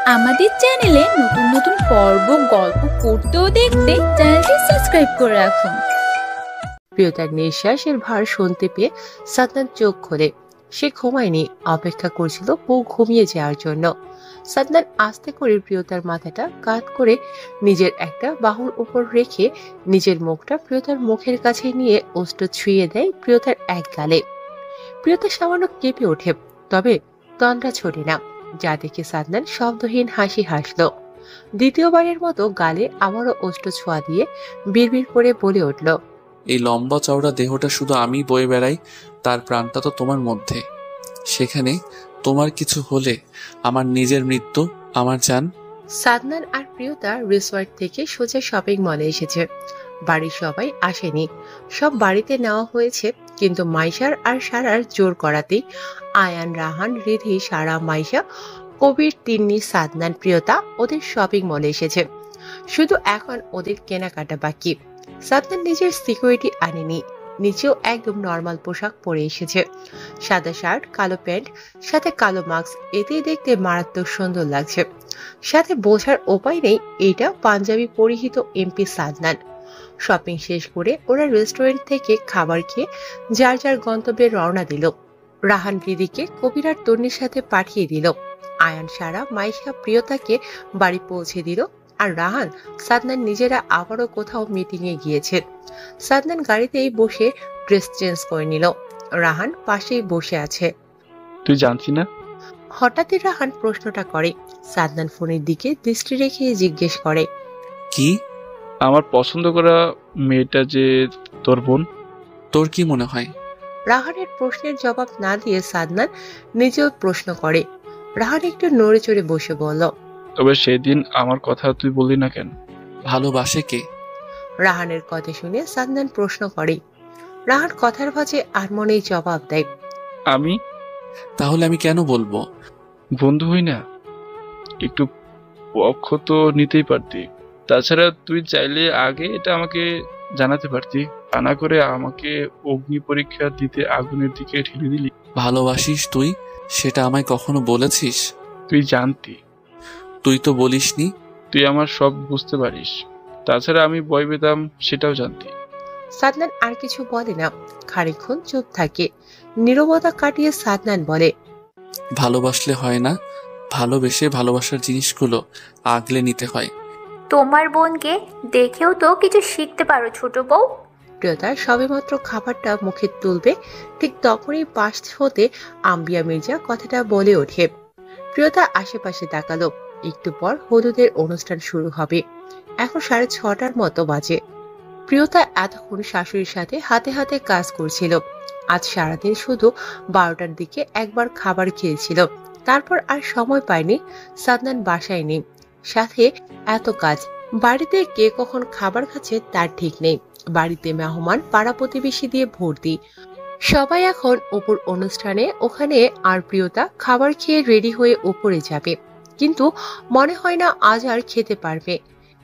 আমাদের চ্যানেলে নতুন নতুন পর্ব গল্প পড়তে ও দেখতে চ্যানেলটি সাবস্ক্রাইব করে রাখুন। প্রিয়তার নিঃশ্বাসের ভার শুনতে পেয়ে সাদনান চোখ খোলে। সে ঘুমায়নি, অপেক্ষা করছিল বউ ঘুমিয়ে যাওয়ার জন্য। সাদনান আস্তে করে প্রিয়তার মাথাটা কাত করে নিজের একটা বাহুর উপর রেখে নিজের মুখটা প্রিয়তার মুখের কাছে নিয়ে ওষ্ঠ ছুঁয়ে দেয় প্রিয়তার এক গালে। প্রিয়তা সামান্য কেঁপে ওঠে, তবে তন্দ্রা ছোড়ে না, যা দেখে সাদনান শব্দহীন হাসি হাসল। দ্বিতীয়বারের মতো গালে আবারও ওষ্ঠ ছোঁয়া দিয়ে বিড়বিড় করে বলে উঠল, এই লম্বা চওড়া দেহটা শুধু আমি বয়ে বেড়াই, তার প্রাণটা তো তোমার মধ্যে। সেখানে তোমার কিছু হলে আমার নিজের মৃত্যু, আমার জান। সাদনান আর প্রিয়তা রিসোর্ট থেকে সোজা শপিং মলে এসেছে। বাড়ির সবাই আসেনি, সব বাড়িতে নেওয়া হয়েছে, কিন্তু মাইশার আর সারার জোর করাতেই আয়ান, রাহান, রিধি, সারা, মাইশা, কবির, তিন্নি, সাদনান, প্রিয়তা ওদের শপিং মলে এসেছে। শুধু এখন ওদের কেনাকাটা বাকি। সাদনান নিজের সিকিউরিটি আনেনি, নিচেও একদম নর্মাল পোশাক পরে এসেছে। সাদা শার্ট, কালো প্যান্ট, সাথে কালো মাস্ক, এতেই দেখতে মারাত্মক সুন্দর লাগছে। সাথে বোঝার উপায় নেই এইটা পাঞ্জাবি পরিহিত এমপি সাদনান। শপিং শেষ করে ওরা রেস্টুরেন্ট থেকে খাবার খেয়ে যার যার গন্তব্যে রওনা দিল। রাহান রিদিকে কবির আর তন্নির সাথে পাঠিয়ে দিল। আয়ান, সারা, মাইশা, প্রিয়তাকে বাড়ি পৌঁছে দিল। আর রাহান, সাদনান নিজেরা আবারও কোথাও মিটিং এ গিয়েছেন। সাদনান গাড়িতেই বসে ড্রেস চেঞ্জ করে নিল। রাহান পাশেই বসে আছে। তুই জানছি না? হঠাৎই রাহান প্রশ্নটা করে। সাদনান ফোনের দিকে দৃষ্টি রেখে জিজ্ঞেস করে, কি? আমার পছন্দ করা মেয়েটা যে তোর বোন। তোর কি মনে হয়? রাহানের প্রশ্নের জবাব না দিয়ে সাদনান নিজেও প্রশ্ন করে। রাহান একটু নড়ে চড়ে বসে বলল, তবে সেদিন আমার কথা তুই বললি না কেন? ভালোবাসে কে? রাহানের কথা শুনে সাদনান প্রশ্ন করে। রাহান কথার ভাঁজে আর মনেই জবাব দেয়, আমি? তাহলে আমি কেন বলবো? বন্ধু হই না? একটু পক্ষ তো নিতেই পারতি। তাছাড়া তুই চাইলে আগে এটা আমাকে জানাতে পারতি, তা না করে আমাকে অগ্নি পরীক্ষা দিতে আগুনের দিকে ঠেলে দিলি। ভালোবাসিস তুই, সেটা আমায় কখনো বলেছিস? তুই জানতি? তুই তো বলিসনি। তুই আমার সব বুঝতে পারিস। তাছাড়া আমি ভয় পেতাম, সেটাও জানতি। সাদনান আর কিছু বলে না, খানিকক্ষণ চুপ থাকে। নীরবতা কাটিয়ে সাদনান বলে, ভালোবাসলে হয় না, ভালোবেসে ভালোবাসার জিনিসগুলো আগলে নিতে হয়। তোমার বোনকে দেখেও তো কিছু শিখতে পারো ছোট বউ। প্রিয়তা সবেমাত্র খাবারটা মুখে তুলবে, ঠিক তখনই পাশ হতে আম্বিয়া মির্জা কথাটা বলে ওঠে। প্রিয়তা আশেপাশে তাকালো। একটু পর হলুদের অনুষ্ঠান শুরু হবে। এখন 6:30 মতো বাজে। প্রিয়তা এতক্ষণ শাশুড়ির সাথে হাতে হাতে কাজ করছিল। আজ সারাদিন শুধু 12টার দিকে একবার খাবার খেয়েছিল, তারপর আর সময় পায়নি। সাদনান বাসায় নেই, সাথে এত কাজ। বাড়িতে কে কখন খাবার খাচ্ছে তার ঠিক নেই। বাড়িতে মেহমান, পাড়া প্রতিবেশী দিয়ে ভর্তি। সবাই এখন উপর অনুষ্ঠানে ওখানে, আর প্রিয়তা খাবার খেয়ে রেডি হয়ে উপরে যাবে, কিন্তু মনে হয় না আজ আর খেতে পারবে।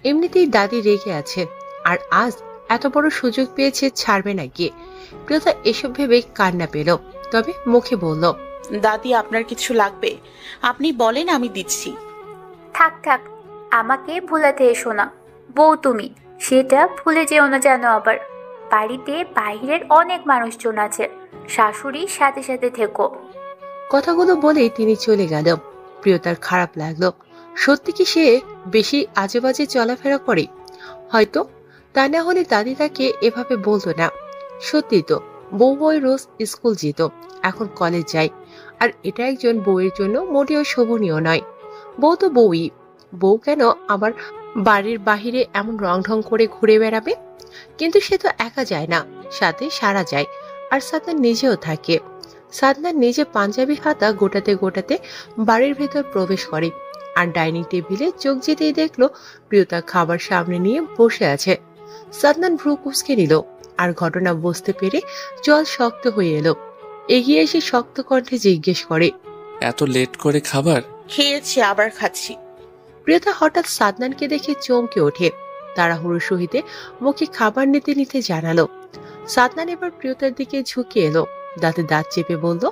এমনিতেই দাদি রেগে আছে, আর আজ এত বড় সুযোগ পেয়েছে, ছাড়বে না গিয়ে। প্রিয়তা এসব ভেবে কান্না পেল, তবে মুখে বলল, দাদি আপনার কিছু লাগবে আপনি বলেন, আমি দিচ্ছি। থাক থাক, আমাকে ভুলাতে এসো না। বউ তুমি, সেটা ভুলে যেও না যেন আবার। বাড়িতে বাইরের অনেক মানুষজন আছে, শাশুড়ির সাথে সাথে থেকো। কথাগুলো বলেই তিনি চলে গেল। প্রিয়তার খারাপ লাগলো। সত্যি কি সে বেশি আজে বাজে চলাফেরা করে? হয়তো, তা না হলে দাদি তাকে এভাবে বলতো না। সত্যি তো, বউ বই রোজ স্কুল যেত, এখন কলেজ যায়, আর এটা একজন বউয়ের জন্য মোটেও শোভনীয় নয়। বউ তো বউই, বউ কেন আবার বাড়ির বাহিরে এমন রং ঢং করে ঘুরে বেড়াবে? কিন্তু সে তো একা যায় না, সাথে সারা যায়, আর সাদনান নিজেও থাকে। সাদনান নিজে পাঞ্জাবি হাতা গোটাতে গোটাতে বাড়ির ভেতর প্রবেশ করে, আর ডাইনিং টেবিলে চোখ যেতেই দেখলো প্রিয়তা খাবার সামনে নিয়ে বসে আছে। সাদনান ভ্রু কুঁচকে নিল, আর ঘটনা বুঝতে পেরে জল শক্ত হয়ে এলো। এগিয়ে এসে শক্ত কণ্ঠে জিজ্ঞেস করে, এত লেট করে খাবার? খেয়েছি, আবার খাচ্ছি। প্রিয়তা হঠাৎ সাদনানকে দেখে চমকে ওঠে। তাড়াহুড়োর সহিতে মুখে খাবার নিতে নিতে জানালো। সাদনান এবার প্রিয়তার দিকে ঝুঁকে এলো, দাঁতে দাঁত চেপে বলল,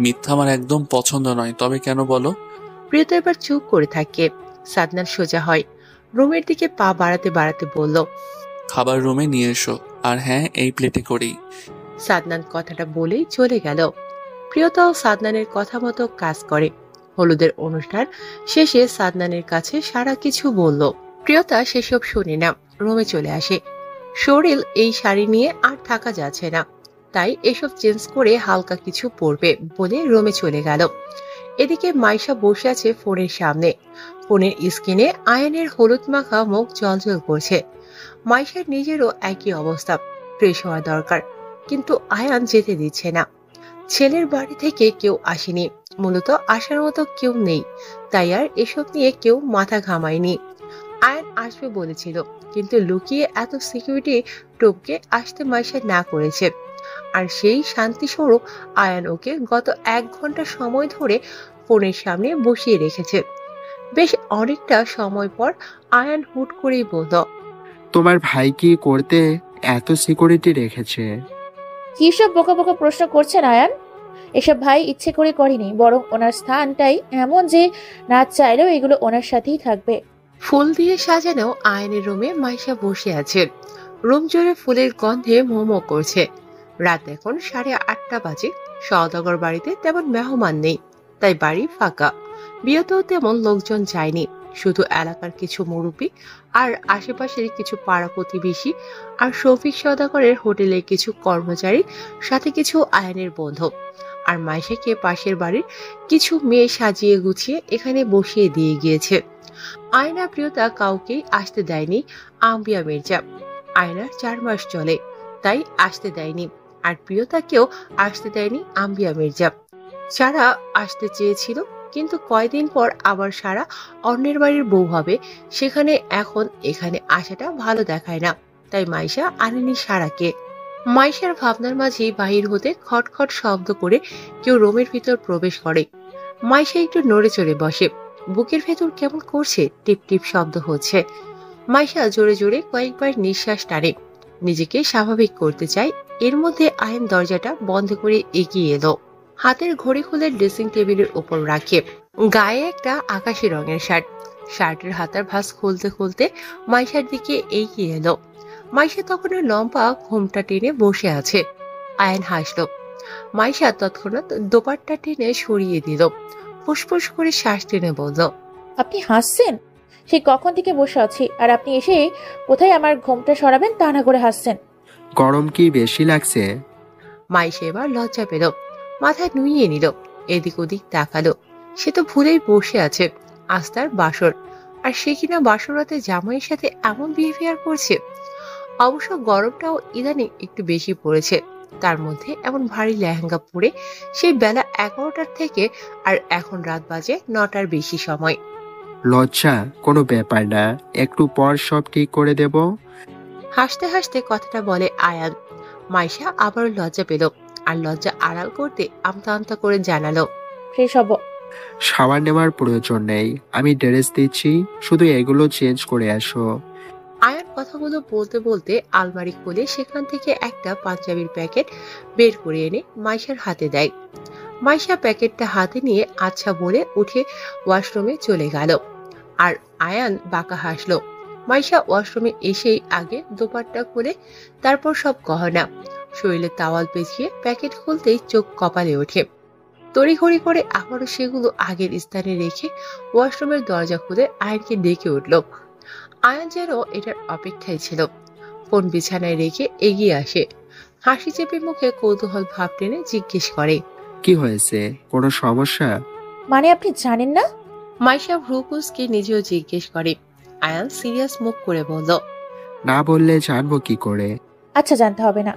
মিথ্যা আমার একদম পছন্দ নয়, তবে কেন বলো? প্রিয়তা এবার চুপ করে থাকে। সাদনান সোজা হয়, রুমের দিকে পা বাড়াতে বাড়াতে বলল, খাবার রুমে নিয়ে এসো, আর হ্যাঁ, এই প্লেটে করেই। সাদনান কথাটা বলেই চলে গেল। প্রিয়তাও সাদনানের কথা মতো কাজ করে। হলুদের অনুষ্ঠান শেষে সাদনানের কাছে সারা কিছু বলল। প্রিয়তা সেসব শুনে না, রুমে চলে আসে। শরীর এই শাড়ি নিয়ে আর থাকা যাচ্ছে না, তাই এসব চেঞ্জ করে হালকা কিছু পরবে বলে রুমে চলে গেল। এদিকে মাইশা বসে আছে ফোনের সামনে। ফোনের স্ক্রিনে আয়ানের হলুদ মাখা মুখ জ্বলজ্বল করছে। মাইশার নিজেরও একই অবস্থা, ফ্রেশ হওয়া দরকার, কিন্তু আয়ান যেতে দিচ্ছে না। ছেলের বাড়ি থেকে কেউ আসেনি, মূলত আসার মতো কেউ নেই, তাই আর এসব নিয়ে কেউ মাথা ঘামায়নি। আয়ান আসবে বলেছিল, কিন্তু লুকিয়ে এত সিকিউরিটি টপকে আসতে মাইশা না করেছে। আর সেই শান্তি স্বরূপ আয়ান ওকে গত 1 ঘন্টা সময় ধরে ফোনের সামনে বসিয়ে রেখেছে। বেশ অনেকটা সময় পর আয়ান হুট করেই বলল, তোমার ভাই কি করতে এত সিকিউরিটি রেখেছে? কি সব বোকা বোকা প্রশ্ন করছেন আয়ান? এসব ভাই ইচ্ছে করে করেনি, বরং ওনার স্থানটাই এমন যে না চাইলেও এগুলো ওনার সাথেই থাকবে। ফুল দিয়ে সাজানো আয়নের রুমে মাইশা বসে আছে। রুম জুড়ে ফুলের গন্ধে মোমো করছে। রাত এখন 8:30 বাজে। সওদাগর বাড়িতে তেমন মেহমান নেই, তাই বাড়ি ফাঁকা। বিয়েতেও তেমন লোকজন যায়নি, শুধু এলাকার কিছু মুরব্বী আর আশেপাশের কিছু পাড়া প্রতিবেশী আর শফিক সওদাগরের হোটেলের কিছু কর্মচারী, সাথে কিছু আয়নের বন্ধু। আর মাইশাকে পাশের বাড়ির কিছু মেয়ে সাজিয়ে গুছিয়ে এখানে বসিয়ে দিয়ে গিয়েছে। আয়না প্রিয়তা কাউকেই আসতে দেয়নি। আম্বিয়া মির্জা, আয়নার 4 মাস চলে, তাই আসতে দেয়নি। আর প্রিয়তাকেও আসতে দেয়নি আম্বিয়া মির্জা। সারা আসতে চেয়েছিল, কিন্তু কয়দিন পর আবার সারা অন্যের বাড়ির বউ হবে, সেখানে এখন এখানে আসাটা ভালো দেখায় না, তাই মাইশা আনেনি সারাকে। মাইশার ভাবনার মাঝে বাহির হতে খটখট শব্দ করে কেউ রুমের ভিতর প্রবেশ করে। মাইশা একটু নড়ে চড়ে বসে। বুকের ভেতর কেমন করছে, টিপ টিপ শব্দ হচ্ছে। মাইশা জোরে জোরে কয়েকবার নিঃশ্বাস টানে, নিজেকে স্বাভাবিক করতে চায়। এর মধ্যে আয়ন দরজাটা বন্ধ করে এগিয়ে এলো। হাতের ঘড়ি খুলে ড্রেসিং টেবিলের উপর রাখে। গায়ে একটা আকাশি রঙের শার্ট। শার্টের হাতার ভাঁজ খুলতে খুলতে মাইশার দিকে এগিয়ে এলো। মাইশা তখন লম্বা ঘোমটা টেনে বসে আছে। আয়ন হাসলো। মাইশা তৎক্ষণাৎ দোপাট্টা টেনে সরিয়ে দিল। ফুসফুস করে শ্বাস টেনে বলল, আপনি হাসছেন? সেই কখন থেকে বসে আছি, আর আপনি এসে কোথায় আমার ঘোমটা সরাবেন তা না করে হাসছেন? গরম কি বেশি লাগছে? মাইশা এবার লজ্জা পেল, মাথা নুইয়ে নিল, এদিক ওদিক তাকালো। সে তো ভুলেই বসে আছে, আজ তার বাসর, আর সে কিনা বাসরাতে জামাইয়ের সাথে এমন বিহেভিয়ার করছে। অবশ্য গরমটাও ইদানিং একটু বেশি পড়েছে, তার মধ্যে এমন ভারী লেহেঙ্গা পরে সেই বেলা 11টার থেকে, আর এখন রাত বাজে 9টার বেশি সময়। লজ্জা কোনো ব্যাপার না, একটু পর সব ঠিক করে দেব। হাসতে হাসতে কথাটা বলে আয়ান। মাইশা আবার লজ্জা পেল, আর লজ্জা আড়াল করতে আমতা আমতা করে জানালো, ফ্রেশ হব। শাওয়ার নেওয়ার প্রয়োজন নেই, আমি ড্রেস দিচ্ছি, শুধু এগুলো চেঞ্জ করে আসো। আয়ান কথাগুলো বলতে বলতে আলমারি খুলে সেখান থেকে একটা পাঞ্জাবির প্যাকেট বের করে এনে মাইশার হাতে দেয়। মাইশা প্যাকেটটা হাতে নিয়ে আচ্ছা বলে উঠে ওয়াশরুমে চলে গেল। আর আয়ান বাঁকা হাসলো। মাইশা ওয়াশরুমে এসেই আগে দোপাট্টা খুলে, তারপর সব গহনা, শরীরে তাওয়াল পেঁচিয়ে প্যাকেট খুলতেই চোখ কপালে ওঠে। তড়িঘড়ি করে আবারও সেগুলো আগের স্থানে রেখে ওয়াশরুমের দরজা খুলে আয়ানকে ডেকে উঠল। আয়ান যেন এটার অপেক্ষায় ছিল। ফোন বিছানায় রেখে এগিয়ে আসে। হাসি চেপে মুখে কৌতূহল ভাব টেনে জিজ্ঞেস করে, কি হয়েছে, কোনো সমস্যা? মানে আপনি জানেন না? মাইশা ভ্রুকুচকে নিজেও জিজ্ঞেস করে। আয়ান সিরিয়াস মুখ করে বলল, না বললে জানবো কি করে? আচ্ছা, জানতে হবে না।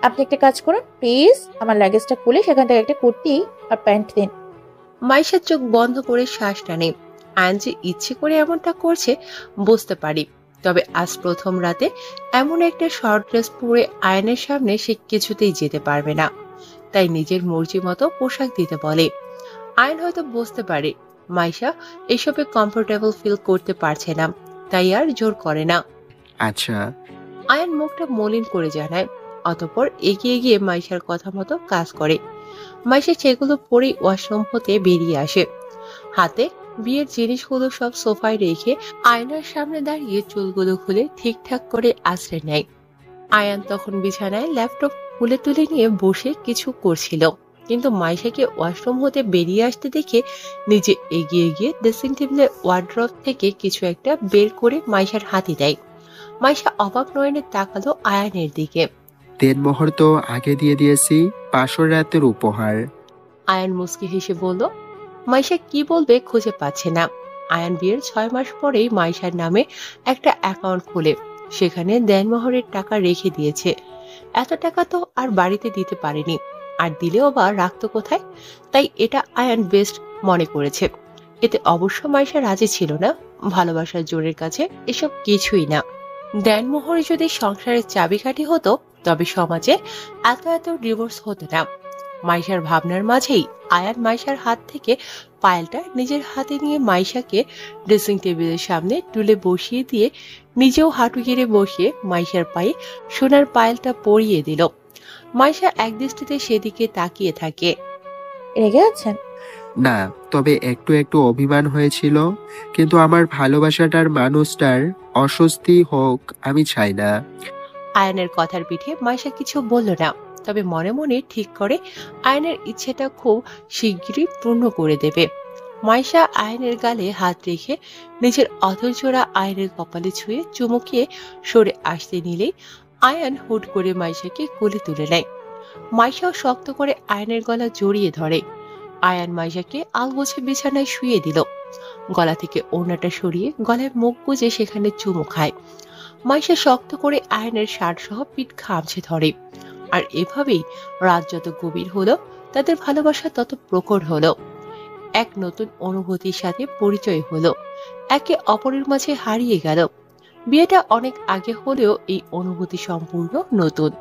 আপনি একটা কাজ করুন প্লিজ, আমার লাগেজটা খুলে সেখান থেকে একটা কুর্তি আর প্যান্ট দিন। মাইশা চোখ বন্ধ করে শ্বাস টানে। আয়ান যে ইচ্ছে করে এমনটা করছে বুঝতে পারি, তবে আজ প্রথম রাতে এমন একটা শর্ট ড্রেস পরে আয়নের সামনে সে কিছুতেই যেতে পারবে না, তাই নিজের মর্জি মতো পোশাক দিতে বলে। আয়ন হয়তো বুঝতে পারে মাইশা এসবে কমফোর্টেবল ফিল করতে পারছে না, তাই আর জোর করে না। আচ্ছা। আয়ন মুখটা মলিন করে জানায়, অতঃপর এগিয়ে গিয়ে মাইশার কথা মতো কাজ করে। মাইশা সেগুলো পরেই ওয়াশরুম হতে বেরিয়ে আসে। হাতে বিয়ের জিনিসগুলো সব সোফায় রেখে আয়নার সামনে দাঁড়িয়ে চুলগুলো খুলে ঠিকঠাক করে আশ্রয় নেয়। আয়ান তখন বিছানায় ল্যাপটপ খুলে তুলে নিয়ে বসে কিছু করছিল, কিন্তু মাইশাকে ওয়াশরুম হতে বেরিয়ে আসতে দেখে নিজে এগিয়ে গিয়ে ড্রেসিং টেবিলের ওয়ার্ড্রপ থেকে কিছু একটা বের করে মাইশার হাতে দেয়। মাইশা অবাক নয়নে তাকালো আয়ানের দিকে। দেনমোহর তো আগে দিয়ে দিয়েছি, পাশর রাতের উপহার। আয়ান মুচকি হেসে বলল। মাইশা কি বলবে খুঁজে পাচ্ছে না। আয়ান বিয়ের 6 মাস পরেই মাইশার নামে একটা অ্যাকাউন্ট খুলে সেখানে দেনমোহরের টাকা রেখে দিয়েছে। এত টাকা তো আর বাড়িতে দিতে পারেনি, আর দিলেও বা রাখতো কোথায়? তাই এটা আয়ান বেস্ট মনে করেছে। এতে অবশ্য মাইশা রাজি ছিল না। ভালোবাসার জোরের কাছে এসব কিছুই না। দেনমোহরে যদি সংসারের চাবিকাঠি হতো তবে সমাজে এত এত ডিভোর্স হতো না। মাইশার ভাবনার মাঝেই আয়ান মাইশার হাত থেকে পায়েলটা নিজের হাতে নিয়ে মাইশাকে ড্রেসিং টেবিলের সামনে টুলে বসিয়ে দিয়ে নিজেও হাঁটু গেড়ে বসিয়ে মাইশার পায়ে সোনার পায়েলটা পরিয়ে দিল। মাইশা একদৃষ্টিতে সেদিকে তাকিয়ে থাকে। রেগে আছেন? না, তবে একটু একটু অভিমান হয়েছিল, কিন্তু আমার ভালোবাসাটার মানুষটার অস্বস্তি হোক আমি চাই না। আয়নের কথার পিঠে মাইশা কিছু বলল না, তবে মনে মনে ঠিক করে আয়নের ইচ্ছেটা খুব শিগগিরই পূর্ণ করে দেবে। মাইশা আয়নের গালে হাত রেখে নিজের অধৈর্যরা আয়নের কপালে ছুঁয়ে চুমুকিয়ে সরে আসতে নিলেই আয়ান হুট করে মাইশাকে কোলে তুলে নেয়। মাইশাও শক্ত করে আয়নের গলা জড়িয়ে ধরে। আয়ান মাইশাকে আলগোছে বিছানায় শুয়ে দিল। গলা থেকে ওড়নাটা সরিয়ে গলায় মুখ গুজে সেখানে চুমু খায়। মাইশা শক্ত করে আয়নের শার্ট সহ পিঠ খামছে ধরে। আর এভাবেই রাত যত গভীর হলো তাদের ভালোবাসা তত প্রকট হলো। এক নতুন অনুভূতির সাথে পরিচয় হলো, একে অপরের মাঝে হারিয়ে গেল। বিয়েটা অনেক আগে হলেও এই অনুভূতি সম্পূর্ণ নতুন।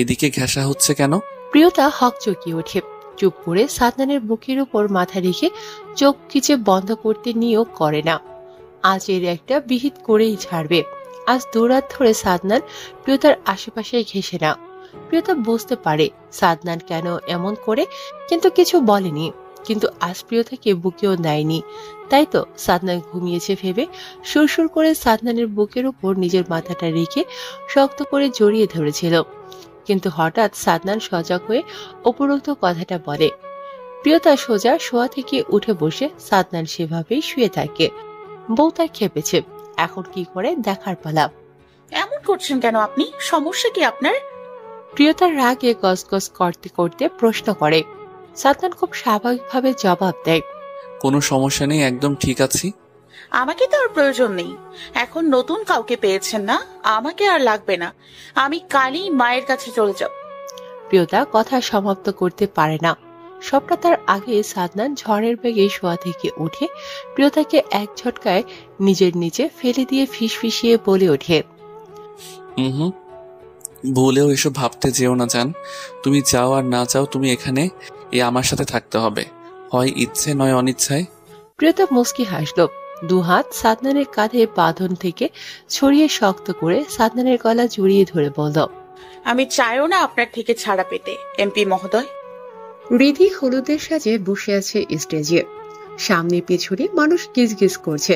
এদিকে ঘেঁষা হচ্ছে কেন? প্রিয়তা হকচকিয়ে ওঠে। চুপ করে সাদনানের বুকের উপর মাথা রেখে চোখ খিচে বন্ধ করতে নিয়েও করে না। আজ এর একটা বিহিত করেই ছাড়বে। আজ দুরাত ধরে সাদনান প্রিয়তার আশেপাশে ঘেঁষে না। প্রিয়তা বুঝতে পারে সাদনান কেন এমন করে, কিন্তু কিছু বলেনি। কিন্তু আজ প্রিয়তাকে বুকেও নেয়নি। তাই তো সাদনান ঘুমিয়েছে ভেবে সুরসুর করে সাদনানের বুকের উপর নিজের মাথাটা রেখে শক্ত করে জড়িয়ে ধরেছিল। কিন্তু হঠাৎ সাদনান সজাগ হয়ে উপরোক্ত কথাটা বলে। প্রিয়তা সোজা শোয়া থেকে উঠে বসে সাদনান সেভাবেই শুয়ে থাকে। বউ তার খেপেছে, এখন কি করে দেখার পালা। এমন করছেন কেন আপনি? সমস্যা কি আপনার? প্রিয়তার রাগে গসগস করতে করতে প্রশ্ন করে। সাদনান খুব স্বাভাবিকভাবে জবাব দেয়। কোনো সমস্যা নেই, একদম ঠিক আছি। আমাকে তো আর প্রয়োজন নেই। এখন নতুন কাউকে পেয়েছেন না, আমাকে আর লাগবে না। আমি কালই মায়ের কাছে চলে যাব। প্রিয়তা কথা সমাপ্ত করতে পারে না। সবটা তার আগে সাদনান ঝড়ের বেগে শোয়া থেকে উঠে প্রিয়তাকে এক ঝটকায় নিজের নিচে ফেলে দিয়ে ফিসফিসিয়ে বলে ওঠে। হুম, ভুলেও এসব ভাবতে যেও না জান। তুমি চাও আর না চাও তুমি এখানে আমার সাথে থাকতে হবে, হয় ইচ্ছে নয় অনিচ্ছায়। প্রিয়তা মুচকি হাসল। দুহাত সাদনানের কাঁধে বাঁধন থেকে ছড়িয়ে শক্ত করে সাদনানের গলা জড়িয়ে ধরে বলল, আমি চাইও না আপনার থেকে ছাড়া পেতে, এমপি মহোদয়। রিধি হলুদের সাজে বসে আছে স্টেজে। সামনে পিছনে মানুষ গিজগিজ করছে।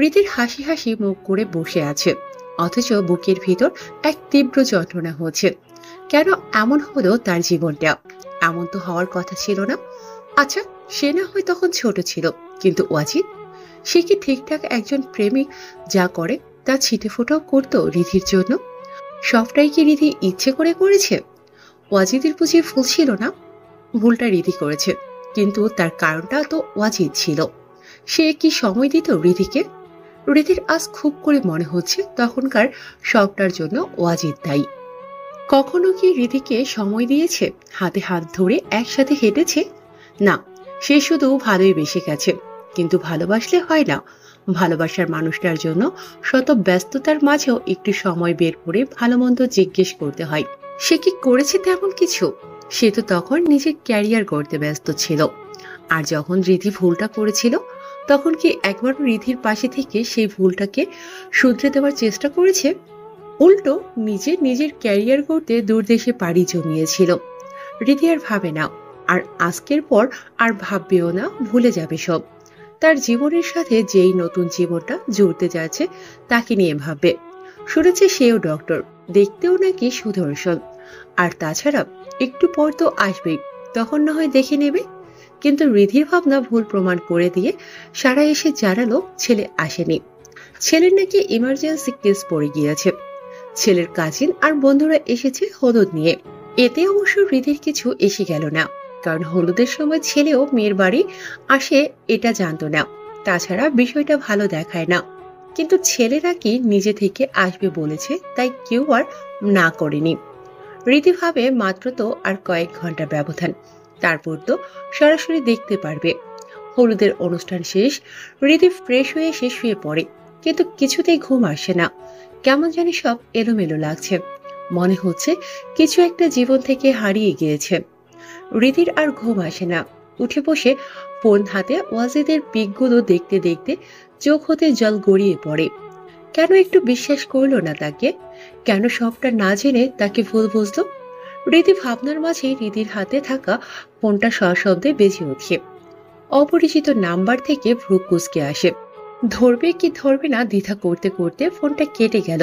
রিধির হাসি হাসি মুখ করে বসে আছে, অথচ বুকের ভিতর এক তীব্র যন্ত্রণা হচ্ছে। কেন এমন হলো তার জীবনটা? এমন তো হওয়ার কথা ছিল না। আচ্ছা, সে না হয় তখন ছোট ছিল, কিন্তু ওয়াজিদ, সে কি ঠিকঠাক একজন প্রেমিক যা করে তা ছিটে ফোটাও করতো রিধির জন্য? সবটাই কি রিধি ইচ্ছে করে করেছে? ওয়াজিদের বুঝি ভুল ছিল না? ভুলটা রিধি করেছে, কিন্তু তার কারণটা তো ওয়াজিদ ছিল। সে কি সময় দিত রিধিকে? রিধির আজ খুব করে মনে হচ্ছে তখনকার সবটার জন্য ওয়াজিদ দায়ী। কখনো কি রিধিকে সময় দিয়েছে? হাতে হাত ধরে একসাথে হেঁটেছে? না, সে শুধু ভালোই বেসে গেছে। কিন্তু ভালোবাসলে হয় না। ভালোবাসার মানুষটার জন্য শত ব্যস্ততার মাঝেও একটু সময় বের করে ভালো মন্দ জিজ্ঞেস করতে হয়। সে কি করেছে তেমন কিছু? সে তো তখন নিজের ক্যারিয়ার গড়তে ব্যস্ত ছিল। আর যখন রিধি ভুলটা করেছিল তখন কি একবার রিধির পাশে থেকে সেই ভুলটাকে শুধরে দেওয়ার চেষ্টা করেছে? উল্টো নিজের ক্যারিয়ার গড়তে দূরদেশে পাড়ি জমিয়েছিল। রিধি আর ভাবে না, আর আজকের পর আর ভাববেও না, ভুলে যাবে সব। তার জীবনের সাথে যেই নতুন জীবনটা জুড়তে যাচ্ছে তাকে নিয়ে ভাববে। শুনেছে সেও ডক্টর, দেখতেও নাকি সুদর্শন। আর তাছাড়া একটু পর তো আসবেই, তখন না হয় দেখে নেবে। কিন্তু রিধির ভাবনা ভুল প্রমাণ করে দিয়ে সারা এসে জানালো ছেলে আসেনি। ছেলের নাকি ইমার্জেন্সি কেস পড়ে গিয়েছে। ছেলের কাজিন আর বন্ধুরা এসেছে হলুদ নিয়ে। এতে অবশ্য রিধির কিছু এসে গেল না, কারণ হলুদের সময় ছেলেও মেয়ের বাড়ি আসে এটা জানতো না। তাছাড়া বিষয়টা ভালো দেখায় না। কিন্তু ছেলেরা কি নিজে থেকে আসবে বলেছে, তাই কেউ আর না করেনি। রীতি ভাবে মাত্র তো আর কয়েক ঘন্টা ব্যবধান, তারপর তো সরাসরি দেখতে পারবে। হলুদের অনুষ্ঠান শেষ, রীতি ফ্রেশ হয়ে এসে শুয়ে পড়ে, কিন্তু কিছুতেই ঘুম আসে না। কেমন জানি সব এলোমেলো লাগছে, মনে হচ্ছে কিছু একটা জীবন থেকে হারিয়ে গিয়েছে। রীতির আর ঘুম আসে না। উঠে বসে ফোন হাতে ওয়াজিদের পিকগুলো দেখতে দেখতে চোখ হতে জল গড়িয়ে পড়ে। কেন একটু বিশ্বাস করলো না তাকে? কেন সবটা না জেনে তাকে ভুল বুঝলো? রীতি ভাবনার মাঝে রীতির হাতে থাকা ফোনটা সশব্দে বেজে ওঠে। অপরিচিত নাম্বার থেকে ভ্রু কুঁচকে আসে। ধরবে কি ধরবে না দ্বিধা করতে করতে ফোনটা কেটে গেল।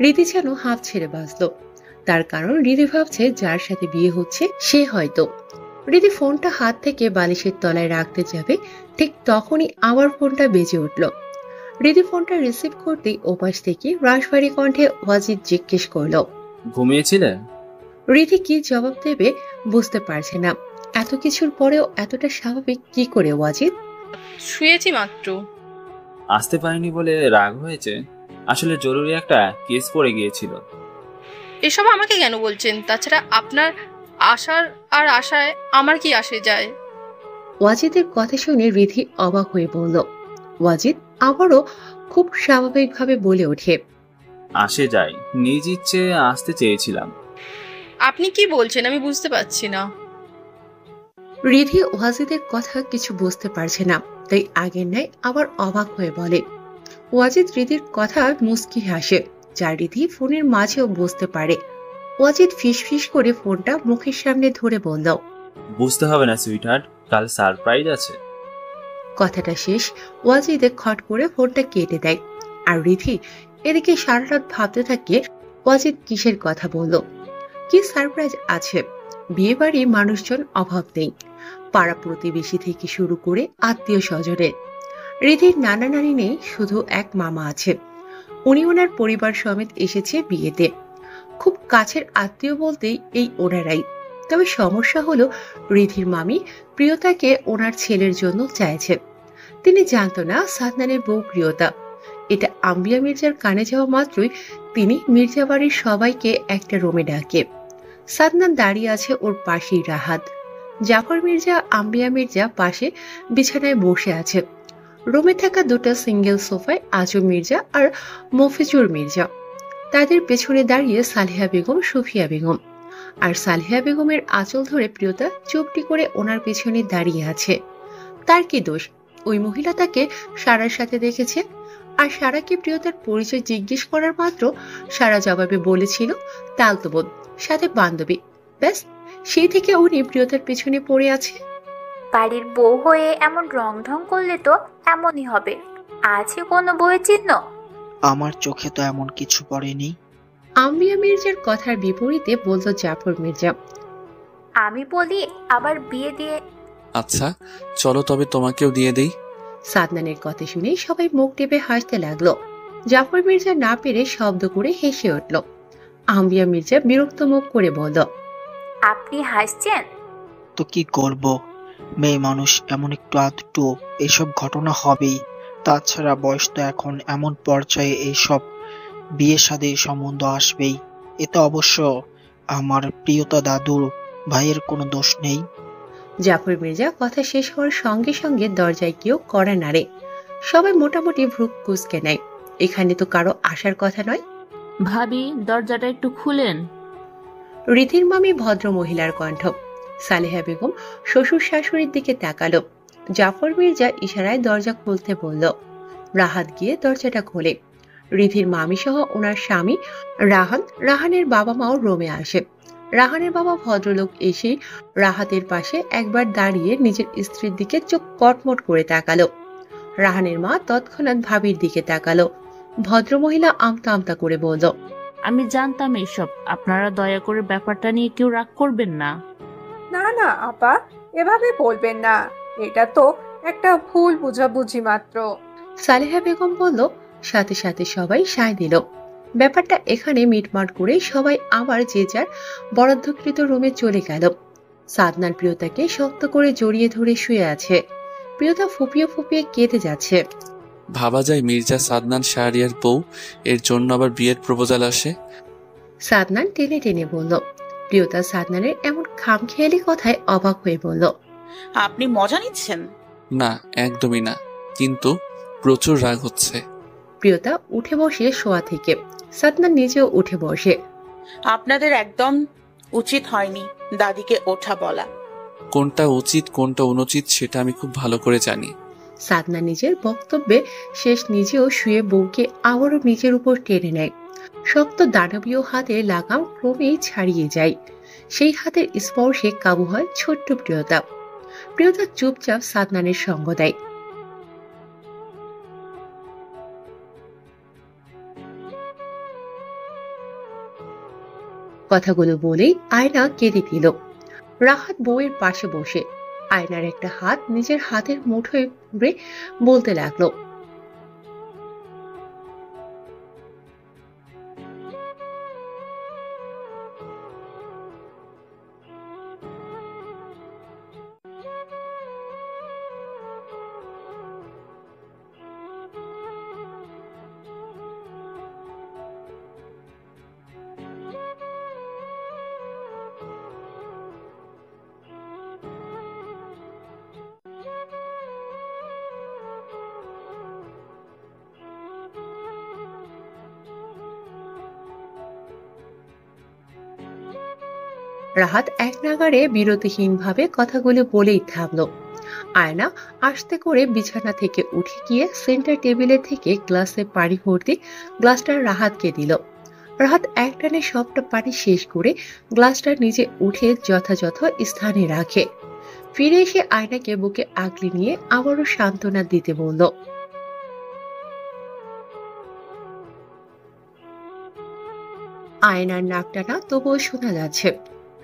রীতি যেন হাফ ছেড়ে বাঁচল। তার কারণ রীতি ভাবছে যার সাথে বিয়ে হচ্ছে সে হয়তো। রীতি ফোনটা হাত থেকে বালিশের তলায় রাখতে যাবে, ঠিক তখনই আবার ফোনটা বেজে উঠল। রীতি ফোনটা রিসিভ করতেই ওপাশ থেকে রাশভারী কণ্ঠে ওয়াজিদ জিজ্ঞেস করল, ঘুমিয়েছিলে? রীতি কি জবাব দেবে বুঝতে পারছে না। এত কিছুর পরেও এতটা স্বাভাবিক কি করে ওয়াজিদ? শুয়েছি মাত্র। আসতে পারিনি বলে রাগ হয়েছে? আসলে জরুরি একটা কেস পড়ে গিয়েছিল। এসব আমাকে কেন বলছেন? তাছাড়া আপনার আশার আর আশায় আমার কি আসে যায়? ওয়াজিদের কথা শুনে রিধি অবাক হয়ে বলল। ওয়াজিদ আবারও খুব স্বাভাবিকভাবে বলে ওঠে, আসে যায়, নিজ ইচ্ছে আসতে চেয়েছিলাম। আপনি কি বলছেন আমি বুঝতে পারছি না। রিধি ওয়াজিদের কথা কিছু বুঝতে পারছে না, তাই আগের ন্যায় আবার অবাক হয়ে বলে। ওয়াজিদ রিধির কথা মুস্কি হাসে, যা রিধি ফোনের মাঝেও বুঝতে পারে। ওয়াজিদ ফিসফিস করে ফোনটা মুখের সামনে ধরে বলল, বুঝতে হবে না সুইটহার্ট, কাল সারপ্রাইজ আছে। কথাটা শেষ ওয়াজিদে খট করে ফোনটা কেটে দেয়। আর রিধি এদিকে সারা রাত ভাবতে থাকে ওয়াজিদ কিসের কথা বলল। কি সারপ্রাইজ আছে? বিয়ে বাড়ি মানুষজন অভাব নেই, পাড়া প্রতিবেশী থেকে শুরু করে আত্মীয় স্বজনের। রিধির নানা নানি নেই, শুধু এক মামা আছে। উনি ওনার পরিবার সমেত এসেছে বিয়েতে। খুব কাছের আত্মীয় বলতেই এই ওনারাই। তবে সমস্যা হলো রিধির মামি প্রিয়তাকে ওনার ছেলের জন্য চাইছে। তিনি জানতো না সাদনানের বউ প্রিয়তা। এটা আম্বিয়া মির্জার কানে যাওয়া মাত্রই তিনি মির্জা বাড়ির সবাইকে একটা রুমে ডাকে। সাদনান দাঁড়িয়ে আছে ওর পাশেই রাহাত। জাফর মির্জা, আম্বিয়া মির্জা পাশে বিছানায় বসে আছে। রুমে থাকা দুটো সিঙ্গেল সোফায় আজম মির্জা আর মফিজুর মির্জা। তাদের পেছনে দাঁড়িয়ে সালেহা বেগম, সুফিয়া বেগম। আর সালেহা বেগমের আঁচল ধরে প্রিয়তা চুপটি করে ওনার পেছনে দাঁড়িয়ে আছে। তার কি দোষ? ওই মহিলা তাকে সারার সাথে দেখেছে। আর সারাকে প্রিয়তার পরিচয় জিজ্ঞেস করার মাত্র সারা জবাবে বলেছিল তালতো বোন, সাথে বান্ধবী। ব্যাস, সেই থেকে উনি প্রিয়তার পেছনে পড়ে আছে। বাড়ির বউ হয়ে এমন রং ঢং করলে তো এমনই হবে। আছে কোনো বউয়ের চিহ্ন? আমার চোখে তো এমন কিছু পড়েনি। আম্বিয়া মির্জার কথার বিপরীতে বলল জাফর মির্জা। আমি বলি আবার বিয়ে দিয়ে। আচ্ছা চলো তবে তোমাকেও দিয়ে দেই। সাদনানের কথা শুনে সবাই মুখ টেপে হাসতে লাগলো। জাফর মির্জা না পেরে শব্দ করে হেসে উঠল। আম্বিয়া মির্জা বিরক্ত মুখ করে বলল, আপনি হাসছেন তো কি করব, মেয়ে মানুষ, এমন একটু আধটু এসব ঘটনা হবেই। তাছাড়া বয়স তো এখন এমন পর্যায়ে এইসব বিয়ে শাদীর সম্বন্ধ আসবেই। এতে অবশ্য আমার প্রিয়তা দাদুর ভাইয়ের কোনো দোষ নেই। জাফর মির্জা কথা শেষ হওয়ার সঙ্গে সঙ্গে দরজায় কেউ কড়া নাড়ে। সবাই মোটামুটি ভ্রু কুঁচকে নেয়। এখানে তো কারো আসার কথা নয়। ভাবি, দরজাটা একটু খুলেন। রীতির মামি ভদ্র মহিলার কণ্ঠ। সালেহা বেগম শ্বশুর শাশুড়ির দিকে তাকালো। জাফর মির্জা ইশারায় দরজা খুলতে বলল। রাহাত গিয়ে দরজাটা খোলে। রিধির মামি সহ ওনার স্বামী রাহানের বাবা মাও রুমে আসে। রাহানের বাবা ভদ্রলোক এসে রাহাতের পাশে একবার দাঁড়িয়ে নিজের স্ত্রীর দিকে চোখ কটমট করে তাকালো। রাহানের মা তৎক্ষণাৎ ভাবির দিকে তাকালো। ভদ্রমহিলা আমতা আমতা করে বলল, আমি জানতাম এসব। আপনারা দয়া করে ব্যাপারটা নিয়ে কেউ রাগ করবেন না। না না আপা, এভাবে বলবেন না, এটা তো একটা ভুল বুঝাবুঝি মাত্র। সালেহা বেগম বলল। সাথে সাথে সবাই সায় দিল। ব্যাপারটা এখানে মিটমাট করে সবাই আবার যে যার বরাদ্দকৃত রুমে চলে গেল। সাদনান প্রিয়তাকে শক্ত করে জড়িয়ে ধরে শুয়ে আছে। প্রিয়তা ফুপিয়ে ফুপিয়ে কেঁদে যাচ্ছে। ভাবা যায় মির্জা সাদনান শাহরিয়ার বউ, এর জন্য আবার বিয়ের প্রপোজাল আসে। সাদনান টেনে টেনে বলল। প্রিয়তা সাদনানের এমন খামখেয়ালি কথায় অবাক হয়ে বলল, আপনি মজা নিচ্ছেন? না, একদমই না, কিন্তু প্রচুর রাগ হচ্ছে। প্রিয়তা উঠে বসে শোয়া থেকে। সাদনান নিজেও উঠে বসে। আপনাদের একদম উচিত হয়নি দাদিকে ওঠা বলা। কোনটা উচিত কোনটা অনুচিত সেটা আমি খুব ভালো করে জানি। সাদনান নিজের বক্তব্যে শেষ নিজেও শুয়ে বউকে আবারও নিজের উপর টেনে নেয়। শক্ত দানবীয় হাতে লাগাম ক্রমেই ছাড়িয়ে যায়। সেই হাতের স্পর্শে কাবু হয় ছোট্ট প্রিয়তা। প্রিয়তা চুপচাপ সাদনানের সঙ্গ দেয়। কথাগুলো বলেই আয়না কেঁদে দিল। রাহাত বউয়ের পাশে বসে আয়নার একটা হাত নিজের হাতের মুঠোয় পুরে বলতে লাগলো, রাহাত এক নাগাড়ে বিরতিহীন ভাবে কথাগুলো বলেই থামলো। আয়না আস্তে করে বিছানা থেকে উঠে গিয়ে সেন্টার টেবিলে থেকে গ্লাসে পানি ভর্তি গ্লাসটা রাহাতকে দিল। রাহাত একটানে সবটা পানি শেষ করে গ্লাসটা নিজে উঠে যথাযথ স্থানে রাখে। ফিরে এসে আয়নাকে বুকে আগলে নিয়ে আবারও সান্ত্বনা দিতে বলল। আয়নার নাকটানা তবুও শোনা যাচ্ছে।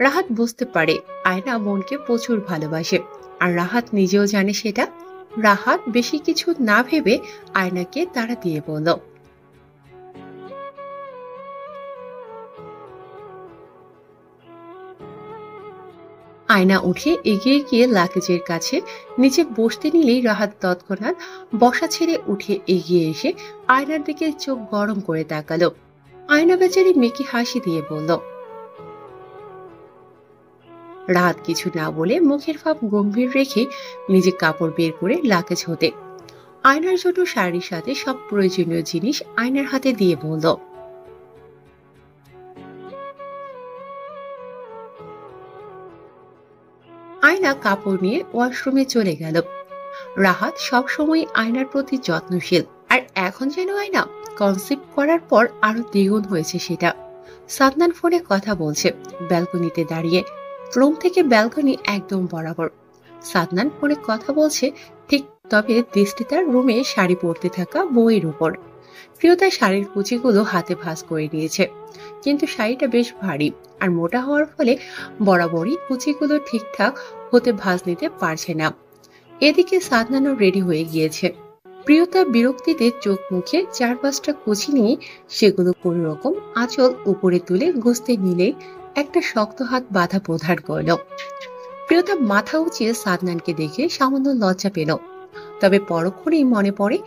রাহাত বুঝতে পারে আয়না মনকে প্রচুর ভালোবাসে, আর রাহাত নিজেও জানে সেটা। রাহাত বেশি কিছু না ভেবে আয়নাকে তাড়া দিয়ে বলল, আয়না উঠে এগিয়ে গিয়ে লাগেজের কাছে নিচে বসতে নিলেই রাহাত তৎক্ষণাৎ বসা ছেড়ে উঠে এগিয়ে এসে আয়নার দিকে চোখ গরম করে তাকালো। আয়না বেচারি মেকি হাসি দিয়ে বলল। রাহাত কিছু না বলে মুখের ভাব গম্ভীর রেখে নিজে কাপড় বের করে লাগেজ হতে আয়নার জন্য শাড়ির সাথে সব প্রয়োজনীয় জিনিস আয়নার হাতে দিয়ে বলল, আয়না কাপড় নিয়ে ওয়াশরুমে চলে গেল। রাহাত সবসময় আয়নার প্রতি যত্নশীল, আর এখন যেন আয়না কনসেপ্ট করার পর আরো দ্বিগুণ হয়েছে সেটা। সাদনান ফোনে কথা বলছে ব্যালকনিতে দাঁড়িয়ে। রুম থেকে ব্যালকনি একদম বরাবর। সাদনান ফোনে কথা বলছে ঠিক, তবে দৃষ্টি তার রুমে শাড়ি পরতে থাকা বউয়ের উপর। প্রিয়তা শাড়ির কুচিগুলো হাতে ভাঁজ করে নিয়েছে, কিন্তু শাড়িটা বেশ ভারী আর মোটা হওয়ার ফলে বরাবরই কুচিগুলো ঠিকঠাক হতে ভাঁজ নিতে পারছে না। এদিকে সাদনানও রেডি হয়ে গিয়েছে। প্রিয়তা বিরক্তিতে চোখ মুখে 4-5টা কুচি নিয়ে সেগুলো কোন রকম আঁচল উপরে তুলে গুছতে নিলে একটা শক্ত হাত বাধা প্রধান করল। প্রিয়তা মাথা উঁচিয়ে সাদনানকে দেখে সামান্য লজ্জা পেল, তবে পরক্ষণেই মনে পড়ে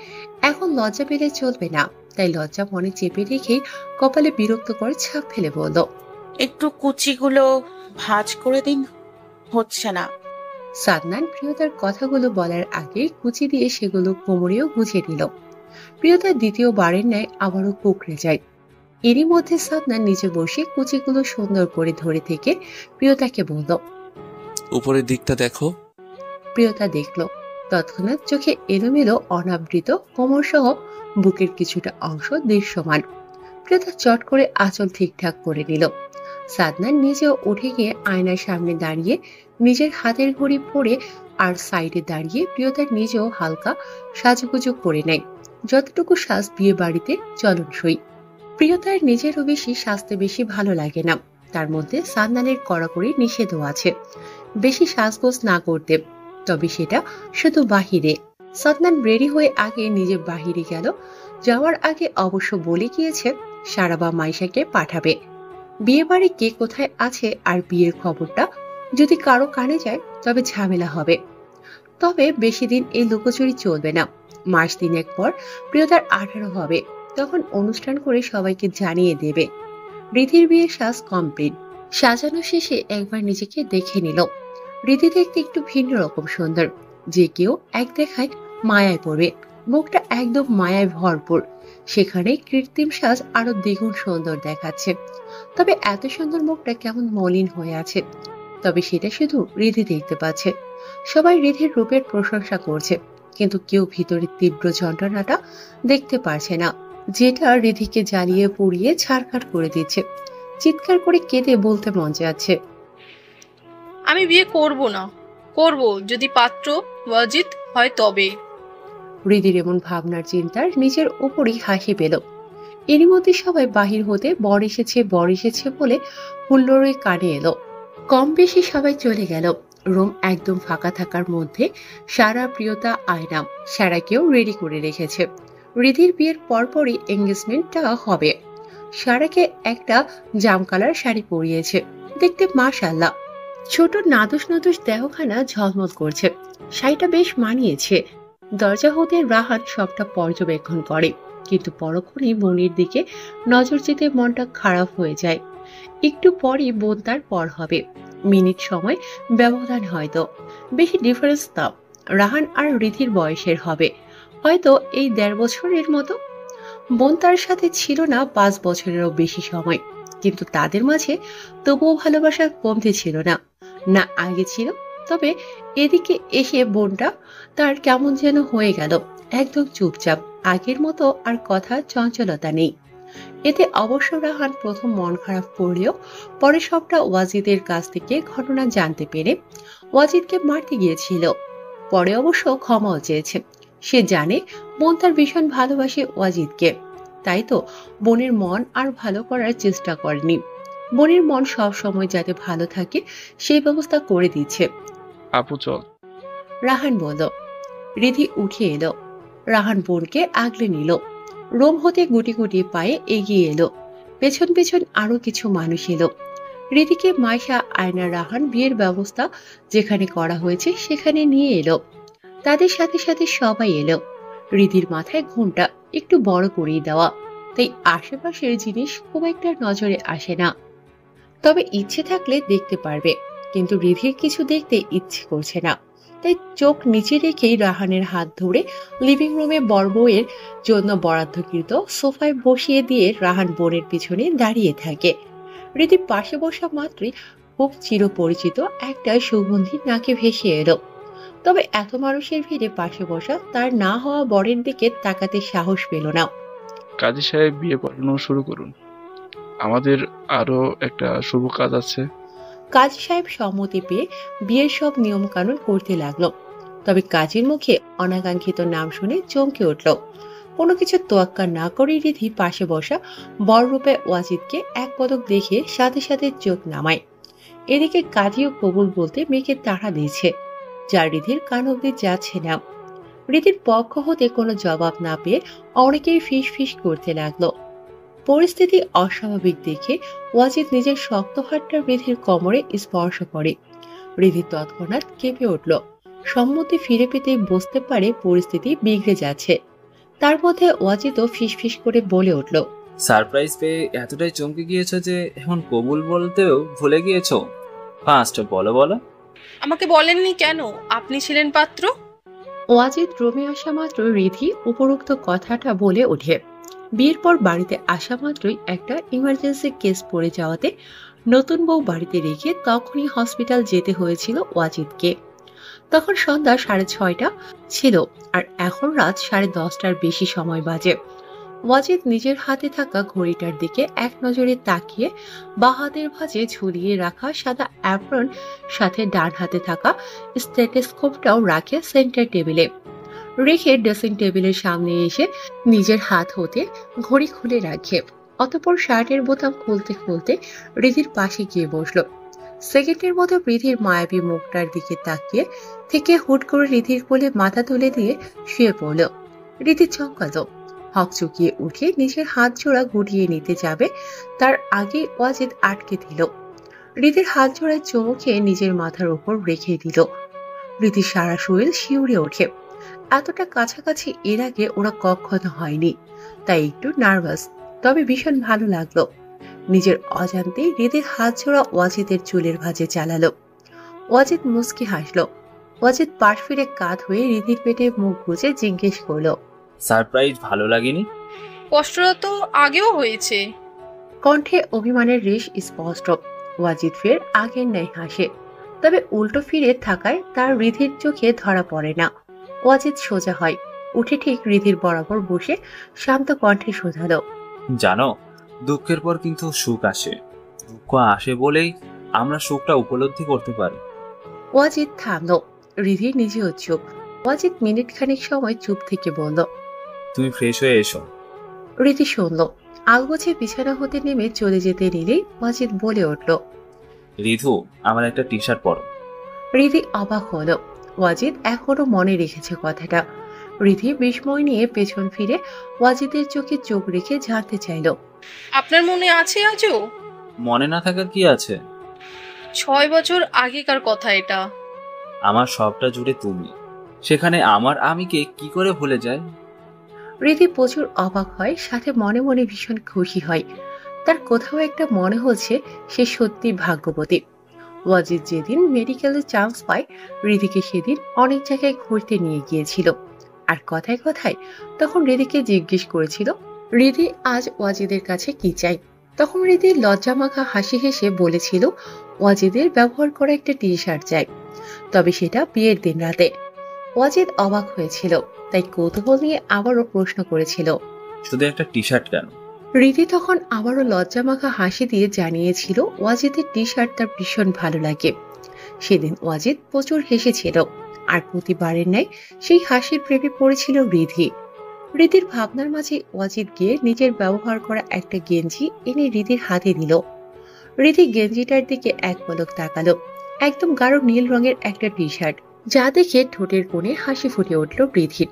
এখন লজ্জা পেলে চলবে না, তাই লজ্জা মনে চেপে রেখে কপালে বিরক্ত করে ছাপ ফেলে বলল, একটু কুচিগুলো ভাঁজ করে দিন, হচ্ছে না। সাদনান প্রিয়তার কথাগুলো বলার আগে কুচি দিয়ে সেগুলো কোমরেও গুছিয়ে দিল। প্রিয়তা দ্বিতীয়বারের ন্যায় আবারও কুকড়ে যায়। এরই মধ্যে সাদনান নিচে বসে কুচিগুলো সুন্দর করে ধরে থেকে প্রিয়তাকে বলল, উপরের দিকটা দেখো। প্রিয়তা দেখল। তৎক্ষণাৎ চোখে এলোমেলো অনাবৃত কোমর সহ বুকের কিছুটা অংশ দৃশ্যমান। প্রিয়তা চট করে আঁচল ঠিকঠাক করে নিল। সাদনান নিজেও উঠে গিয়ে আয়নার সামনে দাঁড়িয়ে নিজের হাতের ঘড়ি পরে আর সাইডে দাঁড়িয়ে প্রিয়তার নিজেও হালকা সাজুগুজু করে নেয়, যতটুকু সাজ বিয়ে বাড়িতে চলনসই। প্রিয়তার নিজেরও বেশি সাজতে বেশি ভালো লাগে না, তার মধ্যে সান্নানের কড়াকড়ি নিষেধও আছে বেশি সাজগোজ না করতে, তবে সেটা শুধু বাহিরে। সাদনান রেডি হয়ে আগে নিজে বাহিরে গেল, যাওয়ার আগে অবশ্য বলে গিয়েছে সারা বা মাইশাকে পাঠাবে। বিয়ে বাড়ি কে কোথায় আছে আর বিয়ের খবরটা যদি কারো কানে যায় তবে ঝামেলা হবে। তবে বেশি দিন এই লুকোচুরি চলবে না, মাস দিনেক পর প্রিয়তার 18 হবে, তখন অনুষ্ঠান করে সবাইকে জানিয়ে দেবে। রিধির বিয়ের সাজ কমপ্লিট, সাজানো শেষে একবার নিজেকে দেখে নিল। রিধি দেখতে একটু ভিন্ন রকম সুন্দর, যে কেউ এক দেখায় মায়ায় পড়বে। মুখটা একদম মায়ায় ভরপুর, সেখানে কৃত্রিম সাজ আরো দ্বিগুণ সুন্দর দেখাচ্ছে। তবে এত সুন্দর মুখটা কেমন মলিন হয়ে আছে, তবে সেটা শুধু রিধি দেখতে পাচ্ছে। সবাই রিধির রূপের প্রশংসা করছে, কিন্তু কেউ ভিতরের তীব্র যন্ত্রণাটা দেখতে পারছে না, যেটা রিধিকে জ্বালিয়ে পুড়িয়ে ছাড়খাড় করে দিচ্ছে। চিৎকার করে কেঁদে বলতে মন যাচ্ছে, আমি বিয়ে করব না, করব যদি পাত্র ওয়াজিদ হয় তবে। রিধির এমন ভাবনার চিন্তার নিজের উপরই হাসি পেল। এরই মধ্যে সবাই বাহির হতে বর এসেছে বলে হুল্লোড়ে কানে এলো। কম বেশি সবাই চলে গেল। রুম একদম ফাঁকা থাকার মধ্যে সারা, প্রিয়তা, আয়না সারাকেও রেডি করে রেখেছে। রিধির বিয়ের পরপরই এঙ্গেজমেন্টটা হবে। সারাকে একটা জাম কালার শাড়ি পরিয়েছে, দেখতে মাশাআল্লাহ। ছোট নাদুস নাদুস দেহখানা ঝলমল করছে, শাড়িটা বেশ মানিয়েছে। দরজা হতে রাহাত সবটা পর্যবেক্ষণ করে, কিন্তু পরক্ষণে বোনের দিকে নজর যেতে মনটা খারাপ হয়ে যায়। একটু পরই বোন তার পর হবে, মিনিট সময় ব্যবধান, হয়তো বেশি ডিফারেন্স না। রাহান আর রিধির বয়সের হবে হয়তো এই 1.5 বছরের মতো। বোন তার সাথে ছিল না 5 বছরেরও বেশি সময়, কিন্তু তাদের মাঝে তবুও ভালোবাসার কমতি ছিল না, না আগে ছিল। তবে এদিকে এসে বোনটা তার কেমন যেন হয়ে গেল, একদম চুপচাপ, আগের মতো আর কথা চঞ্চলতা নেই। এতে অবশ্য রাহান প্রথম মন খারাপ করলেও পরে সবটা ওয়াজিদের কাছ থেকে ঘটনা জানতে পেরে ওয়াজিদকে মারতে গিয়েছিল। পরে অবশ্য ক্ষমাও চেয়েছে। সে জানে বোন তার ভীষণ ভালোবাসে ওয়াজিদকে, তাই তো বোনের মন আর ভালো করার চেষ্টা করেনি। বোনের মন সব সময় যাতে ভালো থাকে সেই ব্যবস্থা করে দিচ্ছে। আপু চল, রাহান বলল। রিধি উঠে এলো, রাহান বোনকে আগলে নিল। রুম হতে গুটি গুটি পায়ে এগিয়ে এলো, পেছন পেছন আরো কিছু মানুষ এলো। রিধিকে মাইশা, আয়না, রাহান বিয়ের ব্যবস্থা যেখানে করা হয়েছে সেখানে নিয়ে এলো। তাদের সাথে সাথে সবাই এলো। রিধির মাথায় ঘুমটা একটু বড় করেই দেওয়া, তাই আশেপাশের জিনিস খুব একটা নজরে আসে না। তবে ইচ্ছে থাকলে দেখতে পারবে, কিন্তু রিধির কিছু দেখতে ইচ্ছে করছে না, তাই চোখ নিচে রেখেই রাহানের হাত ধরে লিভিং রুমে বড় বউয়ের জন্য বরাদ্দকৃত সোফায় বসিয়ে দিয়ে রাহান বোনের পিছনে দাঁড়িয়ে থাকে। রিধি পাশে বসা মাত্রই খুব চিরপরিচিত একটা সুগন্ধি নাকে ভেসে এলো। তবে এত মানুষের ভিড়ে পাশে বসা তার না হওয়া বরের দিকে তাকাতে সাহস পেল না। কাজী সাহেব বিয়ে পড়ানো শুরু করুন, আমাদের আরো একটা শুভ কাজ আছে। কাজী সাহেব সম্মতি পেয়ে বিয়ের সব নিয়ম কানুন করতে লাগলো। তবে কাজীর মুখে অনাকাঙ্ক্ষিত নাম শুনে চমকে উঠল। কোনো কিছু তোয়াক্কা না করে রিধি পাশে বসা বড়রূপে ওয়াজিদকে এক পদক দেখে সাথে সাথে চোখ নামায়। এদিকে কাজীও কবুল বলতে মেয়েকে তাড়া দিয়েছে, যা রিধির কান অব্দি যাচ্ছে না। রিধির পক্ষ হতে কোনো জবাব না পেয়ে অনেকেই ফিস ফিস করতে লাগলো। পরিস্থিতি অস্বাভাবিক দেখে ওয়াজিদ নিজের শক্ত হাতটা রিধির কোমরে স্পর্শ করে। রিধি তৎক্ষণাৎ কেঁপে উঠল। সম্মতি ফিরে পেতে বুঝতে পারে পরিস্থিতি বিগড়ে যাচ্ছে। তার মধ্যে ওয়াজিদও ফিস ফিস করে বলে উঠল, সারপ্রাইজ পেয়ে এতটাই চমকে গিয়েছো যে এখন কবুল বলতেও ভুলে গিয়েছো? ফার্স্ট বলো বলো। আমাকে বলেননি কেন আপনি ছিলেন পাত্র? ওয়াজিদ রুমে আসা মাত্র রিধি উপরোক্ত কথাটা বলে ওঠে। বিয়ের পর বাড়িতে আসা মাত্রই একটা ইমার্জেন্সি কেস পড়ে যাওয়াতে নতুন বউ বাড়িতে রেখে তখনই হসপিটাল যেতে হয়েছিল ওয়াজিদকে। তখন সন্ধ্যা 6:30 ছিল আর এখন রাত 10:30টার বেশি সময় বাজে। ওয়াজিদ নিজের হাতে থাকা ঘড়িটার দিকে এক নজরে তাকিয়ে বাঁ হাতের ভাঁজে ঝুলিয়ে রাখা সাদা অ্যাপ্রন সাথে ডান হাতে থাকা স্টেথোস্কোপটাও রাখে সেন্টার টেবিলে। রেখে ড্রেসিং টেবিলের সামনে এসে নিজের হাত হতে ঘড়ি খুলে রাখে। অতঃপর শার্টের বোতাম খুলতে খুলতে রিধির পাশে গিয়ে বসলো। সেকেন্ডের মতো রিধির মায়াবী মুখটার দিকে তাকিয়ে থেকে হুট করে রিধির কোলে মাথা তুলে দিয়ে শুয়ে পড়ল। রিধি চমকালো, হকচকিয়ে উঠে নিজের হাত জোড়া গুটিয়ে নিতে যাবে, তার আগে ওয়াজিদ আটকে দিল। রিধির হাত জোড়ায় চুমু খেয়ে নিজের মাথার উপর রেখে দিল। রিধির সারা শরীর শিউরে ওঠে। এতটা কাছাকাছি এর আগে ওরা কখনো হয়নি, তাই একটু নার্ভাস, তবে ভীষণ ভালো লাগলো। নিজের অজান্তেই রিধির হাত জোড়া ওয়াজিদের চুলের ভাঁজে চালালো। ওয়াজিদ মুচকি হাসলো। ওয়াজিদ পাশ ফিরে কাঁধ হয়ে রিধির পেটে মুখ গুজে জিজ্ঞেস করলো, সারপ্রাইজ ভালো লাগেনি? কষ্টটা তো আগেও হয়েছে। কণ্ঠে অভিমানের রেশ স্পষ্ট। ওয়াজিদ ফের আগের ন্যায় হাসে, তবে উল্টো ফিরে থাকায় তার রিধির চোখে ধরা পড়ে না। ওয়াজিদ সোজা হয়, উঠে ঠিক রিধির বরাবর বসে শান্ত কণ্ঠে শোধালো, জানো, দুঃখের পর কিন্তু সুখ আসে। দুঃখ আসে বলেই আমরা সুখটা উপলব্ধি করতে পারি। ওয়াজিদ থামলো। রিধির নিজেও চুপ। ওয়াজিদ মিনিট খানিক সময় চুপ থেকে বলল, তুমি ফ্রেশ হয়ে এসো। রিধি শুনল। আলগোছে বিছানা হতে নেমে চলে যেতে নিলেই ওয়াজিদ বলে উঠল, রিধু, আমার একটা টি শার্ট পরো। রিধি অবাক হলো। ওয়াজিদ এখনো মনে রেখেছে কথাটা। রিধি বিস্ময় নিয়ে পেছন ফিরে ওয়াজিদের চোখে চোখ রেখে জানতে চাইল, আপনার মনে আছে আজও? মনে না থাকার কি আছে? 6 বছর আগেকার কথা এটা। আমার সবটা জুড়ে তুমি, সেখানে আমার আমিকে কি করে ভুলে যায়? রিধি প্রচুর অবাক হয়, সাথে মনে মনে ভীষণ খুশি হয়। তার কোথাও একটা মনে হচ্ছে সে সত্যি ভাগ্যবতী। ওয়াজিদ যেদিন মেডিকেলে চান্স পায়, রিধিকে সেদিন অনেক জায়গায় ঘুরতে নিয়ে গিয়েছিল। আর কথায় কথায় তখন রিধিকে জিজ্ঞেস করেছিল রিধি আজ ওয়াজিদের কাছে কি চাই। তখন রিধি লজ্জামাখা হাসি হেসে বলেছিল ওয়াজিদের ব্যবহার করা একটা টি শার্ট চাই, তবে সেটা বিয়ের দিন রাতে। ওয়াজিদ অবাক হয়েছিল, তাই কৌতূহল নিয়ে আবারও প্রশ্ন করেছিল, শুধু একটা টি শার্ট কেন? রিধি তখন আবারও লজ্জামাখা হাসি দিয়ে জানিয়েছিল ওয়াজিদের টি শার্ট তার ভীষণ ভালো লাগে। সেদিন ওয়াজিদ প্রচুর হেসেছিল, আর প্রতিবারের ন্যায় সেই হাসির প্রেমে পড়েছিল রিধি। রিধির ভাবনার মাঝে ওয়াজিদ গিয়ে নিজের ব্যবহার করা একটা গেঞ্জি এনে রিধির হাতে দিল। রিধি গেঞ্জিটার দিকে এক পলক তাকালো। একদম গাঢ় নীল রঙের একটা টি শার্ট, যা দেখে ঠোঁটের কোণে হাসি ফুটে উঠল রিধির।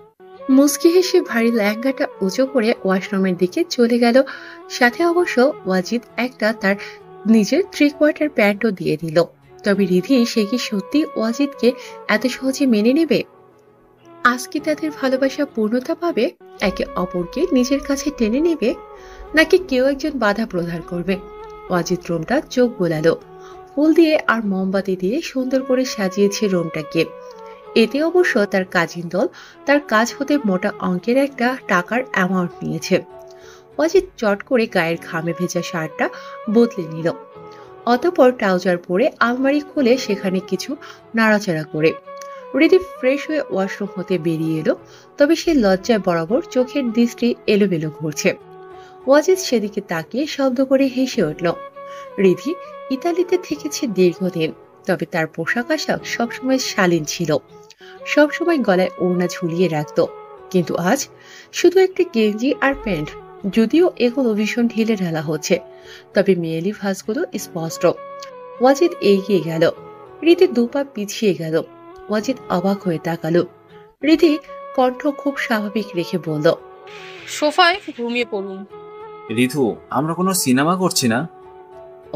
মুচকি হেসে ভারী লেহেঙ্গাটা উঁচু করে ওয়াশরুমের দিকে চলে গেল। সাথে অবশ্য ওয়াজিদ একটা তার নিজের 3/4 প্যান্টও দিয়ে দিল। তবে রিধি সে কি সত্যি ওয়াজিদকে এত সহজে মেনে নেবে? আজ কি তাদের ভালোবাসা পূর্ণতা পাবে, একে অপরকে নিজের কাছে টেনে নেবে, নাকি কেউ একজন বাধা প্রদান করবে? ওয়াজিদ রুমটা চোখ বোলালো। ফুল দিয়ে আর মোমবাতি দিয়ে সুন্দর করে সাজিয়েছে রুমটাকে। এতে অবশ্য তার কাজিন দল তার কাজ হতে মোটা অঙ্কের একটা টাকার অ্যামাউন্ট নিয়েছে। ওয়াজিদ চট করে গায়ের ঘামে ভেজা শার্টটা বদলে নিল। অতঃপর ট্রাউজার পরে আলমারি খুলে সেখানে কিছু নাড়াচাড়া করে রিধি ফ্রেশ হয়ে ওয়াশরুম হতে বেরিয়ে এলো। তবে সে লজ্জায় বরাবর চোখের দৃষ্টি এলোমেলো ঘুরছে। ওয়াজিদ সেদিকে তাকিয়ে শব্দ করে হেসে উঠল। রিধি ইতালিতে থেকেছে দীর্ঘদিন, তবে তার পোশাক আশাক সবসময় শালীন ছিল। সবসময় গলায় ওড়না ঝুলিয়ে রাখত, কিন্তু আজ শুধু একটা গেঞ্জি আর প্যান্ট। যদিও এগুলো ভীষণ ঢিলে ঢালা হচ্ছে, তবে মেয়েলি ভাঁজগুলো স্পষ্ট। ওয়াজিদ এগিয়ে গেল, রিধি দুপা পিছিয়ে গেল। ওয়াজিদ অবাক হয়ে তাকালো। রিধি কণ্ঠ খুব স্বাভাবিক রেখে বলল, সোফায় ঘুমিয়ে পড়ুন। রিধু, আমরা কোনো সিনেমা করছি না?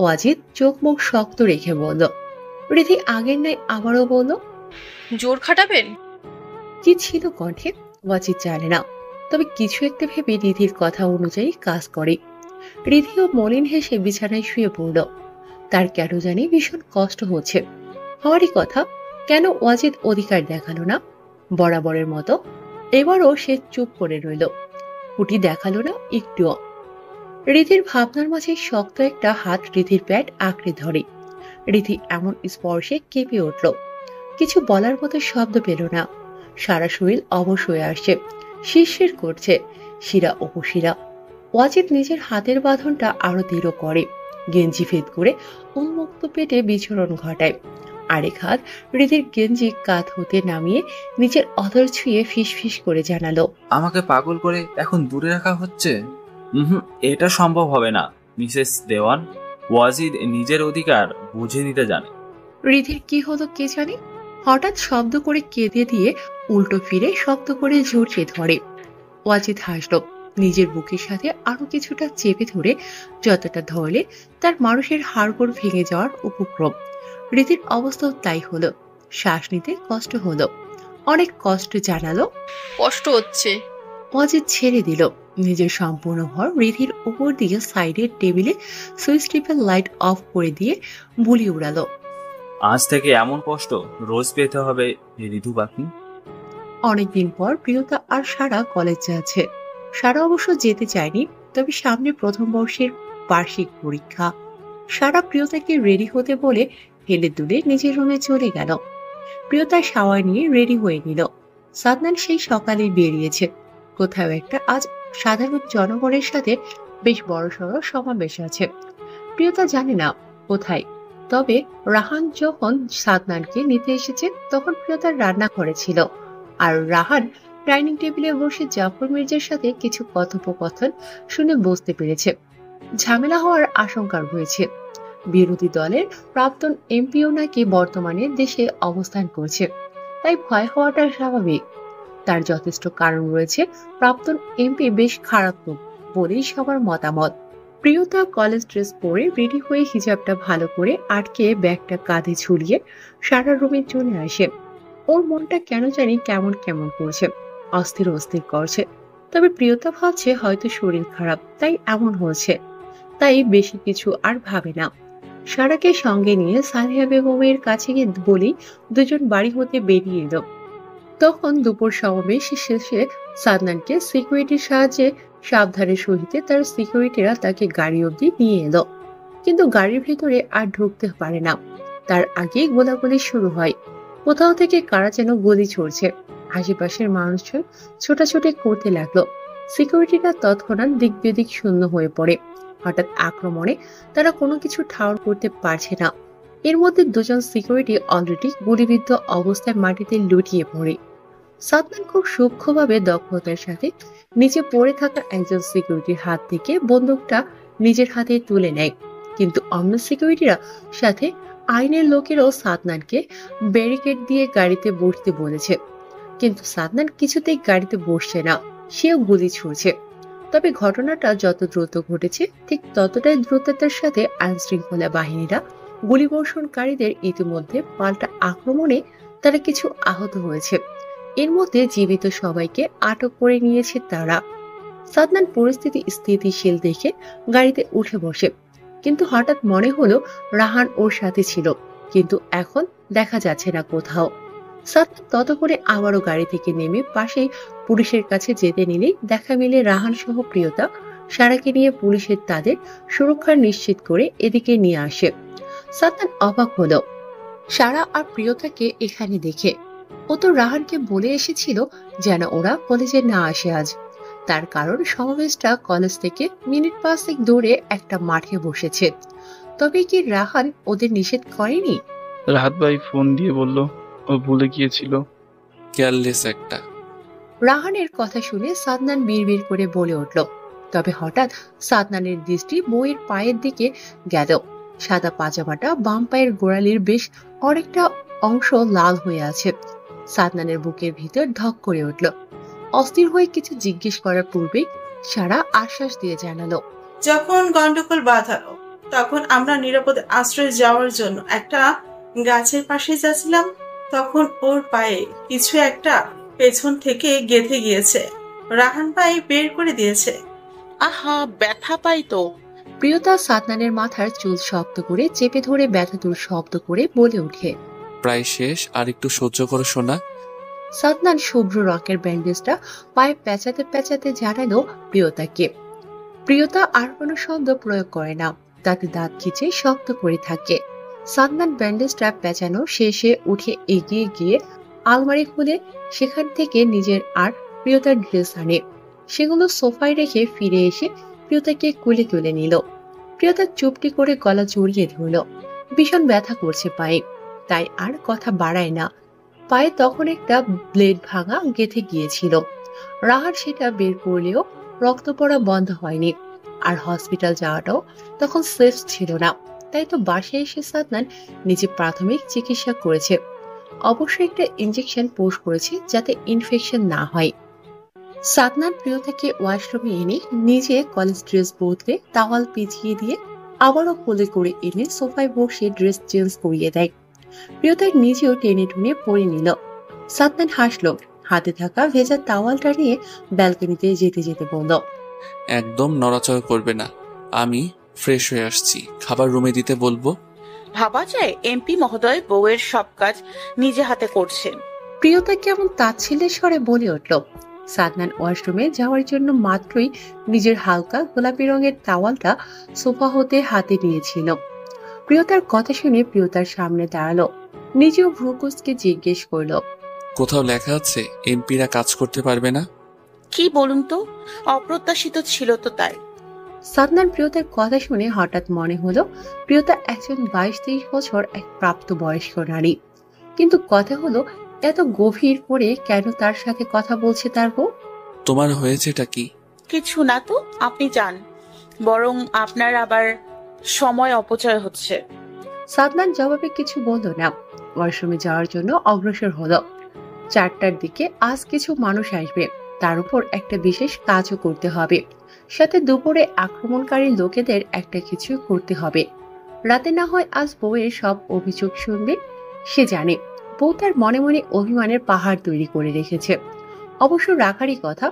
ওয়াজিদ চোখ মুখ শক্ত রেখে বলল। রিধি আগের ন্যায় আবারও বলল, জোর খাটাবেন? কি ছিল কণ্ঠে ওয়াজিদ জানে না, তবে কিছু একটা ভেবে রিধির কথা অনুযায়ী কাজ করে। রিধিও মলিন হেসে বিছানায় শুয়ে পড়ল। তার কেন জানি ভীষণ কষ্ট হচ্ছে। হওয়ারই কথা, কেন ওয়াজিদ অধিকার দেখালো না? বরাবরের মতো এবারও সে চুপ করে রইল, কুটি দেখালো না একটুও। রিধির ভাবনার মাঝে শক্ত একটা হাত রিধির প্যাট আঁকড়ে ধরে। রিধি এমন স্পর্শে কেঁপে উঠল, কিছু বলার মতো শব্দ পেল না। সারা শরীর অবশ হয়ে আসছে, শিরশির করছে। শিরা উপশিরা। ওয়াজিদ নিজের হাতের বাঁধনটা আরো দৃঢ় করে, গেঞ্জি ভেদ করে উন্মুক্ত পেটে বিচরণ ঘটায়। আরেক হাত হৃদির গেঞ্জি কাঁধ হতে নামিয়ে নিজের অধর ছুঁয়ে ফিস ফিস করে জানালো, আমাকে পাগল করে এখন দূরে রাখা হচ্ছে? এটা সম্ভব হবে না মিসেস দেওয়ান। ওয়াজিদ নিজের অধিকার বুঝে নিতে জানে। হৃদির কি হলো কে জানে, হঠাৎ শব্দ করে কেঁদে দিয়ে উল্টো ফিরে শক্ত করে জড়িয়ে ধরে। ওয়াজিদ হাসল, নিজের বুকের সাথে আরো কিছুটা চেপে ধরে যতটা ধরলে তার মানুষের হাড়গোড় ভেঙে যাওয়ার উপক্রম। হৃদির অবস্থাও তাই হলো, শ্বাস নিতে কষ্ট হলো, অনেক কষ্ট জানালো, কষ্ট হচ্ছে। ওয়াজিদ ছেড়ে দিল নিজের সম্পূর্ণ ভর হৃদির উপর দিয়ে সাইডের টেবিলে সুইচ টিপে লাইট অফ করে দিয়ে বুলি উড়ালো। আজ থেকে এমন কষ্ট রোজ পেতে হবে ঋতু পাখি। অনেকদিন পর প্রিয়তা আর সারা কলেজ যাচ্ছে। সারা অবশ্য যেতে চায়নি, তবে সামনে প্রথম বর্ষের বার্ষিক পরীক্ষা। সারা প্রিয়তাকে রেডি হতে বলে হেলে দুলে নিজের রুমে চলে গেল। প্রিয়তা শাওয়ার নিয়ে রেডি হয়ে নিল। সাদনান সেই সকালে বেরিয়েছে। কোথাও একটা আজ সাধারণ জনগণের সাথে বেশ বড়সড় সমাবেশ আছে। প্রিয়তা জানে না কোথায়, তবে রাহান যখন সাদনানকে নিতে এসেছে তখন প্রিয়তার রান্না করেছিল, আর রাহান ডাইনিং টেবিলে বসে জাফর মির্জার সাথে কিছু কথোপকথন শুনে বুঝতে পেরেছে ঝামেলা হওয়ার আশঙ্কা রয়েছে। বিরোধী দলের প্রাক্তন এমপিও নাকি বর্তমানে দেশে অবস্থান করছে, তাই ভয় হওয়াটা স্বাভাবিক। তার যথেষ্ট কারণ রয়েছে, প্রাক্তন এমপি বেশ খারাপ লোক বলেই সবার মতামত। প্রিয়তা কলেজ ড্রেস পরে রেডি হয়ে হিজাবটা ভালো করে আটকে ব্যাগটা কাঁধে ঝুলিয়ে সারা রুমে চলে আসে। ওর মনটা কেন জানি কেমন কেমন করছে, অস্থির অস্থির করছে। তবে প্রিয়তা ভাবছে হয়তো শরীর খারাপ তাই এমন হচ্ছে, তাই বেশি কিছু আর ভাবে না। সারাকে সঙ্গে নিয়ে সালেহা বেগমের কাছে গিয়ে বলি দুজন বাড়ি হতে বেরিয়ে এলো। তখন দুপুর সমাবেশ শেষে সাদনানকে সিকিউরিটির সাহায্যে সাবধানে সহিতে তার সিকিউরিটিরা তাকে গাড়ি অবধি নিয়ে এলো, কিন্তু গাড়ির ভিতরে আর ঢুকতে পারে না। তার আগেই গোলাগুলি শুরু হয়। কোথাও থেকে কারা যেন গুলি ছড়ছে। আশেপাশের মানুষজন ছোটাছুটি করতে লাগলো। সিকিউরিটিরা তৎক্ষণাৎ দিক বিদিক শূন্য হয়ে পড়ে। হঠাৎ আক্রমণে তারা কোনো কিছু ঠাউর করতে পারছে না। এর মধ্যে দুজন সিকিউরিটি অলরেডি গুলিবিদ্ধ অবস্থায় মাটিতে লুটিয়ে পড়ে। সাদনান খুব সূক্ষ্মভাবে দক্ষতার সাথে নিচে পড়ে থাকা একজন সিকিউরিটির হাত থেকে বন্দুকটা নিজের হাতে তুলে নেয়, কিন্তু অন্য সিকিউরিটিরা সাথে আইনের লোকেরাও সাদনানকে ব্যারিকেড দিয়ে গাড়িতে বসতে বলেছে, কিন্তু সাদনান কিছুতেই গাড়িতে বসছে না, সেও গুলি ছুড়ছে। তবে ঘটনাটা যত দ্রুত ঘটেছে ঠিক ততটাই দ্রুততার সাথে আইন শৃঙ্খলা বাহিনীরা গুলিবর্ষণকারীদের ইতিমধ্যে পাল্টা আক্রমণে তারা কিছু আহত হয়েছে। এর মধ্যে জীবিত সবাইকে আটক করে নিয়েছে তারা। সাদনান পরিস্থিতি স্থিতিশীল দেখে গাড়িতে উঠে বসে, কিন্তু হঠাৎ মনে হলো রাহান ওর সাথে ছিল, কিন্তু এখন দেখা যাচ্ছে না কোথাও। সাদনান তত করে আবারও গাড়ি থেকে নেমে পাশেই পুলিশের কাছে যেতে নিলেই দেখা মিলে রাহান সহ প্রিয়তা সারাকে নিয়ে পুলিশের তাদের সুরক্ষা নিশ্চিত করে এদিকে নিয়ে আসে। সাদনান অবাক হলো সারা আর প্রিয়তাকে এখানে দেখে। ও তো রাহানকে বলে এসেছিল যেন ওরা কলেজে না আসে আজ। তার কারণ সমাবেশটা কলেজ থেকে মিনিট 5 দূরে একটা মাঠে বসেছে। তবে কি রাহান ওদের নিষেধ করেনি? রাহাত ভাই ফোন দিয়ে বলল ও ভুলে গিয়েছিল। কেয়ারলেস একটা। রাহানের কথা শুনে সাদনান বিড়বিড় করে বলে উঠল। তবে হঠাৎ সাদনানের দৃষ্টি বইয়ের পায়ের দিকে গেল। সাদা পাজামাটা বাম পায়ের গোড়ালির বেশ অনেকটা অংশ লাল হয়ে আছে। সাদনানের বুকের ভিতর ধক করে উঠল। অস্থির হয়ে কিছু জিজ্ঞেস করার পূর্বেই সারা আশ্বাস দিয়ে জানালো, যখন গন্ডগোল বাঁধালো তখন আমরা নিরাপদে আশ্রয়ে যাওয়ার জন্য একটা গাছের পাশে যাচ্ছিলাম, তখন ওর পায়ে কিছু একটা পেছন থেকে গেঁথে গিয়েছে। রাহান ভাই বের করে দিয়েছে। আহা, ব্যথা পাই তো। প্রিয়তা সাদনানের মাথার চুল শক্ত করে চেপে ধরে ব্যথাতুর শব্দ করে বলে ওঠে, প্রায় শেষ, আর একটু সহ্য করো সোনা। সাদনান শুভ্র রঙের ব্যান্ডেজটা পায়ে পেঁচাতে পেঁচাতে জানালো প্রিয়তাকে। প্রিয়তা আর কোনো শব্দ প্রয়োগ করে না, তাতে দাঁত খিচে শক্ত করে থাকে। সাদনান ব্যান্ডেজটা পেঁচানো শেষে উঠে এগিয়ে গিয়ে আলমারি খুলে সেখান থেকে নিজের আর প্রিয়তার ড্রেস আনে। সেগুলো সোফায় রেখে ফিরে এসে প্রিয়তাকে কোলে তুলে নিল। প্রিয়তা চুপটি করে গলা জড়িয়ে ধরল। ভীষণ ব্যথা করছে পায়ে, তাই আর কথা বাড়ায় না। পায়ে তখন একটা ব্লেড ভাঙা গেঁথে গিয়েছিল। রাহার সেটা বের করলেও রক্ত পড়া বন্ধ হয়নি। আর হসপিটাল যাওয়াটাও তখন সেফ ছিল না, তাই তো বাসায় এসে সাদনান নিজে প্রাথমিক চিকিৎসা করেছে। অবশ্যই একটা ইনজেকশন পোস্ট করেছে যাতে ইনফেকশন না হয়। সাদনান প্রিয়তাকে ওয়াশরুমে এনে নিজে কলেজ ড্রেস বদলে টাওয়াল পেঁচিয়ে দিয়ে আবারও কোলে করে এনে সোফায় বসে ড্রেস চেঞ্জ করিয়ে দেয়। প্রিয়তার নিজেও টেনে টুনে পরে নিল। সাদনান হাসলো, হাতে থাকা ভেজা টাওয়ালটা নিয়ে ব্যালকনিতে যেতে যেতে বলল, একদম নড়াচড়া করবে না, আমি ফ্রেশ হয়ে আসছি, খাবার রুমে দিতে বলবো। ভাবা যায় এমপি মহোদয় বউয়ের সব কাজ নিজে হাতে করছেন। প্রিয়তা কেমন তাচ্ছিল্যের স্বরে বলে উঠল। সাদনান ওয়াশরুমে যাওয়ার জন্য মাত্রই নিজের হালকা গোলাপি রঙের টাওয়ালটা সোফা হতে হাতে নিয়েছিল। প্রিয়তার কথা শুনে প্রিয়তার সামনে দাঁড়ালো, নিজেও ভ্রুকুচকে জিজ্ঞেস করলো, কোথাও লেখা আছে এমপিরা কাজ করতে পারবে না? কি বলুন তো, অপ্রত্যাশিত ছিল তো তাই। সাদনান প্রিয়তার কথা শুনে হঠাৎ মনে হলো প্রিয়তা একজন 22-23 বছর এক প্রাপ্তবয়স্ক নারী। কিন্তু কথা হলো এত গভীর করে কেন তার সাথে কথা বলছে তার বউ? তোমার হয়েছেটা কি? কিছু না তো, আপনি যান, বরং আপনার আবার সময় অপচয় হচ্ছে। সাদনান জবাবে কিছু বলল না, ওয়াশরুমে যাওয়ার জন্য অগ্রসর হলো। 4টার দিকে আজ কিছু মানুষ আসবে, তার উপর একটা বিশেষ কাজও করতে হবে, সাথে দুপুরে আক্রমণকারী লোকেদের একটা কিছু করতে হবে। রাতে না হয় আজ বউয়ের সব অভিযোগ শুনবে। সে জানে বউ তার মনে মনে অভিমানের পাহাড় তৈরি করে রেখেছে। অবশ্য রাখারই কথা,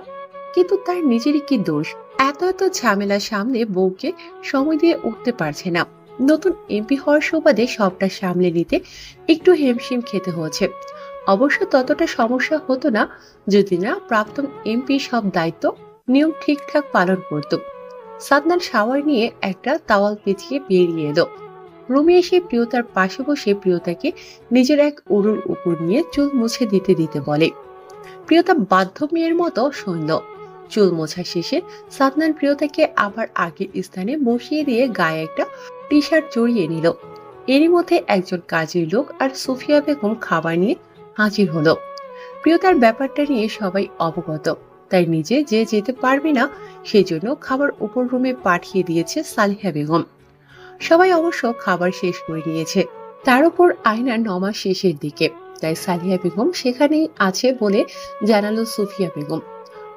কিন্তু তার নিজেরই কি দোষ? এত এত ঝামেলার সামনে বউকে সময় দিয়ে উঠতে পারছে না। নতুন এমপি হওয়ার সুবাদে সবটা সামলে নিতে একটু হেমশিম খেতে হচ্ছে। অবশ্য ততটা সমস্যা হতো না যদি না প্রাক্তন এমপি সব দায়িত্ব নিয়ম ঠিকঠাক পালন করত। সাদনান শাওয়ার নিয়ে একটা টাওয়াল পেঁচিয়ে বেরিয়ে এলো। রুমে এসে প্রিয়তার পাশে বসে প্রিয়তাকে নিজের এক উড়ুর উপর নিয়ে চুল মুছে দিতে দিতে বলে। প্রিয়তা বাধ্য মেয়ের মতো শুনল। চুল মোছা শেষে সাদনান প্রিয়তাকে আবার আগের স্থানে বসিয়ে দিয়ে গায়ে একটা টি শার্ট জড়িয়ে নিল। এরই মধ্যে একজন কাজের লোক আর সুফিয়া বেগম খাবার নিয়ে হাজির হলো। প্রিয়তার ব্যাপারটা নিয়ে সবাই অবগত, তাই নিজে যে যেতে পারবে না সেজন্য খাবার উপর রুমে পাঠিয়ে দিয়েছে সালিহা বেগম। সবাই অবশ্য খাবার শেষ করে নিয়েছে। তার উপর আয়নার নমাজ শেষের দিকে, তাই সালিহা বেগম সেখানেই আছে বলে জানালো সুফিয়া বেগম।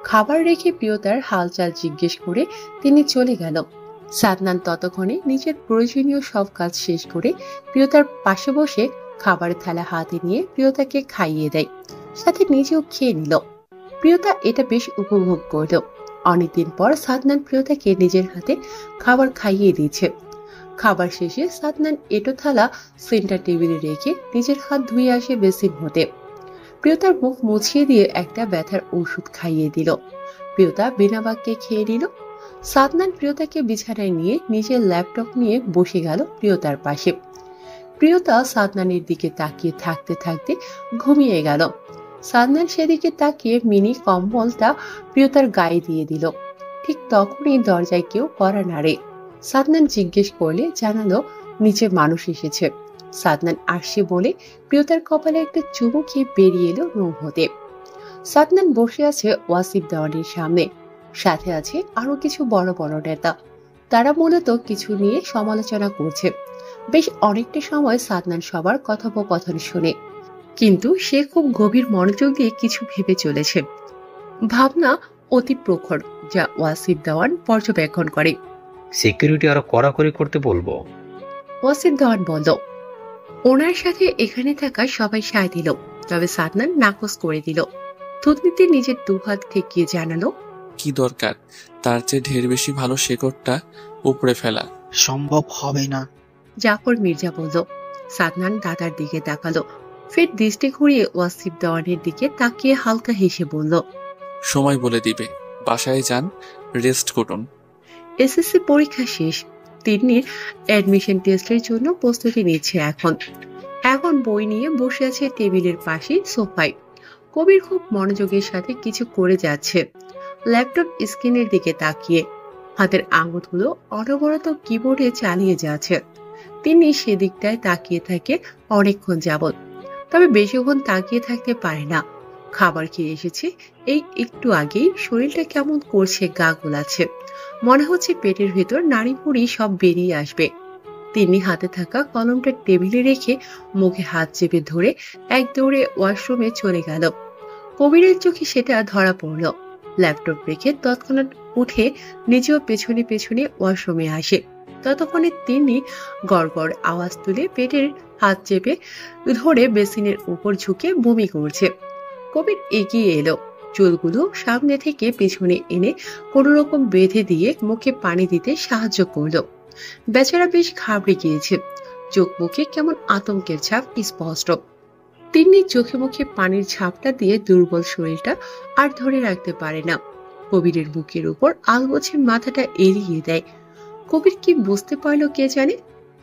খাবার রেখে প্রিয়তার হালচাল জিজ্ঞেস করে তিনি চলে গেল। সাদনান ততক্ষণে নিজের প্রয়োজনীয় সব কাজ শেষ করে প্রিয়তার পাশে বসে খাবারের থালা হাতে নিয়ে প্রিয়তাকে খাইয়ে দেয়, সাথে নিজেও খেয়ে নিল। প্রিয়তা এটা বেশ উপভোগ করল। অনেকদিন পর সাদনান প্রিয়তাকে নিজের হাতে খাবার খাইয়ে দিয়েছে। খাবার শেষে সাদনান এটো থালা সেন্টার টেবিলে রেখে নিজের হাত ধুয়ে আসে বেসিন হতে। প্রিয়তার মুখ মুছিয়ে দিয়ে একটা ব্যথার ওষুধ খাইয়ে দিল। প্রিয়তা বিনা বাক্যে খেয়ে নিল। সাদনান প্রিয়তাকে বিছানায় নিয়ে নিজের ল্যাপটপ নিয়ে বসে গেল প্রিয়তার পাশে। প্রিয়তা সাদনানের দিকে তাকিয়ে থাকতে থাকতে ঘুমিয়ে গেল। সাদনান সেদিকে তাকিয়ে মিনি কম্বলটা প্রিয়তার গায়ে দিয়ে দিল। ঠিক তখনই দরজায় কেউ কড়া নাড়ে। সাদনান জিজ্ঞেস করলে জানালো নিচে মানুষ এসেছে। সাদনান আসছে বলে প্রিয়তার কপালে একটা চুমু খেয়ে বেরিয়ে এলো রুম হতে। সাদনান বসে আছে ওয়াসিফ দেওয়ানির সামনে, সাথে আছে আরো কিছু বড় বড় নেতা। তারা মূলত কিছু নিয়ে সমালোচনা করছে। বেশ অনেকটা সময় সাদনান সবার কথোপকথন শুনে, কিন্তু সে খুব গভীর মনোযোগ দিয়ে কিছু ভেবে চলেছে। ভাবনা অতি প্রখর, যা ওয়াসিফ দেওয়ান পর্যবেক্ষণ করে। সিকিউরিটি আরো কড়াকড়ি করতে বলবো। ওয়াসিফ দেওয়ান বলল। ওনার সাথে এখানে থাকা সবাই সায় দিল, তবে সাদনান নাকচ করে দিল। থুতনিতে নিজের দুহাত ঠেকিয়ে জানালো, কি দরকার তার চেয়ে ঢের বেশি ভালো শেকড়টা উপড়ে ফেলা। সম্ভব হবে না। জাফর মির্জা বলল। সাদনান দাদার দিকে তাকালো, ফের দৃষ্টি ঘুরিয়ে ওয়াসিফ দেওয়ানের দিকে তাকিয়ে হালকা হেসে বলল, সময় বলে দিবে, বাসায় যান, রেস্ট করুন। এসএসসি পরীক্ষা শেষ। তিন্নির অ্যাডমিশন টেস্টের জন্য প্রস্তুতি নিচ্ছে এখন বই নিয়ে বসে আছে টেবিলের পাশে সোফায়। কবির খুব মনোযোগের সাথে কিছু করে যাচ্ছে। ল্যাপটপ স্ক্রিনের দিকে তাকিয়ে। হাতের আঙুলগুলো অনবরত কিবোর্ডে চালিয়ে যাচ্ছে। তিনি সেদিকটায় তাকিয়ে থাকে অনেকক্ষণ যাবৎ, তবে বেশিক্ষণ তাকিয়ে থাকতে পারে না। খাবার খেয়ে এসেছে, এই একটু আগেই শরীরটা কেমন করছে, গা গোলাচ্ছে, মনে হচ্ছে পেটের ভেতর নাড়ি ভুড়ি সব বেরিয়ে আসবে। তিনি হাতে থাকা কলমটা টেবিলে রেখে মুখে হাত চেপে ধরে এক দৌড়ে ওয়াশরুমে চলে গেল। কবিরের চোখে সেটা ধরা পড়ল। ল্যাপটপ রেখে তৎক্ষণাৎ উঠে নিজেও পেছনে পেছনে ওয়াশরুমে আসে। ততক্ষণে তিনি গড়গড় আওয়াজ তুলে পেটের হাত চেপে ধরে বেসিনের উপর ঝুঁকে বমি করছে। কবির এগিয়ে এলো, চুলগুলো সামনে থেকে পেছনে এনে কোন রকম বেঁধে দিয়ে মুখে পানি দিতে সাহায্য করলো। বেচারা বেশ ঘাবড়ে গিয়েছে, চোখ মুখে কেমন আতঙ্কের ছাপ স্পষ্ট। তিনি চোখে মুখে পানির ছাপটা দিয়ে দুর্বল শরীরটা আর ধরে রাখতে পারে না। কবিরের বুকের উপর আলগোছে মাথাটা এড়িয়ে দেয়। কবির কি বুঝতে পারলো কে জানে,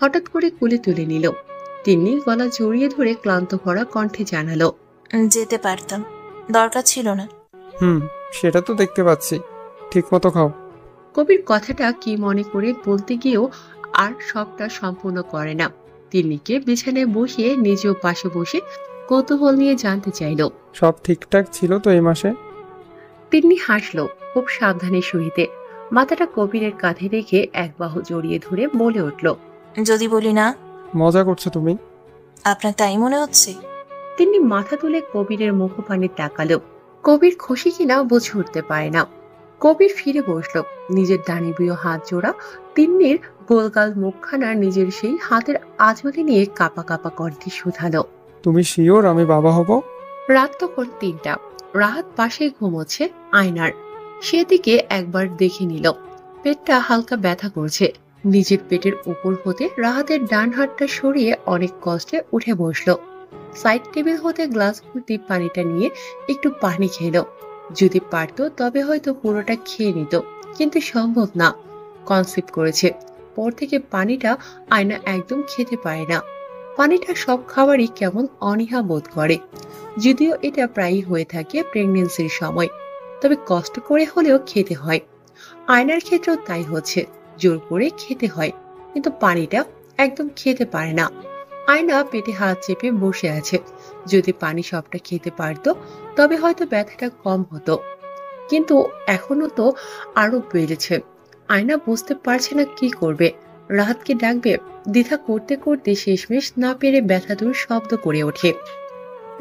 হঠাৎ করে কোলে তুলে নিল। তিনি গলা জড়িয়ে ধরে ক্লান্ত ভরা কণ্ঠে জানালো, যেতে পারতাম, দরকার ছিল না। সেটা তো দেখতে পাচ্ছি, ঠিক মতো খাও। কবির কথাটা কি মনে করে বলতে গিয়েও আর সবটা সম্পূর্ণ করে না। তিন্নিকে বিছানায় বসিয়ে নিজেও পাশে বসে কৌতূহল নিয়ে জানতে চাইল, সব ঠিকঠাক ছিল তো এই মাসে? তিন্নি হাসলো খুব সাবধানে সহিতে, মাথাটা কবিরের কাঁধে রেখে এক বাহু জড়িয়ে ধরে বলে উঠল, যদি বলি না? মজা করছো তুমি? আপনার তাই মনে হচ্ছে? তিনি মাথা তুলে কবিরের মুখপানে তাকালো। কবির খুশি কিনা বুঝে উঠতে পারে না। কবির ফিরে বসলো, নিজের ডানিবীয় হাত জোড়া তিন্নির গোলগাল মুখখানা নিজের সেই হাতের আঁচলে নিয়ে কাপা কাপা কণ্ঠে শুধালো, তুমি শিওর আমি বাবা হব? রাত তখন 3টা। রাহাত পাশে ঘুমোচ্ছে আয়নার, সেদিকে একবার দেখে নিল। পেটটা হালকা ব্যথা করছে। নিজের পেটের উপর হতে রাহাতের ডান হাতটা সরিয়ে অনেক কষ্টে উঠে বসলো। সাইড টেবিল হতে গ্লাস ভর্তি পানিটা নিয়ে একটু পানি খেলো। যদি পারতো তবে হয়তো পুরোটা খেয়ে নিত, কিন্তু সম্ভব না। কনসেপ্ট করেছে পর থেকে পানিটা আয়না একদম খেতে পারে না। পানিটা সব খাবারই কেমন অনীহা বোধ করে, যদিও এটা প্রায়ই হয়ে থাকে প্রেগনেন্সির সময়, তবে কষ্ট করে হলেও খেতে হয়। আয়নার ক্ষেত্রেও তাই হচ্ছে, জোর করে খেতে হয়, কিন্তু পানিটা একদম খেতে পারে না। আয়না পেটে হাত চেপে বসে আছে। যদি পানি সবটা খেতে পারতো তবে হয়তো ব্যথাটা কম হতো, কিন্তু এখনো তো আরো বেড়েছে। আয়না বুঝতে পারছে না কি করবে। রাহাতকে ডাকবে, দ্বিধা করতে করতে শেষমেশ না পেরে ব্যথাতুর শব্দ করে ওঠে।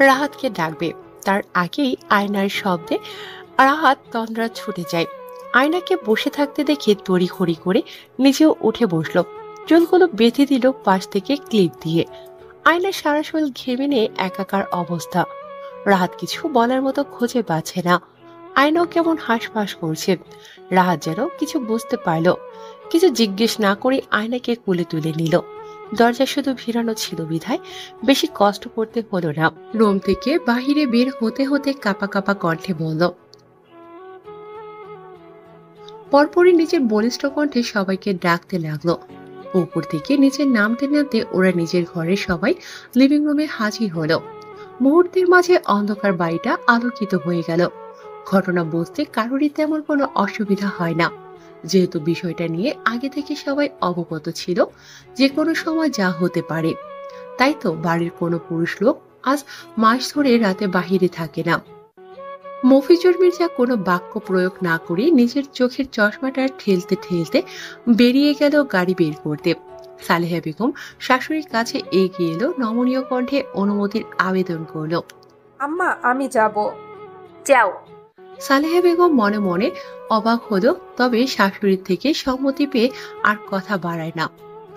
রাহাতকে ডাকবে, তার আগেই আয়নার শব্দে রাহাত তন্দ্রা ছুটে যায়। আয়নাকে বসে থাকতে দেখে তড়িঘড়ি করে নিজেও উঠে বসলো, চুলগুলো বেঁধে দিল পাশ থেকে ক্লিপ দিয়ে। আয়না সারা শরীর ঘেমে নিয়ে একাকার অবস্থা। রাহাত কিছু বলার মতো খুঁজে পাচ্ছে না। আয়নাও কেমন হাঁসফাঁস করছে। রাহাত যেন কিছু বুঝতে পারলো, কিছু জিজ্ঞেস না করে আয়নাকে কোলে তুলে নিল। দরজা শুধু ভিড়ানো ছিল বিধায় বেশি কষ্ট করতে হলো না। রুম থেকে বাহিরে বের হতে হতে কাপা কাপা কণ্ঠে বলল, পরপরই নিজের বলিষ্ঠ কণ্ঠে সবাইকে ডাকতে লাগলো। উপর থেকে নিচে নামতে নামতে ওরা নিজের ঘরে সবাই লিভিং রুমে হাজির হলো। মুহূর্তের মাঝে অন্ধকার বাড়িটা আলোকিত হয়ে গেল। ঘটনা বুঝতে কারোরই তেমন কোনো অসুবিধা হয় না, যেহেতু বিষয়টা নিয়ে আগে থেকে সবাই অবগত ছিল যে কোনো সময় যা হতে পারে। তাই তো বাড়ির কোনো পুরুষ লোক আজ মাস ধরে রাতে বাহিরে থাকে না। মফিজুর মির্জা কোনো বাক্য প্রয়োগ না করে নিজের চোখের চশমাটা ঠেলতে ঠেলতে বেরিয়ে গেল গাড়ি বের করতে। সালেহা বেগম শাশুড়ির কাছে এগিয়ে এলো, নমনীয় কণ্ঠে অনুমতির আবেদন করলো, আম্মা আমি যাব। যাও। সালেহা বেগম মনে মনে অবাক হলো, তবে শাশুড়ির থেকে সম্মতি পেয়ে আর কথা বাড়ায় না।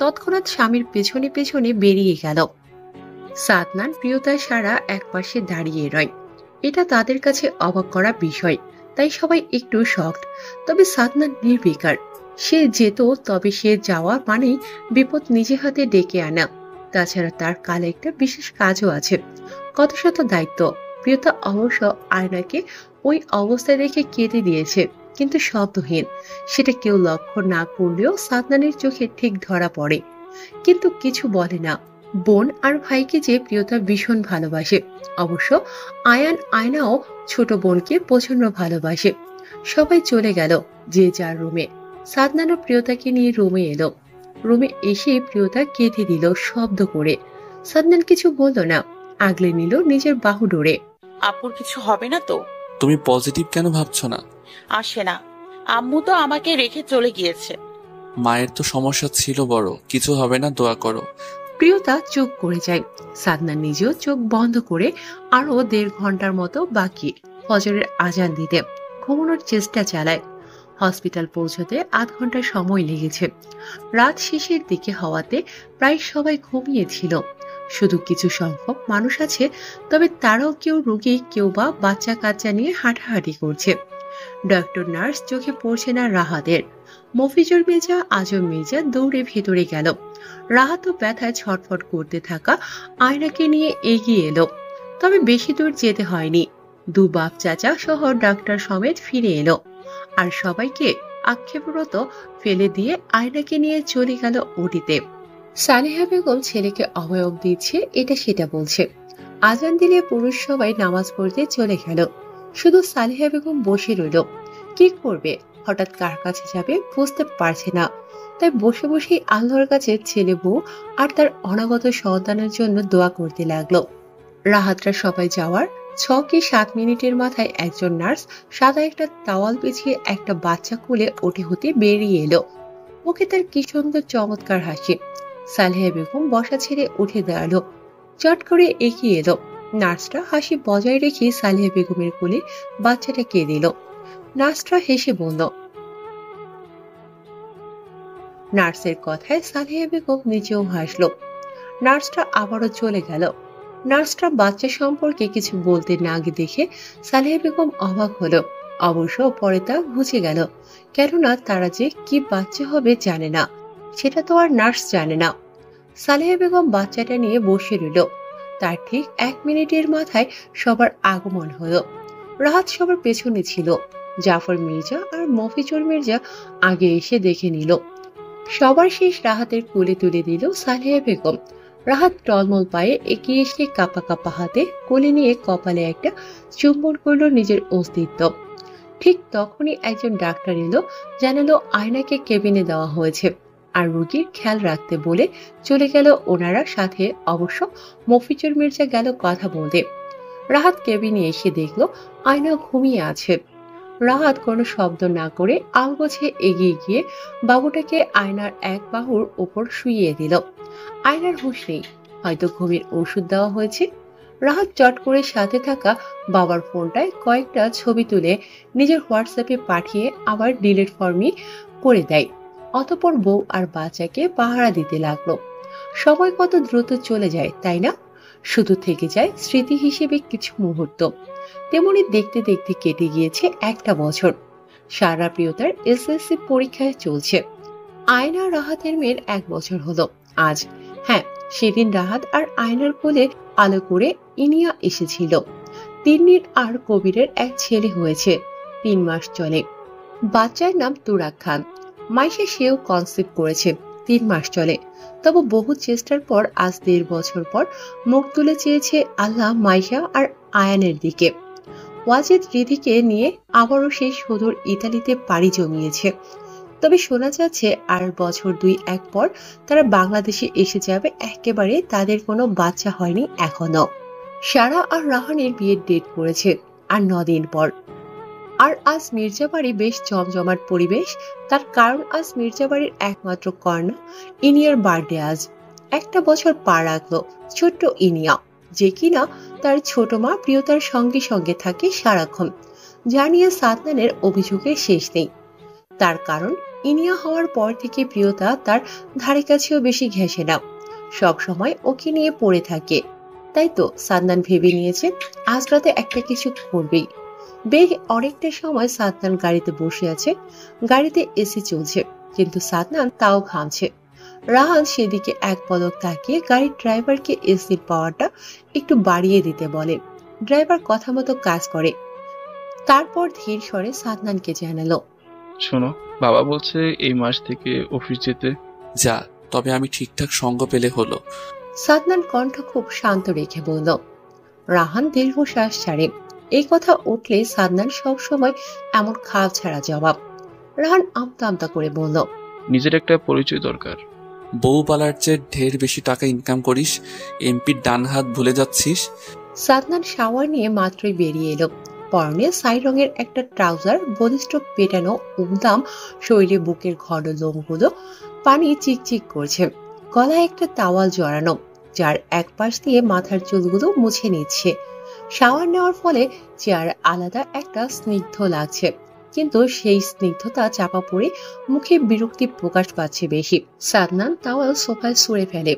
তৎক্ষণাৎ স্বামীর পেছনে পেছনে বেরিয়ে গেল। সাদনান প্রিয়তা সারা একপাশে দাঁড়িয়ে রয়। এটা তাদের কাছে অবাক করা বিষয়, তাই সবাই একটু শকড। তবে সাদনান নির্বিকার। সে যেত, তবে সে যাওয়া মানেই বিপদ নিজে হাতে ডেকে আনা। তাছাড়া তার কালে একটা বিশেষ কাজও আছে, কত শত দায়িত্ব। প্রিয়তা অবশ্য আয়নাকে ওই অবস্থায় রেখে কেঁদে দিয়েছে, কিন্তু শব্দহীন। সেটা কেউ লক্ষ্য না করলেও সাদনানের চোখে ঠিক ধরা পড়ে, কিন্তু কিছু বলে না। বোন আর ভাইকে যে প্রিয়তা ভীষণ ভালোবাসে। অবশ্য আয়ানাও ছোট বোনকে প্রচন্ড ভালোবাসে। সবাই চলে গেল যে যার রুমে। সাদনান ও প্রিয়তাকে নিয়ে রুমে এলো। রুমে এসে প্রিয়তা কেঁদে দিল শব্দ করে। সাদনান কিছু বলল না, আগলে নিল নিজের বাহু ডোরে। আপুর কিছু হবে না তো? তুমি পজিটিভ কেন ভাবছো না? আসে না, আম্মু তো আমাকে রেখে চলে গিয়েছে। মায়ের তো সমস্যা ছিল বড়, কিছু হবে না, দোয়া করো। প্রিয়তা চুপ করে যায়। সাদনান নিজেও চোখ বন্ধ করে আরো 1.5 ঘন্টার মতো বাকি ফজরের আজান দিতে ঘুমানোর চেষ্টা চালায়। হসপিটাল পৌঁছতে 8 ঘন্টা সময় লেগেছে। রাত শেষের দিকে হওয়াতে প্রায় সবাই ঘুমিয়েছিল। শুধু কিছু সংখ্যক মানুষ আছে, তবে তারাও কেউ রোগী, কেউ বা বাচ্চা কাচ্চা নিয়ে হাঁটাহাঁটি করছে। ডক্টর নার্স চোখে পড়ছে না রাহাতের। মফিজুর মির্জা, আজম মির্জা দৌড়ে ভেতরে গেল। রাহাতও ব্যথায় ছটফট করতে থাকা আয়নাকে নিয়ে এগিয়ে এলো, তবে বেশি দূর যেতে হয়নি। 2 বাপ চাচা সহ ডাক্তার সমেত ফিরে এলো, আর সবাইকে আক্ষেপরত ফেলে দিয়ে আয়নাকে নিয়ে চলে গেল ওটিতে। সালেহা বেগম ছেলেকে অবয়ব দিচ্ছে, এটা সেটা বলছে। আজান দিলে পুরুষ সবাই নামাজ পড়তে চলে গেল। শুধু সালেহা বেগম বসে রইল। কি করবে, হঠাৎ কার কাছে যাবে বুঝতে পারছে না। তাই বসে বসেই আল্লাহর কাছে ছেলে, বউ আর তার অনাগত সন্তানের জন্য দোয়া করতে লাগলো। রাহাতরা সবাই যাওয়ার 6 কি 7 মিনিটের মাথায় একজন নার্স সাদা একটা তাওয়াল পেঁচিয়ে একটা বাচ্চা কোলে ওঠে হতে বেরিয়ে এলো। মুখে তার কি সুন্দর চমৎকার হাসি। সালেহা বেগম বসা ছেড়ে উঠে দাঁড়ালো, চট করে এগিয়ে এলো। নার্সটা হাসি বজায় রেখে সালেহা বেগমের কোলে বাচ্চাটাকে দিল। নার্সটা হেসে বলল। নার্সের কথায় সালেহা বেগম নিজেও হাসলো। নার্সটা আবারও চলে গেল। নার্সটা বাচ্চা সম্পর্কে কিছু বলতে না গিয়ে দেখে সালেহা বেগম অবাক হলো। অবশ্য পরে তা বুঝে গেল, কেননা তারা যে কি বাচ্চা হবে জানে না, সেটা তো আর নার্স জানে না। সালেহা বেগম বাচ্চাটা নিয়ে বসে রইল। তার ঠিক 1 মিনিটের মাথায় সবার আগমন হলো। রাহাত সবার পেছনে ছিল। জাফর মির্জা আর মফিজুর মির্জা আগে এসে দেখে নিল। সবার শেষ রাহাতের কোলে তুলে দিল সালেহা বেগম। রাহাত টলমল পায়ে এগিয়ে এসে কাপা কাপা হাতে কোলে নিয়ে কপালে একটা চুম্বন করলো নিজের অস্তিত্ব। ঠিক তখনই একজন ডাক্তার এলো, জানালো আয়নাকে কেবিনে দেওয়া হয়েছে আর রোগীর খেয়াল রাখতে বলে চলে গেল ওনারা। সাথে অবশ্য মফিজুর মির্জা গেল কথা বলতে। রাহাত কেবিনে এসে দেখলো আয়না ঘুমিয়ে আছে। রাহাত কোনো শব্দ না করে আলগোছে এগিয়ে গিয়ে বাবুটাকে আয়নার এক বাহুর উপর শুইয়ে দিল। আয়নার হুঁশ নেই, হয়তো ঘুমের ওষুধ দেওয়া হয়েছে। রাহাত চট করে সাথে থাকা বাবার ফোনটায় কয়েকটা ছবি তুলে নিজের হোয়াটসঅ্যাপে পাঠিয়ে আবার ডিলিট ফর্মি করে দেয়। অতঃপর বউ আর বাচ্চাকে পাহারা দিতে লাগলো। সময় কত দ্রুত চলে যায়, তাই না? শুধু থেকে যায় স্মৃতি হিসেবে কিছু মুহূর্ত। তেমনি দেখতে দেখতে কেটে গিয়েছে 1 বছর। সারা প্রিয়তার এসএসসি পরীক্ষায় চলছে। আয়না রাহাতের মেয়ের 1 বছর হলো আজ। হ্যাঁ, সেদিন রাহাত আর আয়নার কোলে আলো করে ইনিয়া এসেছিল। তিন্নির আর কবিরের এক ছেলে হয়েছে, 3 মাস চলে। বাচ্চার নাম তুরাক খান। মাইশা সেও কনসিভ করেছে, 3 মাস চলে। তবে বহু চেষ্টার পর আজ 1.5 বছর পর মুখ তুলে চেয়েছে আল্লাহ মাইশা আর আয়ানের দিকে। ওয়াজিদ রিধিকে নিয়ে আবারও সেই সুদূর ইতালিতে পাড়ি জমিয়েছে। তবে শোনা যাচ্ছে আর বছর 2-1 পর তারা বাংলাদেশে এসে যাবে। একেবারে তাদের কোনো বাচ্চা হয়নি এখনো। সারা আর রাহানের বিয়ের ডেট পড়েছে আর 9 দিন পর। আর আজ মির্জাবাড়ি বেশ জমজমাট পরিবেশ। তার কারণ আজ মির্জাবাড়ির একমাত্র কন্যা ইনিয়ার বার্থডে আজ। 1 বছর পা রাখলো ছোট্ট ইনিয়া, যে কিনা তার ছোট মা প্রিয়তার সঙ্গে সঙ্গে থাকে সারাক্ষণ। জানিয়ে সাদনানের অভিযোগের শেষ নেই। তার কারণ ইনিয়া হওয়ার পর থেকে প্রিয়তা তার ধারে কাছেও বেশি ঘেঁষে না, সব সময় ওকে নিয়ে পড়ে থাকে। তাই তো সাদনান ভেবে নিয়েছে আজ রাতে একটা কিছু করবেই। বেশ অনেকটা সময় সাদনান গাড়িতে বসে আছে। গাড়িতে এসি চলছে, কিন্তু সাদনান তাও ঘামছে। রাহান সেদিকে এক পলক তাকিয়ে গাড়ির ড্রাইভারকে এসির পাওয়ারটা একটু বাড়িয়ে দিতে বলে। ড্রাইভার কথা মতো কাজ করে। তারপর ধীর স্বরে সাদনানকে জানালো, শোনো, বাবা বলছে এই মাস থেকে অফিস যেতে। যা, তবে আমি ঠিকঠাক সঙ্গ পেলে হলো। সাদনান কণ্ঠ খুব শান্ত রেখে বলল। রাহান দীর্ঘশ্বাস ছাড়ে। এই কথা উঠলে সাদনান সবসময় এমন খাপ ছাড়া জবাব। রাহান আমতা আমতা করে বলল, নিজের একটা পরিচয় দরকার। বউ পালার চেয়ে ঢের বেশি টাকা ইনকাম করিস, এমপির ডান হাত ভুলে যাচ্ছিস। সাদনান শাওয়ার নিয়ে মাত্রই বেরিয়ে এলো। পরনে ছাই রঙের একটা ট্রাউজার, বলিষ্ঠ পেটানো উমদাম শরীরে, বুকের ঘন লোমগুলো পানি চিকচিক করছে। গলায় একটা তাওয়াল জড়ানো, যার এক পাশ দিয়ে মাথার চুলগুলো মুছে নিচ্ছে। শাওয়ার নেওয়ার ফলে চেয়ার আলাদা একটা স্নিগ্ধ লাগছে, কিন্তু সেই স্নিগ্ধতা চাপা পড়ে মুখে বিরক্তি প্রকাশ পাচ্ছে বেশি। সাদনান তাওয়াল সোফায় সরে ফেলে।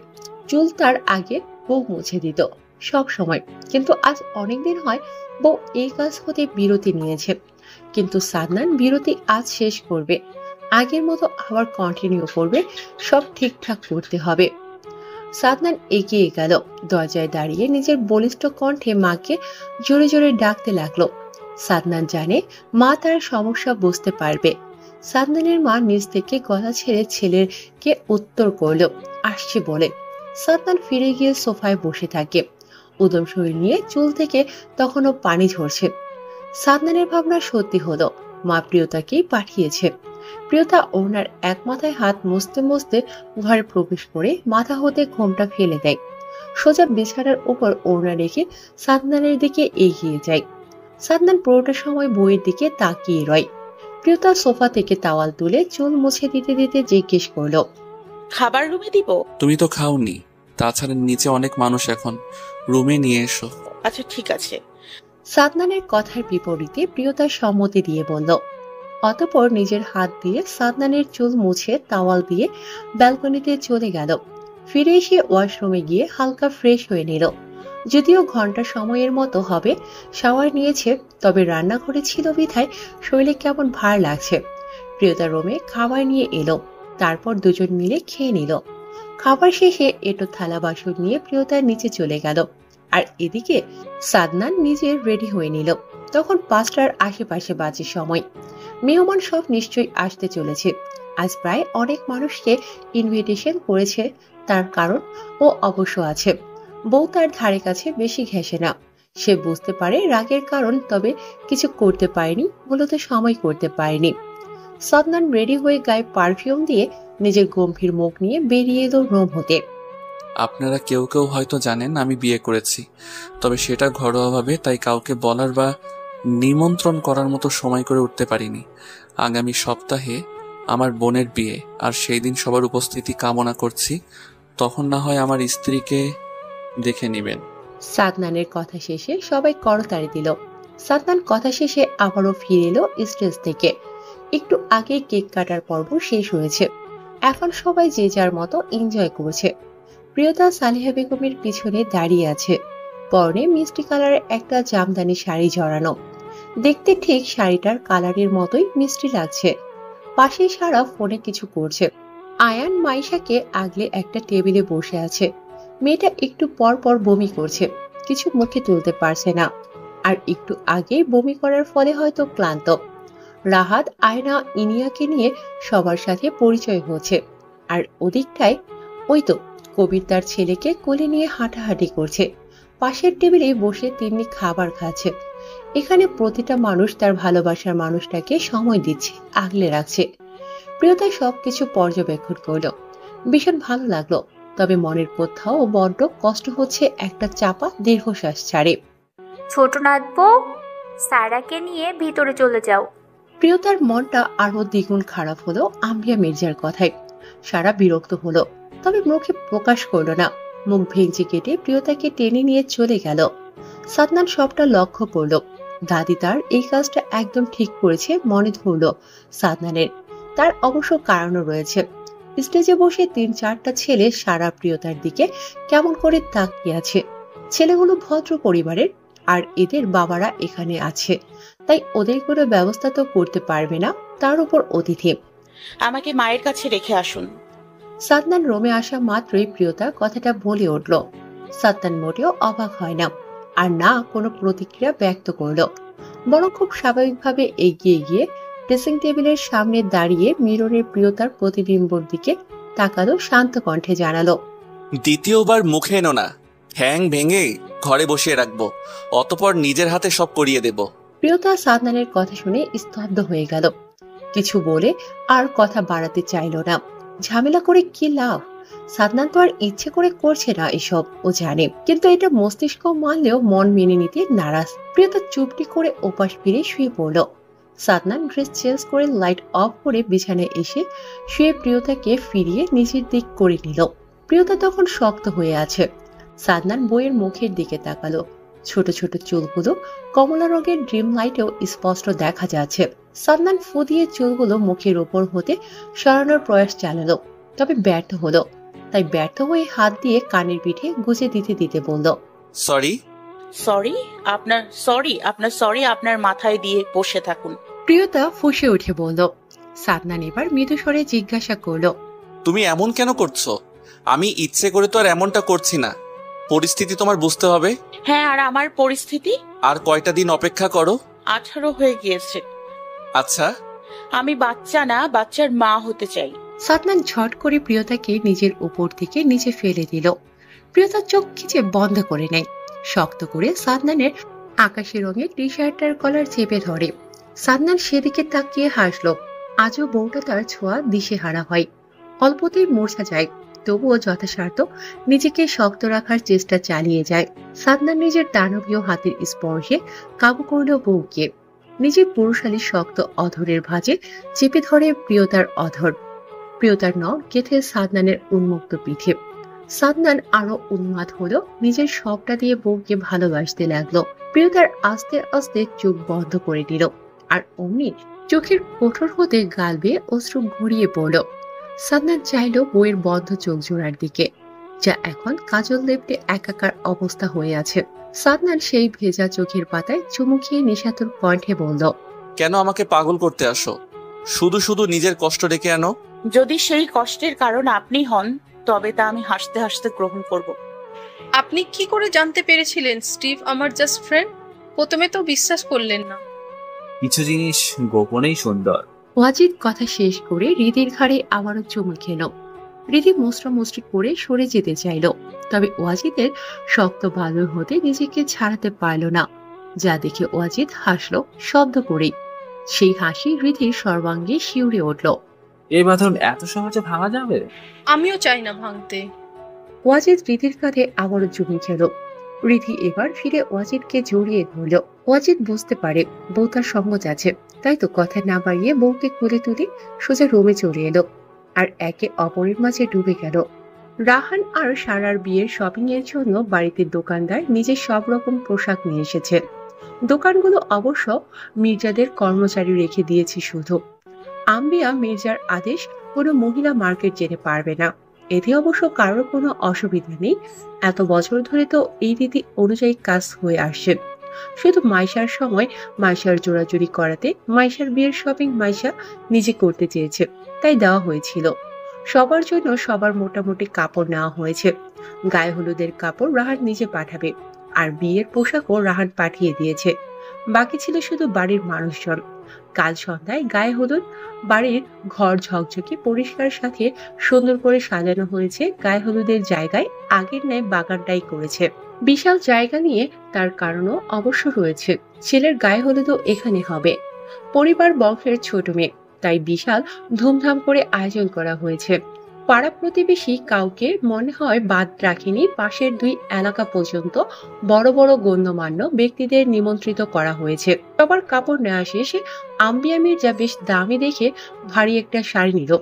চুল তার আগে বউ মুছে দিত সব সময়, কিন্তু আজ অনেকদিন হয় বউ এই কাজ হতে বিরতি নিয়েছে। কিন্তু সাদনান বিরতি আজ শেষ করবে, আগের মতো আবার কন্টিনিউ করবে। সব ঠিকঠাক করতে হবে। সাদনান এগিয়ে গেল, দরজায় দাঁড়িয়ে নিজের বলিষ্ঠ কণ্ঠে মাকে জোরে জোরে ডাকতে লাগলো। সাদনান জানে মা তার সমস্যা বুঝতে পারবে। সাদনানের মা নিজ থেকে গলা ছেড়ে ছেলেকে উত্তর করলো, আসছে বলে। সাদনান ফিরে গিয়ে সোফায় বসে থাকে। উদম শরীর নিয়ে চুল থেকে তখনও পানি ঝরছে। সাদনানের ভাবনা সত্যি হলো, মা প্রিয়তাকেই পাঠিয়েছে। প্রিয়তা ওনার এক মাথায় হাত মুছতে মুছতে ঘরে প্রবেশ করে মাথা হতে ঘোমটা ফেলে দেয়। সোজা বিছানার উপর ওড়না রেখে সাদনানের দিকে এগিয়ে যায়। সাদনান পুরোটা সময় বইয়ের দিকে তাকিয়ে রয়। প্রিয়তা সোফা থেকে তাওয়াল তুলে চুল মুছে দিতে দিতে জিজ্ঞেস করলো, খাবার রুমে দিব? তুমি তো খাওনি, তাছাড়া নিচে অনেক মানুষ, এখন রুমে নিয়ে এসো। আচ্ছা ঠিক আছে। সাদনানের কথার বিপরীতে প্রিয়তা সম্মতি দিয়ে বলল। অতঃপর নিজের হাত দিয়ে সাদনানের চুল মুছে তাওয়াল দিয়ে ব্যালকনিতে চলে গেল। ফিরে এসে ওয়াশরুমে গিয়ে হালকা ফ্রেশ হয়ে নিল। যদিও ঘন্টা সময়ের মতো হবে। শাওয়ার নিয়েছে, তবে রান্নাঘরে ছিল বিধায় শরীরে কেমন ভার লাগছে। প্রিয়তা রুমে খাবার নিয়ে এলো, তারপর দুজন মিলে খেয়ে নিল। খাবার শেষে এটো থালা বাসন নিয়ে প্রিয়তার নিচে চলে গেল। আর এদিকে সাদনান নিজে রেডি হয়ে নিল। তখন 5টার আশেপাশে বাজে সময়। মেহমান সব নিশ্চয়ই আসতে চলেছে। আজ প্রায় অনেক মানুষকে ইনভিটেশন করেছে, তার কারণ ও অবশ্য আছে। বউ তার ধারে কাছে বেশি ঘেঁষে না। সে বুঝতে পারে রাগের কারণ, তবে কিছু করতে পারেনি, মূলত সময় করতে পারেনি। সাদনান রেডি হয়ে গায়ে পারফিউম দিয়ে নিজের গম্ভীর মুখ নিয়ে বেরিয়ে এলো রুম হতে। আপনারা কেউ কেউ হয়তো জানেন আমি বিয়ে করেছি, তবে সেটা ঘরোয়াভাবে, তাই কাউকে বলার বা নিমন্ত্রণ করার মতো সময় করে উঠতে পারিনি। আগামী সপ্তাহে আমার বোনের বিয়ে, আর সেই দিন সবার উপস্থিতি কামনা করছি। তখন না হয় আমার স্ত্রীকে দেখে নেবেন। সাদনানের কথা শেষে সবাই করতালি দিল। সাদনান কথা শেষে আবারও ফিরে এলো স্টেজ থেকে। একটু আগে কেক কাটার পর্ব শেষ হয়েছে। এখন সবাই যে যার মতো এনজয় করছে। প্রিয়তা সালেহা বেগমের পিছনে দাঁড়িয়ে আছে। পরনে মিষ্টি কালারের একটা জামদানি শাড়ি জড়ানো। দেখতে ঠিক শাড়িটার কালারের মতোই মিষ্টি লাগছে। পাশে সারা ফোনে কিছু করছে। আয়ান মাইশাকে আগলে একটা টেবিলে বসে আছে। মেয়েটা একটু পর পর বমি করছে, কিছু মুখে তুলতে পারছে না। আর একটু আগে বমি করার ফলে হয়তো ক্লান্ত। রাহাত আয়না ইনিয়াকে নিয়ে সবার সাথে পরিচয় হচ্ছে। আর ওদিকটায় ওই তো কবির তার ছেলেকে কোলে নিয়ে হাঁটাহাঁটি করছে। পাশের টেবিলে বসে তিনি খাবার খাচ্ছে। এখানে প্রতিটা মানুষ তার ভালোবাসার মানুষটাকে সময় দিচ্ছে, আগলে রাখছে। প্রিয়তা সবকিছু পর্যবেক্ষণ করলো। ভীষণ ভালো লাগলো, তবে মনের কোথাও বড্ড কষ্ট হচ্ছে। একটা চাপা দীর্ঘশ্বাস ছাড়ে। ছোট নাতবো, সারাকে নিয়ে ভিতরে চলে যাও। প্রিয়তার মনটা আরো দ্বিগুণ খারাপ হলো আম্বিয়া মির্জার কথায়। সারা বিরক্ত হলো, তবে মুখে প্রকাশ করলো না। মুখ ভেঙচি কেটে প্রিয়তাকে টেনে নিয়ে চলে গেল। সাদনান সবটা লক্ষ্য করলো। দাদি তার এই কাজটা একদম ঠিক করেছে মনে ধরলো সাদনানের। তার অবশ্য কারণও রয়েছে। স্টেজে বসে 3-4টা ছেলে সারা প্রিয়তার দিকে কেমন করে তাকিয়ে আছে। ছেলেগুলো ভদ্র পরিবারের, আর এদের বাবারা এখানে আছে, তাই ওদের কোনো ব্যবস্থা তো করতে পারবে না, তার উপর অতিথি। আমাকে মায়ের কাছে রেখে আসুন। সাদনান রোমে আসা মাত্রই প্রিয়তা কথাটা বলে উঠল। সাদনান মোটেও অবাক হয় না, আর না কোনো প্রতিক্রিয়া ব্যক্ত করলো, বরং খুব স্বাভাবিকভাবে এগিয়ে গিয়ে ড্রেসিং টেবিলের সামনে দাঁড়িয়ে মিররের প্রিয়তার প্রতিবিম্বর দিকে তাকালো, শান্ত কণ্ঠে জানালো, দ্বিতীয়বার মুখে এনো না, ঠ্যাং ভেঙে ঘরে বসিয়ে রাখবো, অতপর নিজের হাতে সব করিয়ে দেব। প্রিয়তা সাদনানের কথা শুনে স্তব্ধ হয়ে গেল। কিছু বলে আর কথা বাড়াতে চাইল না। ঝামেলা করে কি লাভ? সাদনান তো আর ইচ্ছে করে করছে না এসব, ও জানে, কিন্তু এটা মস্তিষ্ক মানলেও মন মেনে নিতে নারাজ। প্রিয়তা চুপটি করে ওপাশ ফিরে শুয়ে পড়ল। সাদনান ড্রেস চেঞ্জ করে লাইট অফ করে বিছানায় এসে শুয়ে প্রিয়তাকে ফিরিয়ে নিচের দিক করে নিল। প্রিয়তা তখন শক্ত হয়ে আছে। সাদনান বইয়ের মুখের দিকে তাকালো। ছোট ছোট চুলগুলো কমলা রঙের ড্রিম লাইটেও স্পষ্ট দেখা যাচ্ছে। সাদনান ফু দিয়ে চুলগুলো মুখের উপর হতে সরানোর প্রয়াস চালালো, তবে ব্যর্থ হলো। তাই ব্যর্থ হয়ে হাত দিয়ে কানের পিঠে গুজে দিতে দিতে বলল, সরি। আপনার সরি আপনার মাথায় দিয়ে বসে থাকুন। প্রিয়তা ফুঁসে উঠে বলল। সাদনান এবার মৃদু স্বরে জিজ্ঞাসা করলো, তুমি এমন কেন করছো? আমি ইচ্ছে করে তো আর এমনটা করছি না। পরিস্থিতি তোমার বুঝতে হবে। হ্যাঁ, আর আমার পরিস্থিতি? আর কয়টা দিন অপেক্ষা করো। 18 হয়ে গিয়েছে। আচ্ছা, আমি বাচ্চা না, বাচ্চার মা হতে চাই। সাদনান ঝট করে প্রিয়তাকে নিজের উপর থেকে নিচে ফেলে দিল। প্রিয়তা চোখ খিচে বন্ধ করে নেয়। শক্ত করে সাদনানের আকাশি রঙের টি শার্টটার কলার চেপে ধরে। সাদনান সেদিকে তাকিয়ে হাসল। আজও বউটা তার ছোঁয়া দিশেহারা হয়, অল্পতেই মূর্ছা যায়, তবুও যথাসাধ্য নিজেকে শক্ত রাখার চেষ্টা চালিয়ে যায়। সাদনান নিজের দানবীয় হাতের স্পর্শে কাবু করল বউকে। নিজের পুরুষালী শক্ত অধরের ভাঁজে চেপে ধরে প্রিয়তার অধর। প্রিয়তার নখ গেঁথে সাদনানের উন্মুক্ত পিঠে। সাদনান আরো উন্মাদ হলো, নিজের সবটা দিয়ে বউকে ভালোবাসতে লাগলো। প্রিয়তার আস্তে আস্তে চোখ বন্ধ করে দিল, আর অমনি চোখের কোঠর হতে গাল বেয়ে অশ্রু গড়িয়ে পড়ল। সাদনান চাইল বউয়ের বন্ধ চোখ জোড়ার দিকে, যা এখন কাজল লেপটে একাকার অবস্থা হয়ে আছে। সাদনান সেই ভেজা চোখের পাতায় চুমু খেয়ে নিশাতুর কণ্ঠে বলল, কেন আমাকে পাগল করতে আসো? শুধু শুধু নিজের কষ্ট ডেকে আনো। যদি সেই কষ্টের কারণ আপনি হন, তবে তা আমি হাসতে হাসতে গ্রহণ করব। আপনি কি করে জানতে পেরেছিলেন স্টিভ আমার জাস্ট ফ্রেন্ড? প্রথমে তো বিশ্বাস করলেন না। কিছু জিনিস গোপনেই সুন্দর। ওয়াজিদ কথা শেষ করে হৃদির ঘাড়ে আবারও চুমু খেল। হৃদি মুচড়ি করে সরে যেতে চাইল, তবে ওয়াজিদের শক্ত বালুর হতে নিজেকে ছাড়াতে পারল না, যা দেখে ওয়াজিদ হাসল শব্দ করে। সেই হাসি হৃদির সর্বাঙ্গে শিউরে উঠল। এই বাঁধন এত সহজে ভাঙা যাবে? আমিও চাই না ভাঙতে। ওয়াজিদ হৃদির কাঁধে আবারও চুমু খেল। হৃদি এবার ফিরে ওয়াজিদকে জড়িয়ে ধরল। ওয়াজিদ বুঝতে পারে বউ তার সঙ্গ যাচ্ছে, তাই তো কথা না বাড়িয়ে বউকে কোলে তুলে সোজা রুমে চলে এলো, আর একে অপরের মাঝে ডুবে গেল। রাহান আর সারার বিয়ের শপিং এর জন্য বাড়িতে দোকানদার নিজের সব রকম পোশাক নিয়ে এসেছে। দোকানগুলো অবশ্য মির্জাদের কর্মচারী রেখে দিয়েছে শুধু। আম্বিয়া মির্জার আদেশ কোনো মহিলা মার্কেট যেতে পারবে না, এতে অবশ্য কারোর কোনো অসুবিধা নেই। এত বছর ধরে তো এই রীতি অনুযায়ী কাজ হয়ে আসছে। শুধু মাইশার সময় মাইশার জোড়াজুড়ি করাতে মাইশার বিয়ের শপিং মাইশা নিজে করতে চেয়েছে, তাই দেওয়া হয়েছিল। সবার জন্য সবার মোটামুটি কাপড় নেওয়া হয়েছে। গায়ে হলুদের কাপড় রাহান নিজে পাঠাবে, আর বিয়ের পোশাকও রাহান পাঠিয়ে দিয়েছে। বাকি ছিল শুধু বাড়ির মানুষজন। কাল সন্ধ্যায় গায়ে হলুদ বাড়ির ঘর ঝকঝকে পরিষ্কার সাথে সুন্দর করে সাজানো হয়েছে। গায়ে হলুদের জায়গায় আগের ন্যায় বাগানটাই করেছে। বিশাল জায়গা নিয়ে তার কারণও অবশ্য রয়েছে। ছেলের গায়ে হলুদও এখানে হবে। পরিবার বংশের ছোট মেয়ে, তাই বিশাল ধুমধাম করে আয়োজন করা হয়েছে। পাড়া প্রতিবেশী কাউকে মনে হয় বাদ রাখেনি। পাশের 2 এলাকা পর্যন্ত বড় বড় গণ্যমান্য ব্যক্তিদের নিমন্ত্রিত করা হয়েছে। সবার কাপড় নেওয়া শেষে আম্বিয়া মির্জা বেশ দামি দেখে ভারী একটা শাড়ি নিল,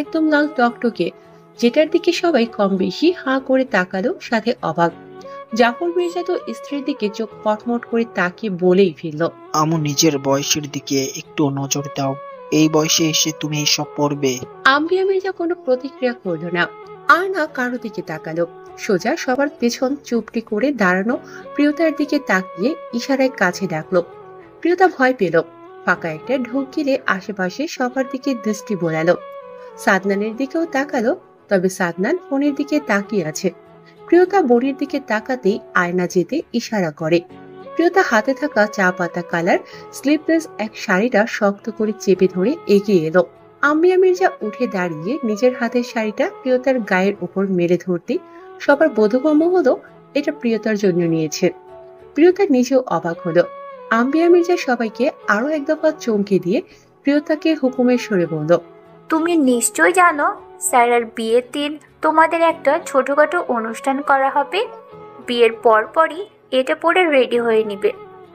একদম লাল টকটকে, যেটার দিকে সবাই কম বেশি হাঁ করে তাকালো, সাথে অবাক। জাফর মির্জা তো স্ত্রীর দিকে চোখ পটমট করে তাকিয়ে বলেই ফেলল, আমু নিজের বয়সের দিকে একটু নজর দাও, এই বয়সে এসে তুমি এইসব পড়বে? আম্বিয়া মির্জা কোনো প্রতিক্রিয়া করলো না, আর না কারো দিকে তাকালো। সোজা সবার পেছন চুপটি করে দাঁড়ানো প্রিয়তার দিকে তাকিয়ে ইশারায় কাছে ডাকলো। প্রিয়তা ভয় পেল। ফাঁকা একটা ঢোক গিলে আশেপাশে সবার দিকে দৃষ্টি বোলালো। সাদনানের দিকেও তাকালো, তবে সাদনান ফোনের দিকে তাকিয়ে আছে। প্রিয়তা বোনের দিকে তাকাতেই আয়না যেতে ইশারা করে। প্রিয়তা হাতে থাকা চা পাতা কালার স্লিভলেস এক শাড়িটা শক্ত করে চেপে ধরে এগিয়ে এলো। আম্বিয়া মির্জা উঠে দাঁড়িয়ে নিজের হাতের শাড়িটা প্রিয়তার গায়ের উপর মেরে ধরতে সবার বোধগম্য হলো এটা প্রিয়তার জন্য নিয়েছে। প্রিয়তা নিজেও অবাক হলো। আম্বিয়া মির্জা সবাইকে আরো এক দফা চমকে দিয়ে প্রিয়তাকে হুকুমের সরে বলল, তুমি নিশ্চয় জানো স্যারের বিয়ের দিন তোমাদের একটা ছোটখাটো অনুষ্ঠান করা হবে। বিয়ের পরপরই এটা পরে রেডি হয়ে নিবে,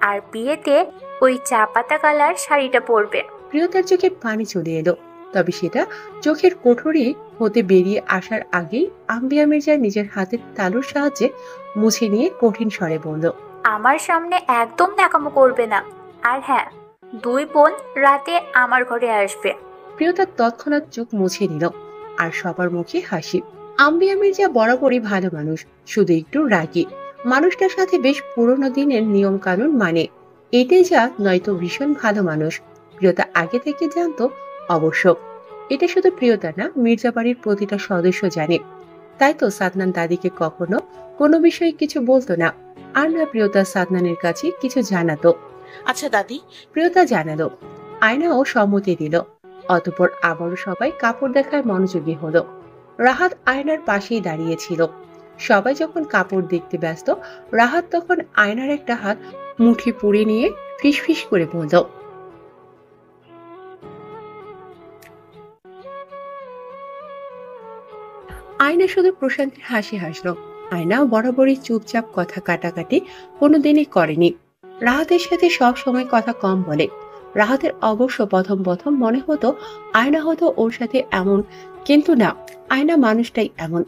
আর বিয়েতে ওই চা পাতা কালার শাড়িটা পরবে। প্রিয়তার চোখে পানি চলে এলো, তবে সেটা চোখের কোঠরি হতে বেরিয়ে আসার আগেই আম্বিয়া মির্জা নিজের হাতের তালুর সাহায্যে মুছে নিয়ে কঠিন স্বরে বলল, আমার সামনে একদম ন্যাকামো করবে না। আর হ্যাঁ, 2 বোন রাতে আমার ঘরে আসবে। প্রিয়তা তৎক্ষণাৎ চোখ মুছে নিল, আর সবার মুখে হাসি। আম্বিয়া মির্জা বরাবরই ভালো মানুষ, শুধু একটু রাগী। মানুষটার সাথে বেশ পুরোনো দিনের নিয়ম কানুন মানে, এটাই যা নয়তো ভীষণ ভালো মানুষ। প্রিয়তা আগে থেকে জানতো অবশ্য। এটা শুধু প্রিয়তা না, মির্জা বাড়ির প্রতিটা সদস্য জানে। তাই তো সাদনান দাদিকে কখনো কোনো বিষয়ে কিছু বলতো না, আর না প্রিয়তা সাদনানের কাছে কিছু জানাতো। আচ্ছা দাদি, প্রিয়তা জানালো। আয়নাও সম্মতি দিল। অতঃপর আবারও সবাই কাপড় দেখায় মনোযোগী হলো। রাহাত আয়নার পাশেই দাঁড়িয়েছিল। সবাই যখন কাপড় দেখতে ব্যস্ত, রাহাত তখন আয়নার একটা হাত মুঠি পুড়ে নিয়ে ফিসফিস করে বলল, আয়না শুধু প্রশান্তির হাসি হাসলো। আয়না বরাবরই চুপচাপ কথা কাটাকাটি কোনোদিনই করেনি। রাহাতের সাথে সব সময় কথা কম বলে। রাহাতের অবশ্য প্রথম প্রথম মনে হতো আয়না হয়তো ওর সাথে এমন, কিন্তু না, আয়না মানুষটাই এমন।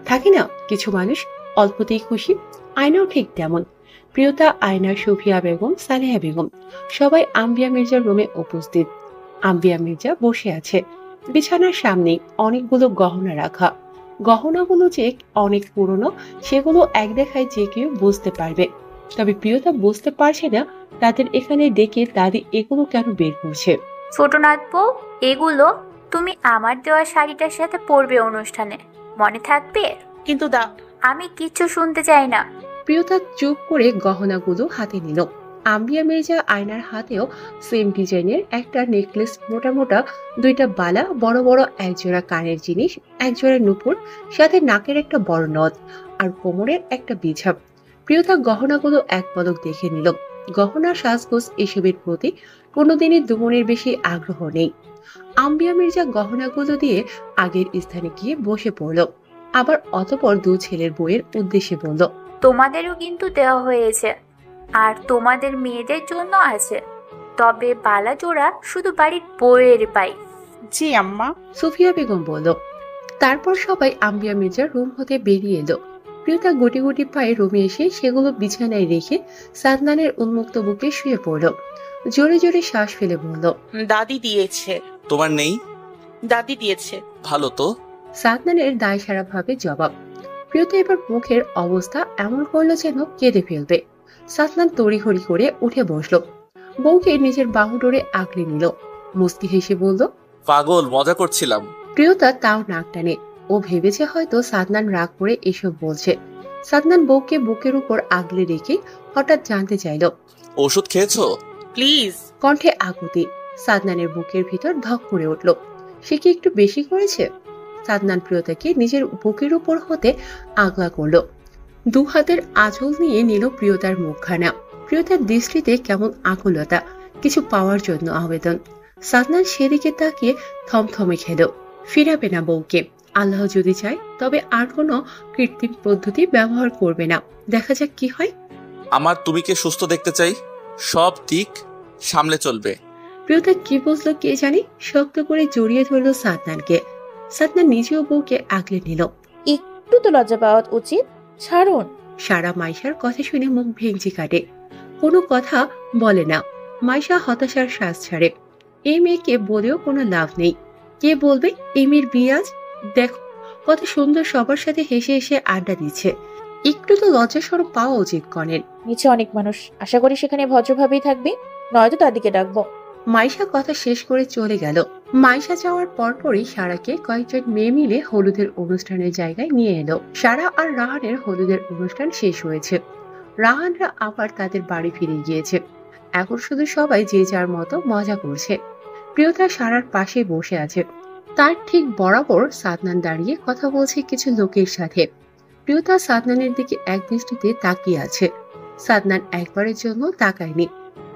থাকে না কিছু মানুষ অল্পতেই খুশি, আয়নাও ঠিক তেমন। প্রিয়তা, আয়না, সুফিয়া বেগম, সালেহা বেগম সবাই আম্বিয়া মির্জার রুমে উপস্থিত। আম্বিয়া মির্জা বসে আছে। বিছানার সামনে অনেকগুলো গহনা রাখা। গহনাগুলো যে অনেক পুরনো সেগুলো এক দেখায় যে কেউ বুঝতে পারবে। তবে প্রিয়তা বুঝতে পারছে না তাদের এখানে ডেকে দাদি এগুলো কেন বের করছে। ছোট নাতবো, এগুলো তুমি আমার দেওয়া শাড়িটার সাথে পরবে অনুষ্ঠানে, মনে থাকবে? কিন্তু আমি কিচ্ছু শুনতে চাই না। প্রিয়তা চুপ করে গহনাগুলো হাতে নিল। আম্বিয়া মির্জা আয়নার হাতেও সেম ডিজাইনের একটা নেকলেস, মোটা মোটা 2টা বালা, বড় বড় একজোড়া কানের জিনিস, একজোড়া নুপুর, সাথে নাকের একটা বড় নথ, আর কোমরের একটা বিছাপ। প্রিয়তা গহনাগুলো এক পলক দেখে নিল। গহনা, সাজগোজ এসবের প্রতি কোনোদিনই দুমনের বেশি আগ্রহ নেই। আম্বিয়া মির্জা গহনাগুলো দিয়ে আগের স্থানে গিয়ে বসে পড়ল। আবার অতঃপর 2 ছেলের বউয়ের উদ্দেশ্যে বলল, তোমাদেরও কিন্তু দেওয়া হয়েছে, আর তোমাদের মেয়েদের জন্য আছে। তবে বালা জোড়া শুধু বাড়ির বউয়ের পাই। জি আম্মা, সুফিয়া বেগম বলল। তারপর সবাই আম্বিয়া মির্জার রুম হতে বেরিয়ে এলো। প্রিয়তা গুটি গুটি পায়ে রুমে এসে সেগুলো বিছানায় রেখে সাদনানের উন্মুক্ত বুকে শুয়ে পড়ল। জোরে জোরে শ্বাস ফেলে বলল, দাদি দিয়েছে। তোমার নেই? দাদি দিয়েছে। ভালো তো। সাদনানের দায়সারা ভাবে জবাব। প্রিয়তা এবার মুখের অবস্থা এমন করলো যেন কেঁদে ফেলবে। সাদনান তড়িঘড়ি করে উঠে বসলো। বউকে নিজের বাহু ডোরে আগলে নিল। মুস্কি হেসে বলল, পাগল, মজা করছিলাম। প্রিয়তা তাও নাক টানে। ও ভেবেছে হয়তো সাদনান রাগ করে এসব বলছে। সাদনান বউকে বুকের উপর আগলে রেখে হঠাৎ জানতে চাইল, ওষুধ খেয়েছো? প্লিজ। কণ্ঠে আকুতি। সাদনানের বুকের ভিতর ধক করে উঠল। সে কি একটু বেশি করেছে? সাদনান প্রিয়তাকে নিজের বুকের উপর হতে আগলা করলো। 2 হাতের আঁচল নিয়ে নিল প্রিয়তার মুখখানা। প্রিয়তার দৃষ্টিতে কেমন আকুলতা, কিছু পাওয়ার জন্য আবেদন। সাদনান সেদিকে তাকিয়ে থমথমে খেল। ফিরাবে না বউকে। আল্লাহ যদি চায় তবে আর কোনো কৃত্রিম পদ্ধতি ব্যবহার করবে না। দেখা যাক কি হয়। আমার তুমিকে সুস্থ দেখতে চাই, সব দিক সামলে চলবে। প্রিয়তা কি বুঝলো কে জানি, শক্ত করে জড়িয়ে ধরলো সাদনানকে। সাদনান নিজেও বউকে আগলে নিল। একটু তো লজ্জা পাওয়া উচিত, ছাড়ুন। সারা মাইশার কথা শুনে মুখ ভেঙচি কাটে, কোনো কথা বলে না। মাইশা হতাশার শ্বাস ছাড়ে। এই মেয়েকে বলেও কোনো লাভ নেই। কে বলবে এই মেয়ের বিয়ে আজ? দেখো কত সুন্দর, সবার সাথে হেসে হেসে আড্ডা দিচ্ছে। একটু তো লজ্জা সরম পাওয়া উচিত কনের। নিচে অনেক মানুষ, আশা করি সেখানে ভদ্রভাবেই থাকবে, নয়তো তাদেরকে ডাকবো। মাইশা কথা শেষ করে চলে গেল। মাইশা যাওয়ার পরপরই সারাকে কয়েকজন মেয়ে মিলে হলুদের অনুষ্ঠানের জায়গায় নিয়ে এলো। সারা আর রাহানের হলুদের অনুষ্ঠান শেষ হয়েছে। রাহানরা আবার তাদের বাড়ি ফিরে গিয়েছে। এখন শুধু সবাই যে যার মতো মজা করছে। প্রিয়তা সারার পাশে বসে আছে। তার ঠিক বরাবর সাদনান দাঁড়িয়ে কথা বলছে কিছু লোকের সাথে। প্রিয়তা সাদনানের দিকে এক দৃষ্টিতে তাকিয়ে আছে। সাদনান একবারের জন্য তাকায়নি।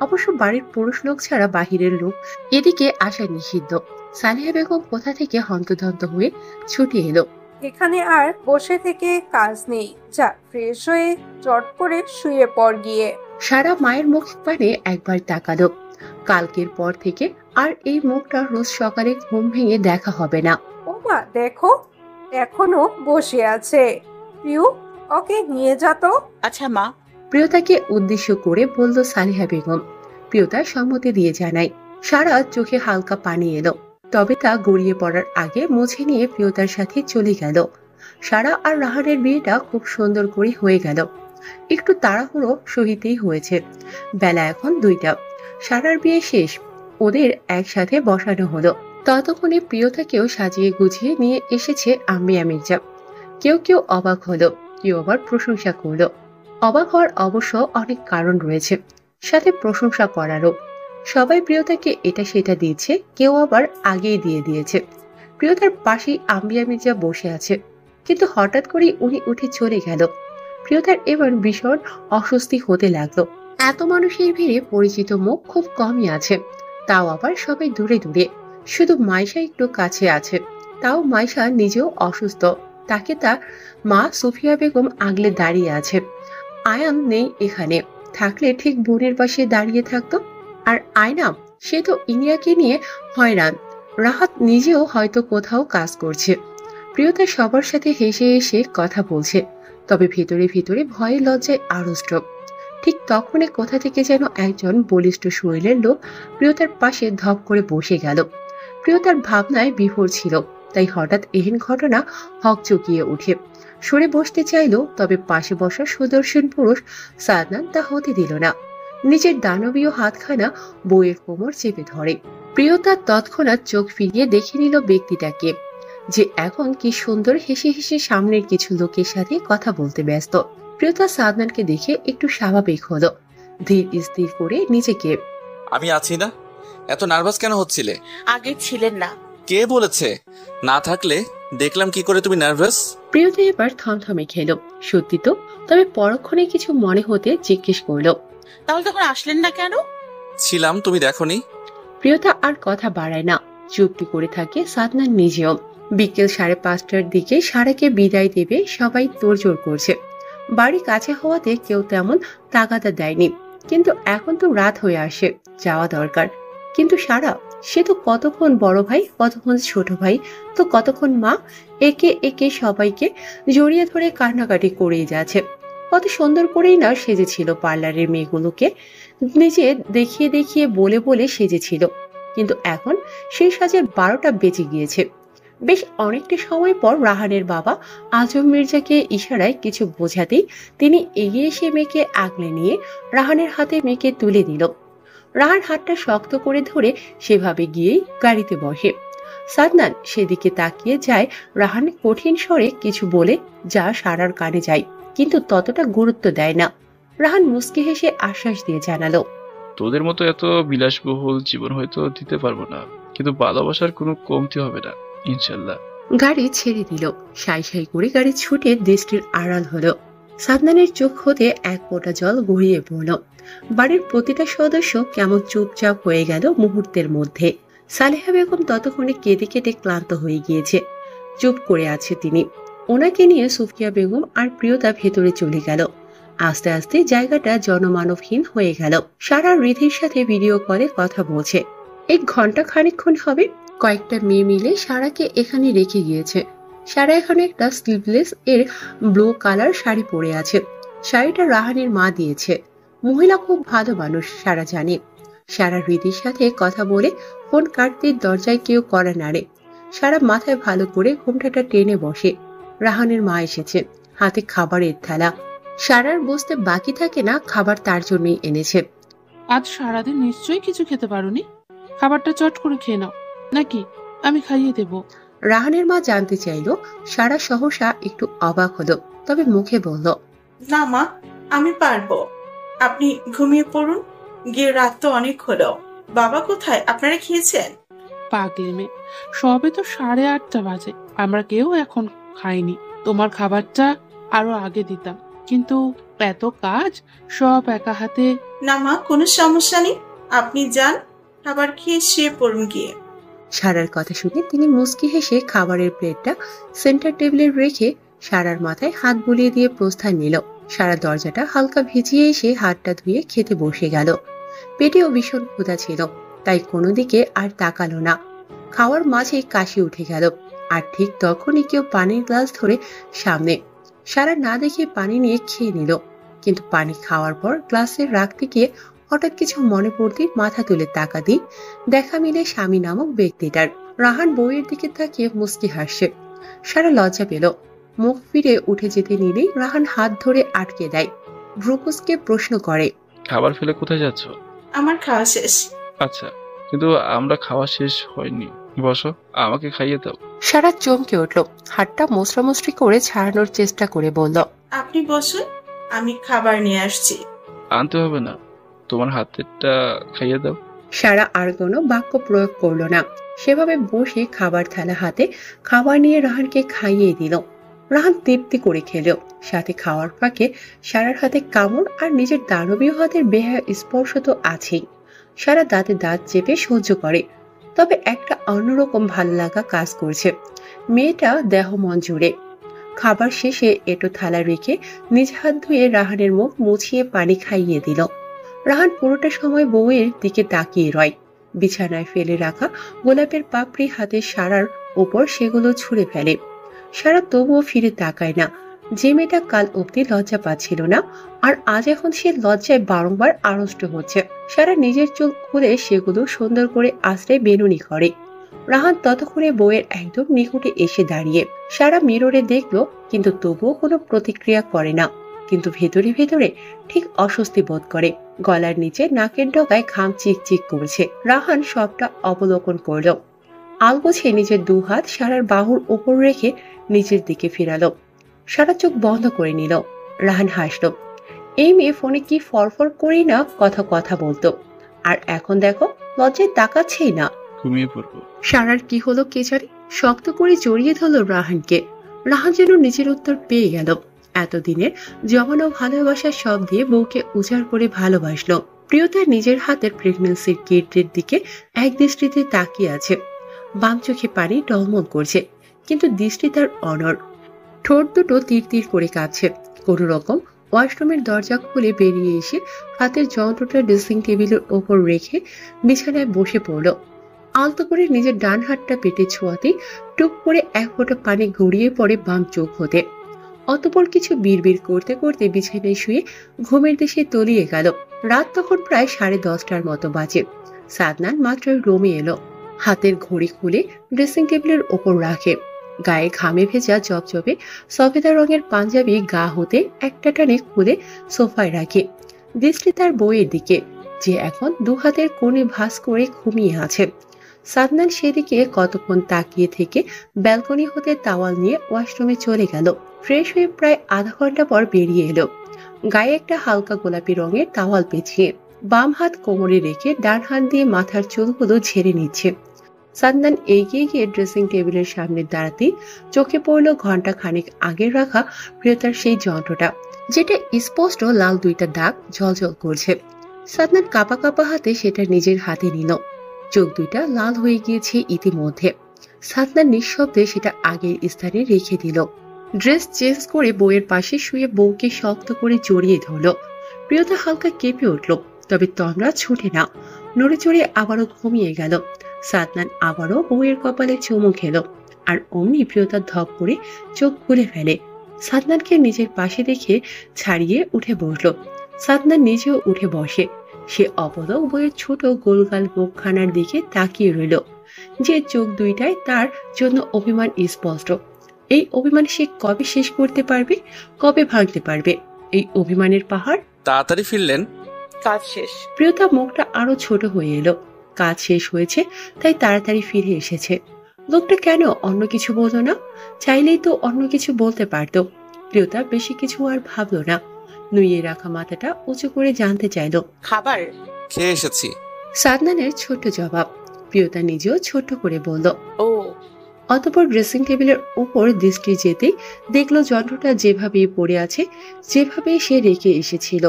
অবশ্য বাড়ির পুরুষ লোক ছাড়া বাহিরের লোক এদিকে আসা নিষিদ্ধ। সালেহা বেগম কোথা থেকে হন্তদন্ত হয়ে ছুটে এলো। এখানে আর বসে থেকে কাজ নেই, যা ফ্রেশ হয়ে চট করে শুয়ে পড় গিয়ে। সারা মায়ের মুখ পানে একবার তাকালো। কালকের পর থেকে আর এই মুখটা রোজ সকালে ঘুম ভেঙে দেখা হবে না। ও মা, দেখো এখনো বসে আছে। প্রিয়, ওকে নিয়ে যা তো। আচ্ছা মা। প্রিয়তাকে উদ্দেশ্য করে বলল সালেহা বেগম। প্রিয়তা সম্মতি দিয়ে জানায়। সারা চোখে হালকা পানি এলো, তবে তা গড়িয়ে পড়ার আগে মুছে নিয়ে প্রিয়তার সাথে চলে গেল। সারা আর রাহানের বিয়েটা খুব সুন্দর করে হয়ে গেল। একটু তাড়াহুড়ো সহিতেই হয়েছে। বেলা এখন 2টা। সারার বিয়ে শেষ, ওদের একসাথে বসানো হলো। ততক্ষণে প্রিয়তাকেও সাজিয়ে গুছিয়ে নিয়ে এসেছে আম্মিয়া মির্জা। কেউ কেউ অবাক হলো, কেউ আবার প্রশংসা করলো। অবাক হওয়ার অবশ্য অনেক কারণ রয়েছে, সাথে প্রশংসা করারও। সবাই প্রিয়তাকে এটা সেটা দিয়েছে, কেউ আবার আগেই দিয়ে দিয়েছে। প্রিয়তার পাশেই আম্বিয়া মির্জা বসে আছে, কিন্তু হঠাৎ করেই উনি উঠে চলে গেল। প্রিয়তার এবার ভীষণ অস্বস্তি হতে লাগলো। এত মানুষের ভিড়ে পরিচিত মুখ খুব কমই আছে, তাও আবার সবাই দূরে দূরে। শুধু মাইশা একটু কাছে আছে, তাও মাইশা নিজেও অসুস্থ। তাকে তার মা সুফিয়া বেগম আগলে দাঁড়িয়ে আছে। আয়ান নেই এখানে, থাকলে ঠিক বোনের পাশে দাঁড়িয়ে থাকতো। আর আয়না, সে তো ইনিয়াকে নিয়ে হয়রান। রাহাত নিজেও হয়তো কোথাও কাজ করছে। প্রিয়তা সবার সাথে হেসে হেসে কথা বলছে, তবে ভিতরে ভিতরে ভয়ে লজ্জায় আড়ষ্ট। ঠিক তখনই কোথা থেকে যেন একজন বলিষ্ঠ শরীরের লোক প্রিয়তার পাশে ধপ করে বসে গেল। প্রিয়তার ভাবনায় বিভোর ছিল, তাই হঠাৎ এহেন ঘটনা হকচকিয়ে উঠে সরে বসতে চাইল, তবে পাশে বসা সুদর্শন পুরুষ সাদনান তা হতে দিল না। নিজের দানবীয় হাতখানা বউয়ের কোমর চেপে ধরে। প্রিয়তা তৎক্ষণাৎ চোখ ফিরিয়ে দেখে নিল ব্যক্তিটাকে, যে এখন কি সুন্দর হেসে হেসে সামনের কিছু লোকের সাথে কথা বলতে ব্যস্ত। প্রিয়তা সাদনানকে দেখে একটু স্বাভাবিক হলো, ধীর স্থির করে নিজেকে। আমি আছি না, এত নার্ভাস কেন হচ্ছিলে? আগে ছিলেন না। কে বলেছে? না থাকলে দেখলাম কি করে তুমি নার্ভাস। প্রিয়তা এবার থমথমে খেলো। সত্যি তো, তবে পরক্ষণে কিছু মনে হতে জিজ্ঞেস করলো, তাহলে তখন আসলেন না কেন? ছিলাম, তুমি দেখোনি। প্রিয়তা আর কথা বাড়ায় না, চুপটি করে থাকে সাদনান নিজেও। বিকেল 5:30টার দিকে সারাকে বিদায় দেবে সবাই তোড়জোড় করছে। বাড়ি কাছে হওয়াতে কেউ তেমন তাগাদা দেয়নি, কিন্তু এখন তো রাত হয়ে আসে, যাওয়া দরকার। কিন্তু সারা, সে তো কতক্ষণ বড় ভাই, কতক্ষণ ছোট ভাই, তো কতক্ষণ মা, একে একে সবাইকে জড়িয়ে ধরে কান্নাকাটি করেই যাচ্ছে। কত সুন্দর করেই না সেজেছিল পার্লারের মেয়েগুলোকে, নিজে দেখিয়ে দেখিয়ে বলে বলে সেজেছিল, কিন্তু এখন সেই সাজের 12টা বেজে গিয়েছে। বেশ অনেকটা সময় পর রাহানের বাবা আজম মির্জাকে ইশারায় কিছু বোঝাতেই তিনি এগিয়ে এসে মেয়েকে আগলে নিয়ে রাহানের হাতে মেয়েকে তুলে দিল। রাহান হাতটা শক্ত করে ধরে সেভাবে গিয়েই গাড়িতে বসে। সাদনান সেদিকে তাকিয়ে যায়। রাহান কঠিন স্বরে কিছু বলে যা সারার কানে যায়, কিন্তু ততটা গুরুত্ব দেয় না। রাহান মুস্কি হেসে আশ্বাস দিয়ে জানালো, তোদের মতো এত বিলাসবহুল জীবন হয়তো দিতে পারবো না, কিন্তু ভালোবাসার কোনো কমতি হবে না ইনশাল্লাহ। গাড়ি ছেড়ে দিল। সাই সাই করে গাড়ি ছুটে দৃষ্টির আড়াল হলো। সাদনানের চোখ হতে এক ফোঁটা জল গড়িয়ে পড়ল। বাড়ির প্রতিটা সদস্য কেমন চুপচাপ হয়ে গেল মুহূর্তের মধ্যে। সালেহা বেগম ততক্ষণে কেঁদে কেটে ক্লান্ত হয়ে গিয়েছে, চুপ করে আছে তিনি। ওনাকে নিয়ে সুফিয়া বেগম আর প্রিয়তা ভেতরে চলে গেল। আস্তে আস্তে জায়গাটা জনমানবহীন হয়ে গেল। সারা রিধির সাথে ভিডিও কলে কথা বলছে। 1 ঘন্টা খানিকক্ষণ হবে। কয়েকটা মেয়ে মিলে সারাকে এখানে রেখে গিয়েছে। সারা এখানে একটা স্লিভলেস এর ব্লু কালার শাড়ি পরে আছে। শাড়িটা রাহানের মা দিয়েছে। মহিলা খুব ভালো মানুষ, সারা জানে। সারা হৃদির সাথে কথা বলে ফোন কাটতে দরজায় কেউ কড়া নাড়ে। সারা মাথায় ভালো করে ঘোমটাটা টেনে বসে। রাহানের মা এসেছে, হাতে খাবারের থালা। সারার বসতে বাকি থাকে না, খাবার তার জন্যই এনেছে। আজ সারাদিন নিশ্চয়ই কিছু খেতে পারোনি, খাবারটা চট করে খেয়ে নাও, নাকি আমি খাইয়ে দেব। রাহানের মা জানতে চাইলো। সারা সহসা একটু অবাক হলো, তবে মুখে বলল, না মা, আমি পারবো, আপনি ঘুমিয়ে পড়ুন, গিয়ে রাত তো অনেক হলো। বাবা কোথায়? আপনারা খেয়েছেন? পাগলি মেয়ে, সবে তো 8:30 বাজে, আমরা কেউ এখন খাইনি। তোমার খাবারটা আরো আগে দিতাম, কিন্তু এত কাজ, সব একা হাতে। না মা, কোনো সমস্যা নেই, আপনি যান, খাবার খেয়ে শুয়ে পড়ুন গিয়ে। সারার কথা শুনে তিনি মুচকি হেসে খাবারের প্লেটটা সেন্টার টেবিলে রেখে সারার মাথায় হাত বুলিয়ে দিয়ে প্রস্থান নিল। সারা দরজাটা হালকা ভিজিয়ে এসে হাতটা ধুয়ে খেতে বসে গেল। পেটেও ভীষণ ক্ষুধা ছিল, তাই কোনো দিকে আর তাকালো না। খাওয়ার মাঝেই কাশি উঠে গেল, আর ঠিক তখনই কেউ পানির গ্লাস ধরে সামনে। সারা না দেখে পানি নিয়ে খেয়ে নিল, কিন্তু পানি খাওয়ার পর গ্লাসে রাখতে গিয়ে হঠাৎ কিছু মনে পড়তে মাথা তুলে তাকাতেই দেখা মিলে স্বামী নামক ব্যক্তিটার। রাহান বউয়ের দিকে তাকিয়ে মুচকি হাসছে। সারা লজ্জা পেল, মুখ ফিরে উঠে যেতে নিলেই রাহান হাত ধরে আটকে দেয়। ভ্রুকুসকে প্রশ্ন করে, খাবার ফেলে কোথায় যাচ্ছ? আমার খাওয়া শেষ। আচ্ছা, কিন্তু আমরা খাওয়া শেষ হয়নি, বসো, আমাকে খাইয়ে দাও। সারা চমকে উঠল, হাতটা মোছড়ামুছড়ি করে ছাড়ানোর চেষ্টা করে বলল, আপনি বসুন, আমি খাবার নিয়ে আসছি। আনতে হবে না, তোমার হাতেরটা খাইয়ে দাও। সারা আর কোনো বাক্য প্রয়োগ করলো না, সেভাবে বসে খাবার থালা হাতে খাবার নিয়ে রাহানকে খাইয়ে দিল। রাহান তৃপ্তি করে খেল, সাথে খাওয়ার ফাঁকে সারার হাতে কামড় আর নিজের দানবীয় হাতের বেহায়া স্পর্শ তো আছেই। সারা দাঁতে দাঁত চেপে সহ্য করে, তবে একটা অন্যরকম ভালো লাগা কাজ করছে মেয়েটা দেহ মন জুড়ে। খাবার শেষে এটো থালা রেখে নিজ হাত ধুয়ে রাহানের মুখ মুছিয়ে পানি খাইয়ে দিল। রাহান পুরোটা সময় বউয়ের দিকে তাকিয়ে রয়। বিছানায় ফেলে রাখা গোলাপের পাপড়ি হাতে সারার ওপর সেগুলো ছুঁড়ে ফেলে। সারা তবুও ফিরে তাকায় না। যে মেয়েটা কাল অব্দি লজ্জা পাচ্ছিল না, আর আজ এখন সে লজ্জায় বারংবার আড়ষ্ট হচ্ছে। সারা নিজের চুল খুলে সেগুলো সুন্দর করে আশ্রে বেনুনি করে। রাহান ততক্ষণে বউয়ের একদম নিকটে এসে দাঁড়িয়ে। সারা মিররে দেখলো, কিন্তু তবুও কোনো প্রতিক্রিয়া করে না, কিন্তু ভেতরে ভেতরে ঠিক অস্বস্তি বোধ করে। গলার নিচে নাকের ডগায় ঘাম চিকচিক করছে। রাহান সবটা অবলোকন করল। আলগোছে নিজের দু হাত সারার বাহুর উপর রেখে নিচের দিকে ফিরালো। সারা চোখ বন্ধ করে নিল। রাহান হাসল। এই মেয়ে ফোনে কি ফরফর করেই না কথা বলতো, আর এখন দেখো লজ্জায় তাকাচ্ছেই না। ঘুমিয়ে পড়বো। সারার কি হলো কে জানে, শক্ত করে জড়িয়ে ধরল রাহানকে। রাহান যেন নিজের উত্তর পেয়ে গেল। এতদিনের জমানো ভালোবাসার সব দিয়ে বউকে উজাড় করে ভালোবাসলো। প্রিয়তার নিজের হাতের প্রেগন্যান্সির কিটের দিকে এক দৃষ্টিতে তাকিয়ে আছে। বাম চোখে পানি টলমল করছে, কিন্তু দৃষ্টি তার অনড়। ঠোঁট দুটো তীর তীর করে কাঁপছে। কোনো রকম ওয়াশরুমের দরজা খুলে বেরিয়ে এসে হাতের যন্ত্রটা ড্রেসিং টেবিলের ওপর রেখে বিছানায় বসে পড়ল। আলতো করে নিজের ডান হাতটা পেটে ছোঁয়াতেই টুক করে এক ফোঁটা পানি গড়িয়ে পড়ে বাম চোখ হতে। অতপর কিছু বিড়বিড় করতে করতে বিছানায় শুয়ে ঘুমের দেশে তলিয়ে গেল। রাত তখন প্রায় 10:30টার মতো বাজে। সাদনান মাত্র রুমে এলো। হাতের ঘড়ি খুলে ড্রেসিং টেবিলের ওপর রাখে। গায়ে ঘামে ভেজা জবজবে সফেদা রঙের পাঞ্জাবি গা হতে একটা টানে খুলে সোফায় রাখে। দৃষ্টি তার বউয়ের দিকে, যে এখন দু হাতের কোণে ভাঁজ করে ঘুমিয়ে আছে। সাদনান সেদিকে কতক্ষণ তাকিয়ে থেকে ব্যালকনি হতে তাওয়াল নিয়ে ওয়াশরুমে চলে গেল। ফ্রেশ হয়ে প্রায় আধা ঘন্টা পর বেরিয়ে এলো। গায়ে একটা হালকা গোলাপি রঙের তাওয়াল পেঁচিয়ে বাম হাত কোমরে রেখে ডান হাত দিয়ে মাথার চুলগুলো ঝেড়ে নিচ্ছে। সাদনান এগিয়ে গিয়ে ড্রেসিং টেবিলের সামনে দাঁড়াতেই চোখে পড়ল ঘন্টা খানিক আগে রাখা প্রিয়তার সেই যন্ত্রটা, যেটা স্পষ্ট লাল দুইটা দাগ ঝলঝল করছে। সাদনান কাঁপা কাঁপা হাতে সেটা নিজের হাতে নিল। চোখ দুইটা লাল হয়ে গিয়েছে ইতিমধ্যে। সাদনান নিঃশব্দে সেটা আগের স্থানে রেখে দিল। ড্রেস চেঞ্জ করে বউয়ের পাশে শুয়ে বউকে শক্ত করে জড়িয়ে ধরল। প্রিয়তা হালকা কেঁপে উঠল, তবে তন্দ্রা ছুটে না। নড়ে চড়ে আবারও ঘুমিয়ে গেল। সাদনান আবারও বউয়ের কপালে চুমু খেল, আর অমনি প্রিয়তা ধপ করে চোখ খুলে ফেলে। সাদনানকে নিজের পাশে রেখে ছাড়িয়ে উঠে বসল। সাদনান নিজেও উঠে বসে। সে অপলক বউয়ের ছোট গোলগাল মুখখানার দিকে তাকিয়ে রইল, যে চোখ দুইটায় তার জন্য অভিমান স্পষ্ট। এই অভিমান সে কবে শেষ করতে পারবে, কবে ভাঙতে পারবে এই অভিমানের পাহাড়? তাড়াতাড়ি ফিরলেন? কাজ শেষ। প্রিয়তা মুখটা আরো ছোট হয়ে এলো। কাজ শেষ হয়েছে তাই তাড়াতাড়ি ফিরে এসেছে। লোকটা কেন অন্য কিছু বললো না? চাইলেই তো অন্য কিছু বলতে পারত। প্রিয়তা বেশি কিছু আর ভাবলো না। নুয়ে রাখা মাথাটা উঁচু করে জানতে চাইল, খাবার? খেয়ে এসেছি। সাদনানের ছোট্ট জবাব। প্রিয়তা নিজেও ছোট্ট করে বলল, ও। অতঃপর ড্রেসিং টেবিলের উপর দৃষ্টি যেতেই দেখলো যন্ত্রটা যেভাবে পড়ে আছে, যেভাবে সে রেখে এসেছিল,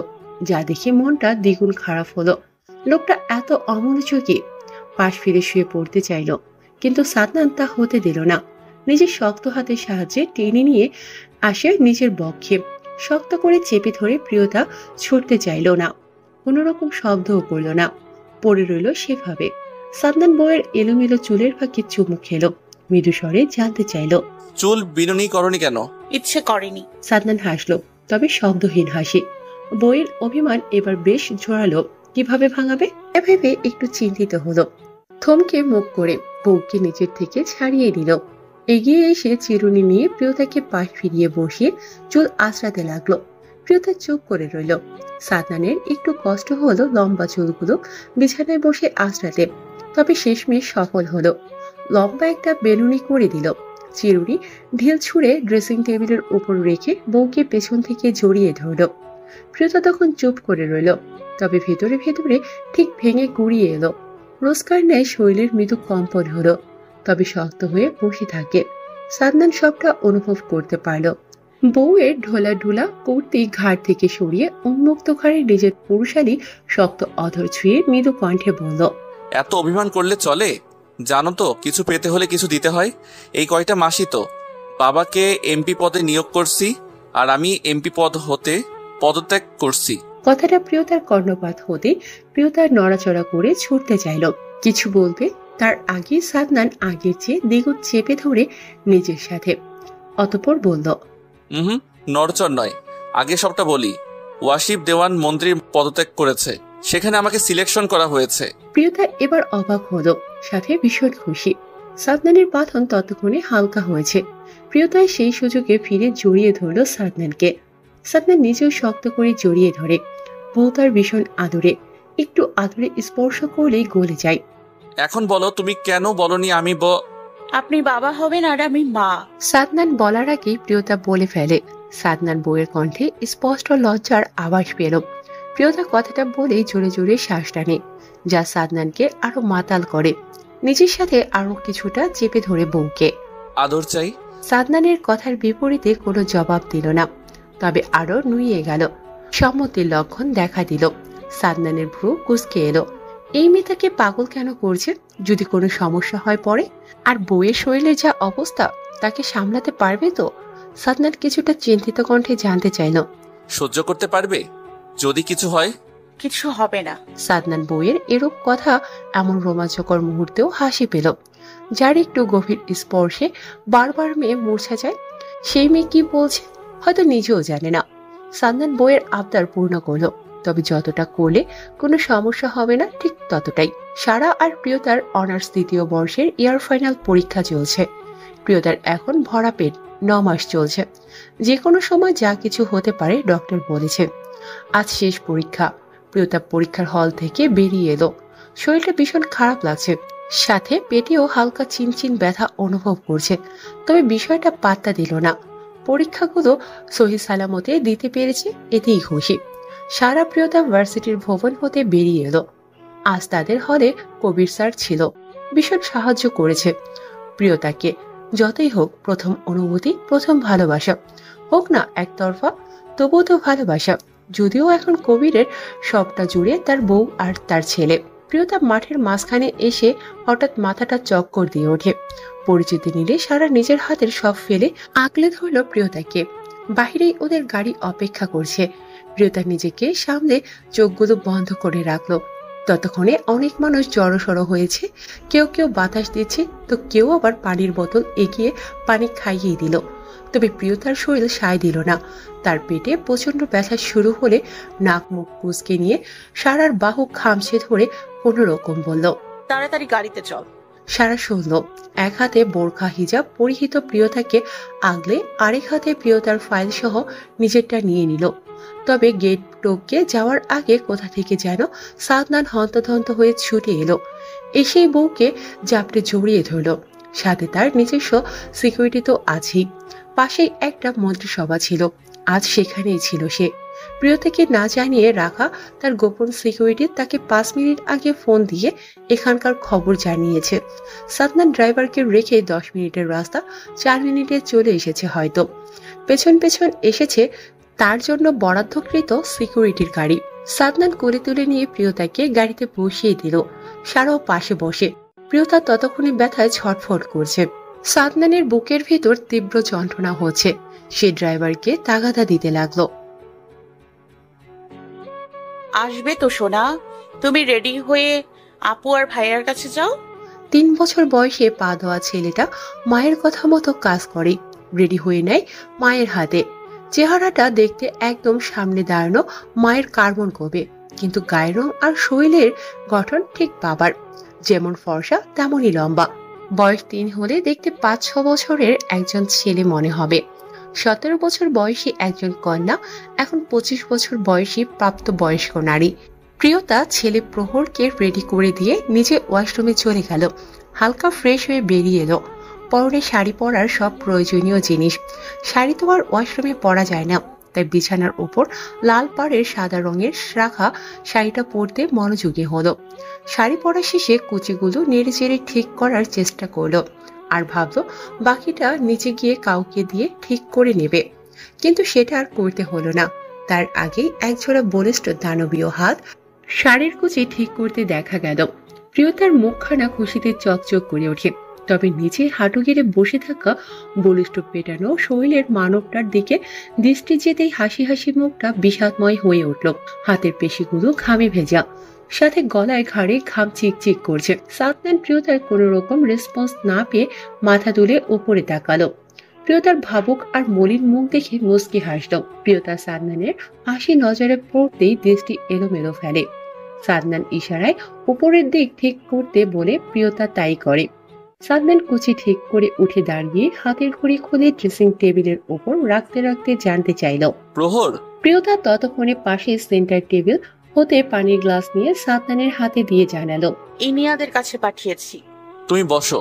যা দেখে মনটা দ্বিগুণ খারাপ হলো। লোকটা এত অমনোযোগী। পাশ ফিরে শুয়ে পড়তে চাইল, কিন্তু সাদনান তা হতে দিল না। নিজের শক্ত হাতের সাহায্যে টেনে নিয়ে আসে নিজের বক্ষে, শক্ত করে চেপে ধরে প্রিয়তা ছুটতে চাইল না, কোনো রকম শব্দও করল না, পড়ে রইল সেভাবে। সাদনান বউয়ের এলোমেলো চুলের ফাঁকে চুমু খেলো, মৃদু স্বরে জানতে চাইল, চুল বিনুনি করনি কেন? ইচ্ছে করেনি। সাদনান হাসলো, তবে শব্দহীন হাসি। বউয়ের অভিমান এবার বেশ জোরালো, কিভাবে ভাঙাবে এভাবে একটু চিন্তিত হলো। থমকে মুখ করে বউকে নিজের থেকে ছাড়িয়ে দিল। এগিয়ে এসে চিরুনি নিয়ে প্রিয়তাকে পাশ ফিরিয়ে বসিয়ে চুল আঁচড়াতে লাগলো। প্রিয়তা চুপ করে রইল। সাদনানের একটু কষ্ট হলো লম্বা চুলগুলো বিছানায় বসে আঁচড়াতে, তবে শেষমেশ সফল হলো। লম্বা একটা বেলুনি করে দিল। চিরুনি ঢিল ছুঁড়ে ড্রেসিং টেবিলের উপর রেখে বউকে পেছন থেকে জড়িয়ে ধরল। প্রিয়তা তখন চুপ করে রইল, তবে ভেতরে ভেতরে ঠিক ভেঙে গুড়িয়ে এলো। রোজকার ন্যায় শরীরের মৃদু কম্পন হলো, তবে শক্ত হয়ে বসে থাকে। সাদনান সবটা অনুভব করতে পারল। বউয়ের ঢোলা ঢোলা কুর্তি ঘাট থেকে সরিয়ে উন্মুক্ত ঘাড়ে নিজের পুরুষালী শক্ত অধর ছুঁয়ে মৃদু কণ্ঠে বলল, এত অভিমান করলে চলে? জানো তো কিছু পেতে হলে কিছু দিতে হয়। এই কয়টা মাসই তো বাবাকে এমপি পদে নিয়োগ করছি, আর আমি এমপি পদ হতে পদত্যাগ করছি। কথাটা প্রিয়তার কর্ণপাত হতে প্রিয়তার নড়াচড়া করে ছুটতে চাইল, কিছু বলবে তার আগে সাদনান আগের চেয়ে দ্বিগুণ চেপে ধরে নিজের সাথে। অতঃপর বলল, নড়চড় নয়, আগে সবটা বলি। ওয়াসিফ দেওয়ান মন্ত্রীর পদত্যাগ করেছে, সেখানে আমাকে সিলেকশন করা হয়েছে। প্রিয়তা এবার অবাক হলো, সাথে ভীষণ খুশি। সাদনানের বাঁধন ততক্ষণে হালকা হয়েছে। প্রিয়তায় সেই সুযোগে ফিরে জড়িয়ে ধরল সাদনানকে। সাদনান নিজেও শক্ত করে জড়িয়ে ধরে। বউ তার ভীষণ আদরে, একটু আদরে স্পর্শ করলেই গলে যায়। এখন বলো, তুমি কেন বলনি আমি আপনি বাবা হবেন আর আমি মা? সাদনান বলার আগেই প্রিয়তা বলে ফেলে। সাদনান বউয়ের কণ্ঠে স্পষ্ট লজ্জার আভাস পেল। প্রিয়তা কথাটা বলেই জোরে জোরে শ্বাস টানে, যা সাদনানকে আরো মাতাল করে। নিজের সাথে আরো কিছুটা চেপে ধরে বউকে। আদর চাই। সাদনানের কথার বিপরীতে কোনো জবাব দিল না, তবে আরো নুইয়ে গেল। সম্মতির লক্ষণ দেখা দিল। সাদনানের ভ্রু কুঁচকে এলো। এই মেয়েটাকে পাগল কেন করছে? যদি কোনো সমস্যা হয় পরে, আর বউয়ের শরীরে যা অবস্থা, তাকে সামলাতে পারবে তো? সাদনান কিছুটা চিন্তিত কণ্ঠে জানতে চাইল, সহ্য করতে পারবে যদি কিছু হয়? কিছু হবে না। সাদনান বউয়ের এরূপ কথা এমন রোমাঞ্চকর মুহূর্তেও হাসি পেল, যার একটু গভীর স্পর্শে বারবার মেয়ে মূর্ছা যায়। সেই মেয়ে কি বলছে হয়তো নিজেও জানে না। সাদনান বউয়ের আবদার পূর্ণ করলো, তবে যতটা করলে কোনো সমস্যা হবে না ঠিক ততটাই। সারা আর প্রিয়তার অনার্স দ্বিতীয় বর্ষের ইয়ার ফাইনাল পরীক্ষা চলছে। প্রিয়তার এখন ভরা পেট, 9 মাস চলছে। যে কোনো সময় যা কিছু হতে পারে ডক্টর বলেছে। আজ শেষ পরীক্ষা। প্রিয়তা পরীক্ষার হল থেকে বেরিয়ে এলো। শরীরটা ভীষণ খারাপ লাগছে, সাথে পেটেও হালকা চিনচিন ব্যথা অনুভব করছে, তবে বিষয়টা পাত্তা দিল না। পরীক্ষাগুলো সহি সালামতে দিতে পেরেছে, এতেই খুশি। সারা প্রিয়তা ভার্সিটির ভবন হতে বেরিয়ে এলো। আজ তাদের হলে কবির স্যার ছিল, ভীষণ সাহায্য করেছে প্রিয়তাকে। যতই হোক প্রথম অনুভূতি, প্রথম ভালোবাসা, হোক না একতরফা, তবুও তো ভালোবাসা। যদিও এখন কবিরের সবটা জুড়ে তার বউ আর তার ছেলে। প্রিয়তা মাঠের মাঝখানে এসে হঠাৎ মাথাটা চক্কর দিয়ে ওঠে। পরিচিতি নিলে সারা নিজের হাতের সব ফেলে আঁকলে ধরল প্রিয়তাকে। বাহিরেই ওদের গাড়ি অপেক্ষা করছে। প্রিয়তা নিজেকে সামলে চোখগুলো বন্ধ করে রাখলো। ততক্ষণে অনেক মানুষ জড়সড় হয়েছে। কেউ কেউ বাতাস দিচ্ছে, তো কেউ আবার পানির বোতল এগিয়ে পানি খাইয়ে দিল। তবে প্রিয়তার শরীর সায় দিল না। তার পেটে প্রচন্ড ব্যথা শুরু হলে নাক মুখ কুঁচকে নিয়ে সারার বাহু খামছে ধরে কোনো রকম বলল, তাড়াতাড়ি গাড়িতে চল। সারা শুনল। এক হাতে বোরখা হিজাব পরিহিত প্রিয়তাকে আগলে আরেক হাতে প্রিয়তার ফাইল সহ নিজেরটা নিয়ে নিল। তবে গেট টপকে যাওয়ার আগে কোথা থেকে যেন সাদনান হন্তদন্ত হয়ে ছুটে এলো। এসেই বউকে জাপটে জড়িয়ে ধরল। সাথে তার নিজস্ব সিকিউরিটি তো আছেই। পাশেই একটা মন্ত্রিসভা ছিল, আজ সেখানেই ছিল সে। প্রিয়তাকে না জানিয়ে রাখা তার গোপন সিকিউরিটি তাকে 5 মিনিট আগে ফোন দিয়ে এখানকার খবর জানিয়েছে। সাদনান ড্রাইভারকে রেখে 10 মিনিটের রাস্তা 4 মিনিটে চলে এসেছে হয়তো। পেছন পেছন এসেছে তার জন্য বরাদ্দকৃত সিকিউরিটির গাড়ি। সাদনান কোলে তুলে নিয়ে প্রিয়তাকে গাড়িতে বসিয়ে দিল। সারাও পাশে বসে। প্রিয়তা ততক্ষণে ব্যথায় ছটফট করছে। সাদনানের বুকের ভিতর তীব্র যন্ত্রণা হচ্ছে। সে ড্রাইভারকে তাগাদা দিতে লাগলো। আসবে তো সোনা, তুমি রেডি হয়ে আপু আর ভাইয়ার কাছে যাও। 3 বছর বয়সে পা দেওয়া ছেলেটা মায়ের কথা মতো কাজ করে। রেডি হয়ে নেয় মায়ের হাতে। চেহারাটা দেখতে একদম সামনে দাঁড়ানো মায়ের কার্বন কবে, কিন্তু গায়ের রং আর শরীরের গঠন ঠিক বাবার। যেমন ফর্সা তেমনই লম্বা। বয়স 3 হলে দেখতে 5-6 বছরের একজন ছেলে মনে হবে। 17 বছর বয়সী একজন কন্যা, এখন 25 বছর বয়সী প্রাপ্ত বয়স্ক নারী। প্রিয়তা ছেলে প্রহরকে রেডি করে দিয়ে নিজে ওয়াশরুমে চলে গেল। হালকা ফ্রেশ হয়ে বেরিয়ে এলো। পরনে শাড়ি পরার সব প্রয়োজনীয় জিনিস। শাড়ি তো আর ওয়াশরুমে পরা যায় না, তাই বিছানার উপর লাল পাড়ের সাদা রঙের রাখা শাড়িটা পরতে মনোযোগী হলো। শাড়ি পরা শেষে কুচিগুলো নেড়ে চেড়ে ঠিক করার চেষ্টা করলো, আর ভাবলো বাকিটা নিচে গিয়ে কাউকে দিয়ে ঠিক করে নেবে। কিন্তু সেটা আর করতে হলো না। তার আগেই একজোড়া বলিষ্ঠ দানবীয় হাত শাড়ির কুচি ঠিক করতে দেখা গেল। প্রিয়তার মুখখানা খুশিতে চকচক করে ওঠে। তবে নিচে হাঁটু গেড়ে বসে থাকা বলিষ্ঠ পেটানো শরীরের মানবটার দিকে দৃষ্টি যেতেই হাসি হাসি মুখটা বিষাদময় হয়ে উঠল। হাতের পেশিগুলো ঘামে ভেজা, সাথে গলায় ঘাড়ে ঘাম চিকচিক করছে। সাদনান প্রিয়তার কোন রকম রেসপন্স না পেয়ে মাথা তুলে উপরে তাকালো। প্রিয়তার ভাবুক আর মলিন মুখ দেখে মুচকি হাসল। প্রিয়তা সাদনানের হাসি নজরে পড়তেই দৃষ্টি এলোমেলো ফেলে। সাদনান ইশারায় উপরের দিক ঠিক করতে বলে প্রিয়তা তাই করে। সাদনান কুচি ঠিক করে উঠে দাঁড়িয়ে হাতের ঘড়ি খুলে ড্রেসিং টেবিলের উপর রাখতে রাখতে জানতে চাইল প্রহর। প্রিয়তা ততক্ষণে পাশে সেন্টার টেবিল হতে পানির গ্লাস নিয়ে সাদনানের হাতে দিয়ে জানালো, ইনিয়াদের কাছে পাঠিয়েছি। তুমি বসো,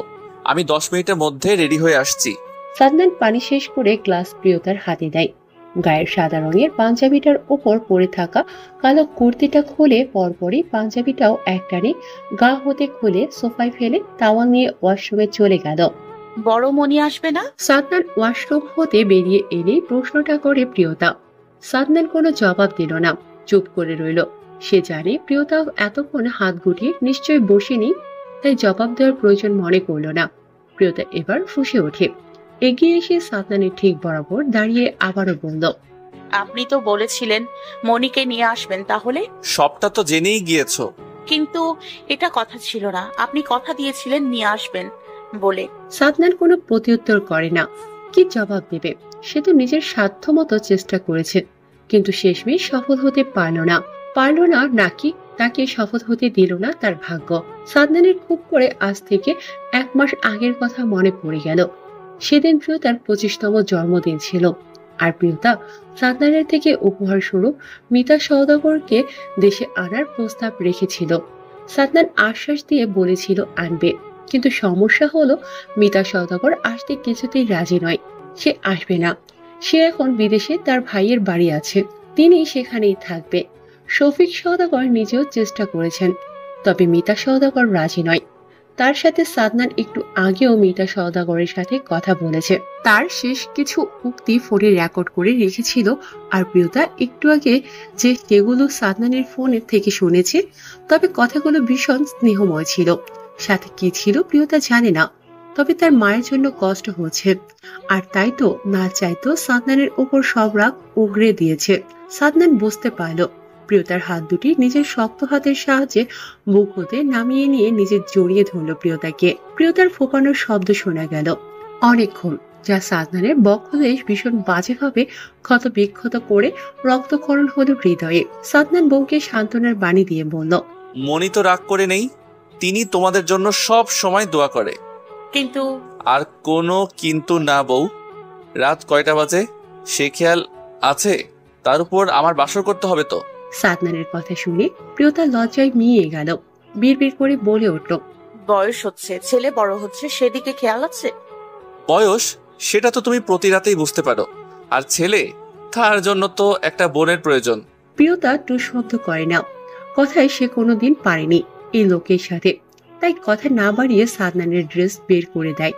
আমি 10 মিনিটের মধ্যে রেডি হয়ে আসছি। সাদনান পানি শেষ করে গ্লাস প্রিয়তার হাতে দেয়। গায়ের সাদা রঙের পাঞ্জাবিটার উপর পরে থাকা কালো কুর্তিটা খুলে পরপরই পাঞ্জাবিটাও একটানে গা হতে খুলে সোফায় ফেলে তাওয়াল নিয়ে ওয়াশরুমে চলে গেল। বড় মনি আসবে না? সাদনান ওয়াশরুম হতে বেরিয়ে এলেই প্রশ্নটা করে প্রিয়তা। সাদনান কোনো জবাব দিল না, চুপ করে রইল। সে জানে প্রিয়তা এতক্ষণ হাত গুটিয়ে নিশ্চয়ই বসেনি, তাই জবাব দেওয়ার প্রয়োজন মনে করল না। প্রিয়তা এবার ফুঁসে ওঠে। এগিয়ে এসে সাদনানের ঠিক বরাবর দাঁড়িয়ে আবারও বলল, আপনি তো বলেছিলেন মনিকে নিয়ে আসবেন, তাহলে? সবটা তো জেনেই গিয়েছো। কিন্তু এটা কথা ছিল না, আপনি কথা দিয়েছিলেন নিয়ে আসবেন বলে। সাদনান কোনো প্রত্যুত্তর করে না। কি জবাব দেবে? সে তো নিজের সাধ্য মতো চেষ্টা করেছে, কিন্তু শেষমেশ সফল হতে পারল না নাকি তাকে সফল হতে দিল না তার ভাগ্য। সাদনানের খুব করে আজ থেকে 1 মাস আগের কথা মনে পড়ে গেল। সেদিন প্রিয়তার 25তম জন্মদিন ছিল, আর প্রিয়তা সাদনানের থেকে উপহার স্বরূপ মিতা সওদাগরকে দেশে আনার প্রস্তাব রেখেছিল। সাদনান আশ্বাস দিয়ে বলেছিল আনবে, কিন্তু সমস্যা হলো মিতা সওদাগর আসতে কিছুতেই রাজি নয়। সে আসবে না। সে এখন বিদেশে তার ভাইয়ের বাড়ি আছে, তিনি সেখানেই থাকবে। শফিক সওদাগর নিজেও চেষ্টা করেছেন, তবে মিতা সওদাগর রাজি নয়। তার সাথে সাদনান একটু আগেও মিতা সওদাগরের সাথে কথা বলেছে। তার শেষ কিছু উক্তি ফোনে রেকর্ড করে রেখেছিল, আর প্রিয়তা একটু আগে যে সেগুলো সাদনানের ফোনের থেকে শুনেছে। তবে কথাগুলো ভীষণ স্নেহময় ছিল। সাথে কি ছিল প্রিয়তা জানে না, তবে তার মায়ের জন্য কষ্ট হচ্ছে, আর তাই তো না চাইতো সাদনানের উপর সব রাগ উগরে দিয়েছে। সাদনান বুঝতে পারল। প্রিয়তার হাত দুটি নিজের শক্ত হাতের সাহায্যে বুক হতে নামিয়ে নিয়ে নিজের জড়িয়ে ধরল প্রিয়তাকে। প্রিয়তার ফোপানোর শব্দ শোনা গেল অনেকক্ষণ, যা সাদনানের বক্ষদেশ ভীষণ বাজেভাবে ক্ষত বিক্ষত করে রক্তক্ষরণ হলো হৃদয়ে। সাদনান বউকে সান্ত্বনার বাণী দিয়ে বলল, মনি তো রাগ করে নেই, তিনি তোমাদের জন্য সব সময় দোয়া করে। কিন্তু আর কোনো কিন্তু না বউ। রাত কয়টা বাজে সে খেয়াল আছে? তার উপর আমার বাসর করতে হবে তো। সাদনানের কথা শুনে প্রিয়তা লজ্জায় মিয়ে গেল। বিড়বিড় করে বলে উঠল, বয়স হচ্ছে, ছেলে বড় হচ্ছে, সেদিকে খেয়াল আছে? বয়স সেটা তো তুমি প্রতি রাতেই বুঝতে পারো, আর ছেলে তার জন্য তো একটা বোনের প্রয়োজন। প্রিয়তা টু শব্দ করে না। কথায় সে কোনোদিন পারেনি এই লোকের সাথে, তাই কথা না বাড়িয়ে সাদনানের ড্রেস বের করে দেয়।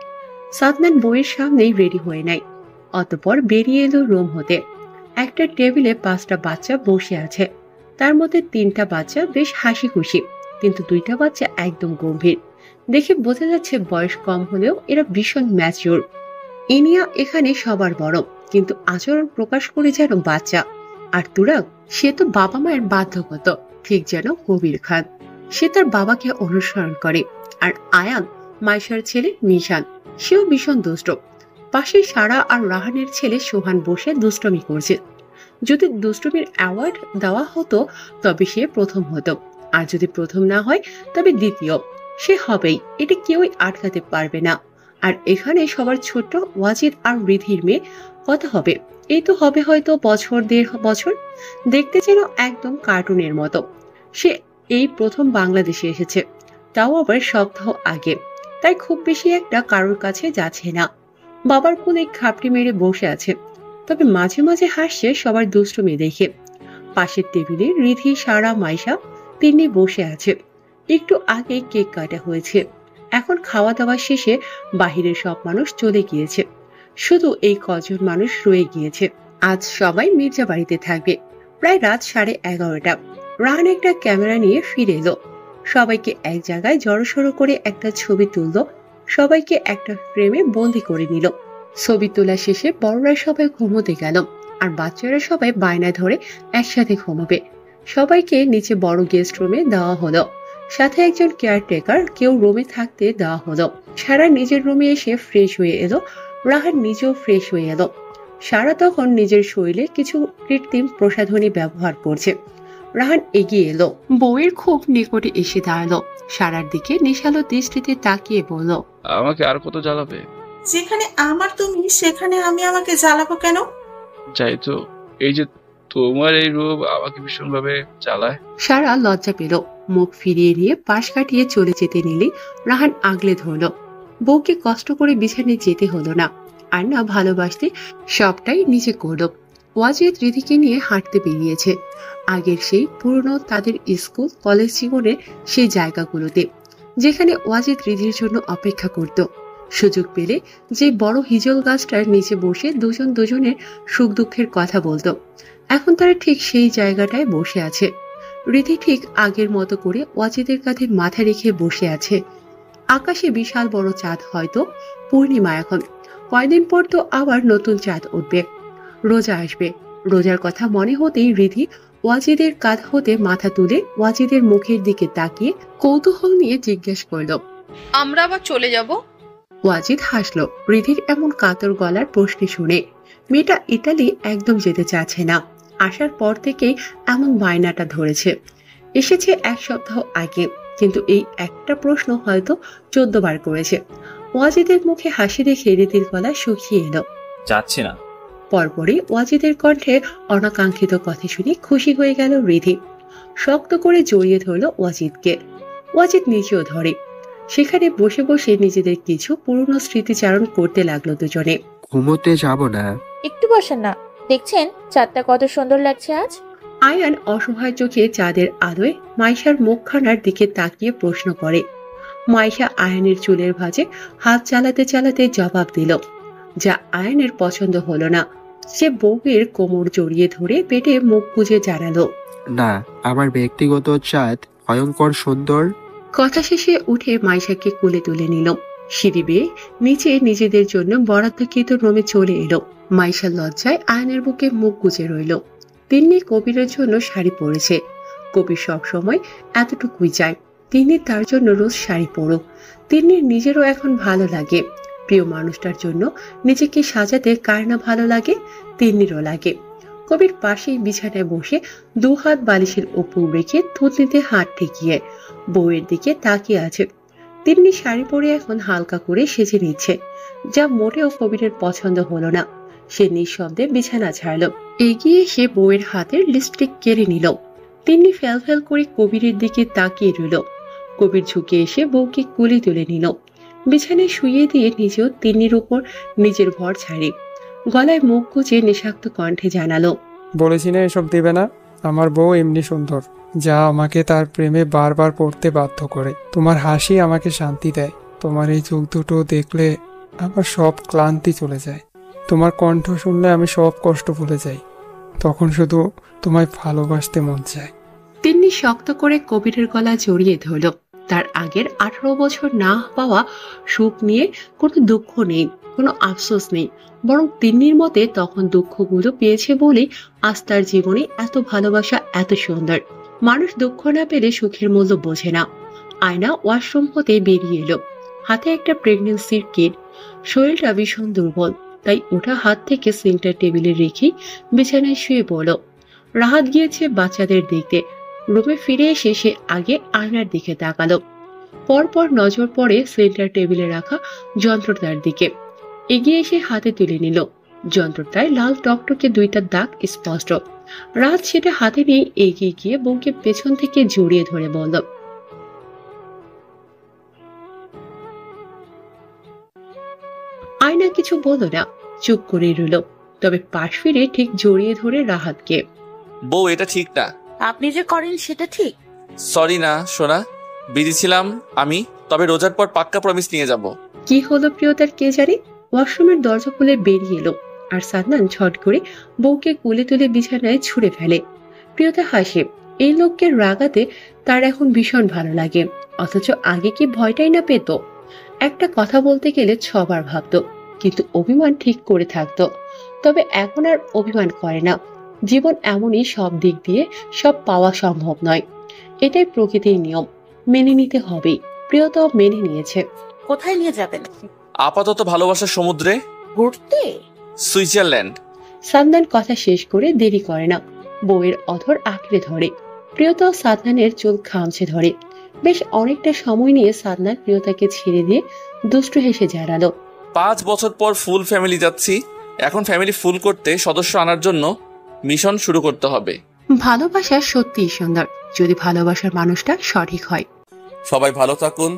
সাদনান বইয়ের সামনেই রেডি হয়ে নেয়। অতঃপর বেরিয়ে এলো রুম হতে। একটা টেবিলে 5টা বাচ্চা বসে আছে। তার মধ্যে 3টা বাচ্চা বেশ হাসি খুশি, কিন্তু 2টা বাচ্চা একদম গম্ভীর। দেখে বোঝা যাচ্ছে বয়স কম হলেও এরা ভীষণ ম্যাচিওর। ইনিয়া এখানে সবার বড়, কিন্তু আচরণ প্রকাশ করে যেন বাচ্চা। আর তুরাগ, সে তো বাবা মায়ের বাধ্যগত, ঠিক যেন কবির খান। সে তার বাবাকে অনুসরণ করে। আর আয়ান, মাইশার ছেলে নিশান, সেও ভীষণ দুষ্ট। পাশে সারা আর রাহানের ছেলে সোহান বসে দুষ্টমি করছে। যদি দুষ্টমির অ্যাওয়ার্ড দেওয়া হতো তবে সে প্রথম হতো, আর যদি প্রথম না হয় তবে দ্বিতীয়। সে হবেই, এটা কেউই আটকাতে পারবে না। আর এখানে সবার ছোট ওয়াজিদ আর রিধির মেয়ে কত হবে? এই তো হবে হয়তো বছর 1.5 বছর। দেখতে যেন একদম কার্টুনের মতো। সে এই প্রথম বাংলাদেশে এসেছে, তাও আবার সপ্তাহ আগে, তাই খুব বেশি একটা কারোর কাছে যাচ্ছে না। বাবার কোলে খাপটি মেরে বসে আছে, তবে মাঝে মাঝে হাসছে সবার দুষ্টুমি দেখে। পাশের টেবিলে রিধি, সারা, মাইশা তিনি বসে আছে। একটু আগে কেক কাটা হয়েছে। এখন খাওয়া দাওয়া শেষে বাহিরের সব মানুষ চলে গিয়েছে, শুধু এই কজন মানুষ রয়ে গিয়েছে। আজ সবাই মির্জা বাড়িতে থাকবে। প্রায় রাত 11:30। রাহান একটা ক্যামেরা নিয়ে ফিরে এলো। সবাইকে এক জায়গায় জড়সড়ো করে একটা ছবি তুলল। সবাইকে একটা ফ্রেমে বন্দি করে নিল। ছবি তোলা শেষে বড়রা সবাই ঘুমোতে গেল, আর বাচ্চারা সবাই বায়না ধরে একসাথে ঘুমোবে। সবাইকে নিচে বড় গেস্ট রুমে দেওয়া হলো, সাথে একজন কেয়ারটেকার কেউ রুমে থাকতে দেওয়া হলো। সারা নিজের রুমে এসে ফ্রেশ হয়ে এলো। রাহান নিজেও ফ্রেশ হয়ে এলো। সারা তখন নিজের শরীরে কিছু কৃত্রিম প্রসাধনী ব্যবহার করছে। রাহান এগিয়ে এলো, বউয়ের খুব নিকটে এসে দাঁড়ালো। সারার দিকে নেশালো দৃষ্টিতে তাকিয়ে বলল, আমাকে আর কত জ্বালাবে? যেখানে আমার তুমি সেখানে আমি আমাকে জ্বালাবো কেন? যাই তো, এই যে তোমার এই রূপ আমাকে ভীষণ ভাবে জ্বালায়। সারা লজ্জা পেল। মুখ ফিরিয়ে নিয়ে পাশ কাটিয়ে চলে যেতে নিলে রাহান আগলে ধরল। বউকে কষ্ট করে বিছানায় যেতে হলো না, আর না ভালোবাসতে সবটাই নিজে করল। ওয়াজিদ রিধিকে নিয়ে হাঁটতে বেরিয়েছে, আগের সেই পুরনো তাদের স্কুল কলেজ জীবনের সেই জায়গাগুলোতে, যেখানে ওয়াজিদ রিধির জন্য অপেক্ষা করত। সুযোগ পেলে যে বড় হিজল গাছটার নিচে বসে দুজন দুজনের সুখ দুঃখের কথা বলতো, এখন তারা ঠিক সেই জায়গাটায় বসে আছে। রিধি ঠিক আগের মতো করে ওয়াজিদের কাঁধে মাথা রেখে বসে আছে। আকাশে বিশাল বড় চাঁদ, হয়তো পূর্ণিমা। এখন কয়দিন পর তো আবার নতুন চাঁদ উঠবে, রোজা আসবে। রোজার কথা মনে হতেই রিধি ওয়াজিদের কাঁধ হতে মাথা তুলে ওয়াজিদের মুখের দিকে তাকিয়ে কৌতূহল নিয়ে জিজ্ঞেস করল, আমরা আবার চলে যাব? ওয়াজিদ হাসলো রিধির এমন কাতর গলার প্রশ্নে শুনে। মেয়েটা ইতালি একদম যেতে চাচ্ছে না। আসার পর থেকেই এমন বায়নাটা ধরেছে। এসেছে 1 সপ্তাহ আগে, কিন্তু এই একটা প্রশ্ন হয়তো 14 বার করেছে। ওয়াজিদের মুখে হাসি দেখে রিধির গলা শুকিয়ে এলো। যাচ্ছি না। পরপরই ওয়াজিদের কণ্ঠে অনাকাঙ্ক্ষিত কথা শুনে খুশি হয়ে গেল রিধি। শক্ত করে জড়িয়ে ধরল ওয়াজিদকে। ওয়াজিদ নিজেও ধরে। সেখানে বসে বসে নিজেদের কিছু পুরনো স্মৃতিচারণ করতে লাগলো দুজনে। ঘুমোতে যাব না? একটু বসেন না, দেখছেন চাঁদটা কত সুন্দর লাগছে আজ। আয়ান অসহায় চোখে চাঁদের আলোয় মাইশার মুখখানার দিকে তাকিয়ে প্রশ্ন করে। মাইশা আয়ানের চুলের ভাঁজে হাত চালাতে চালাতে জবাব দিল, যা আয়ানের পছন্দ হলো না। সে বউয়ের কোমর জড়িয়ে ধরে পেটে মুখ গুজে জানালো, না, আমার ব্যক্তিগত চাঁদ ভয়ঙ্কর সুন্দর। কথা শেষে উঠে মাইশাকে কোলে তুলে নিল। সিঁড়ি বেয়ে নিচে নিজেদের জন্য বরাদ্দকৃত রুমে চলে এলো। মাইশা লজ্জায় আয়নের বুকে মুখ গুজে রইল। তিন্নি কবিরের জন্য শাড়ি পরেছে। কবির সবসময় এতটুকুই চায় তিন্নি তার জন্য রোজ শাড়ি পরুক। তিন্নির নিজেরও এখন ভালো লাগে। প্রিয় মানুষটার জন্য নিজেকে সাজাতে কার না ভালো লাগে, তিন্নিরও লাগে। কবির পাশেই বিছানায় বসে 2 হাত বালিশের উপর রেখে থুতনিতে হাত ঠেকিয়ে বউয়ের দিকে তাকিয়ে আছে। তিন্নি শাড়ি পরে এখন হালকা করে সেজে নিচ্ছে, যা মোটেও কবিরের পছন্দ হলো না। সে নিঃশব্দে বিছানা ছাড়ল। এগিয়ে এসে বউয়ের হাতের লিপস্টিক কেড়ে নিল। তিন্নি ফেল ফেল করে কবিরের দিকে তাকিয়ে রইল। কবির ঝুঁকে এসে বউকে কোলে তুলে নিল। বিছানায় শুইয়ে দিয়ে নিজেও তিন্নির উপর নিজের ভর ছাড়ে। গলায় মুখ গুজে নিঃশব্দ কণ্ঠে জানালো, বলেছি না এসব দেবে না। আমার বউ এমনি সুন্দর, যা আমাকে তার প্রেমে বারবার পড়তে বাধ্য করে। তোমার হাসি আমাকে শান্তি দেয়। তোমার এই চোখ দুটো দেখলে আমার সব ক্লান্তি চলে যায়। তোমার কণ্ঠ শুনলে আমি সব কষ্ট ভুলে যাই। তখন শুধু তোমায় ভালোবাসতে মন চায়। তিন্নি শক্ত করে কবিরের গলা জড়িয়ে ধরল। তার আগের 18 বছর না পাওয়া সুখ নিয়ে কোনো দুঃখ নেই, কোনো আফসোস নেই, বরং তিন্নির মতে তখন দুঃখগুলো পেয়েছে বলেই আজ তার জীবনে এত ভালোবাসা, এত সুন্দর। মানুষ দুঃখ না পেলে সুখের মূল্য বোঝে না। আয়না ওয়াশরুম হতে বেরিয়ে এলো, হাতে একটা প্রেগনেন্সির কিট। শরীরটা ভীষণ দুর্বল, তাই ওটা হাত থেকে সেন্টার টেবিলে রেখেই বিছানায় শুয়ে পড়ল। রাহাত গিয়েছে বাচ্চাদের দেখতে। রুমে ফিরে এসে সে আগে আয়নার দিকে তাকালো, পরপর নজর পড়ে সেন্টার টেবিলে রাখা যন্ত্রটার দিকে। এগিয়ে এসে হাতে তুলে নিল। যন্ত্রটায় লাল টকটকে 2টা দাগ স্পষ্ট। রাহাত সেটা হাতে নিয়ে এগিয়ে গিয়ে বউকে পেছন থেকে জড়িয়ে ধরে বলল, আয়না কিছু বলল না, চুপ করে রইল। তবে পাশ ফিরে ঠিক জড়িয়ে ধরে রাহাতকে, বউ এটা ঠিক না। আপনি যে করেন সেটা ঠিক। সরি না সোনা, বিজি ছিলাম আমি। তবে রোজার পর পাক্কা প্রমিস নিয়ে যাব। কি হলো প্রিয়তার কে জানে। ওয়াশরুমের দরজা খুলে বেরিয়ে এলো, আর সাদনান ছট করে বউকে কোলে তুলে বিছানায় ছুঁড়ে ফেলে। প্রিয়তা হাসে। এই লোককে রাগাতে তার এখন ভীষণ ভালো লাগে, অথচ আগে কি ভয়টাই না পেত। একটা কথা বলতে গেলে 6 বার ভাবতো, কিন্তু অভিমান ঠিক করে থাকতো। তবে এখন আর অভিমান করে না। জীবন এমনই, সব দিক দিয়ে সব পাওয়া সম্ভব নয়। এটাই প্রকৃতির নিয়ম, মেনে নিতে হবেই। প্রিয়তাও মেনে নিয়েছে। কোথায় নিয়ে যাবেন? আপাতত ভালোবাসার সমুদ্রে ঘুরতে, সুইজারল্যান্ড। সাদনান কথা শেষ করে দেরি করে না, বউয়ের অধর আঁকড়ে ধরে। প্রিয়তাও সাদনানের চুল খামছে ধরে। বেশ অনেকটা সময় নিয়ে সাদনান প্রিয়তাকে ছেড়ে দিয়ে দুষ্টু হেসে জানালো, 5 বছর পর ফুল ফ্যামিলি যাচ্ছি। এখন ফ্যামিলি ফুল করতে সদস্য আনার জন্য মিশন শুরু করতে হবে। ভালোবাসা সত্যিই সুন্দর, যদি ভালোবাসার মানুষটা সঠিক হয়। সবাই ভালো থাকুন।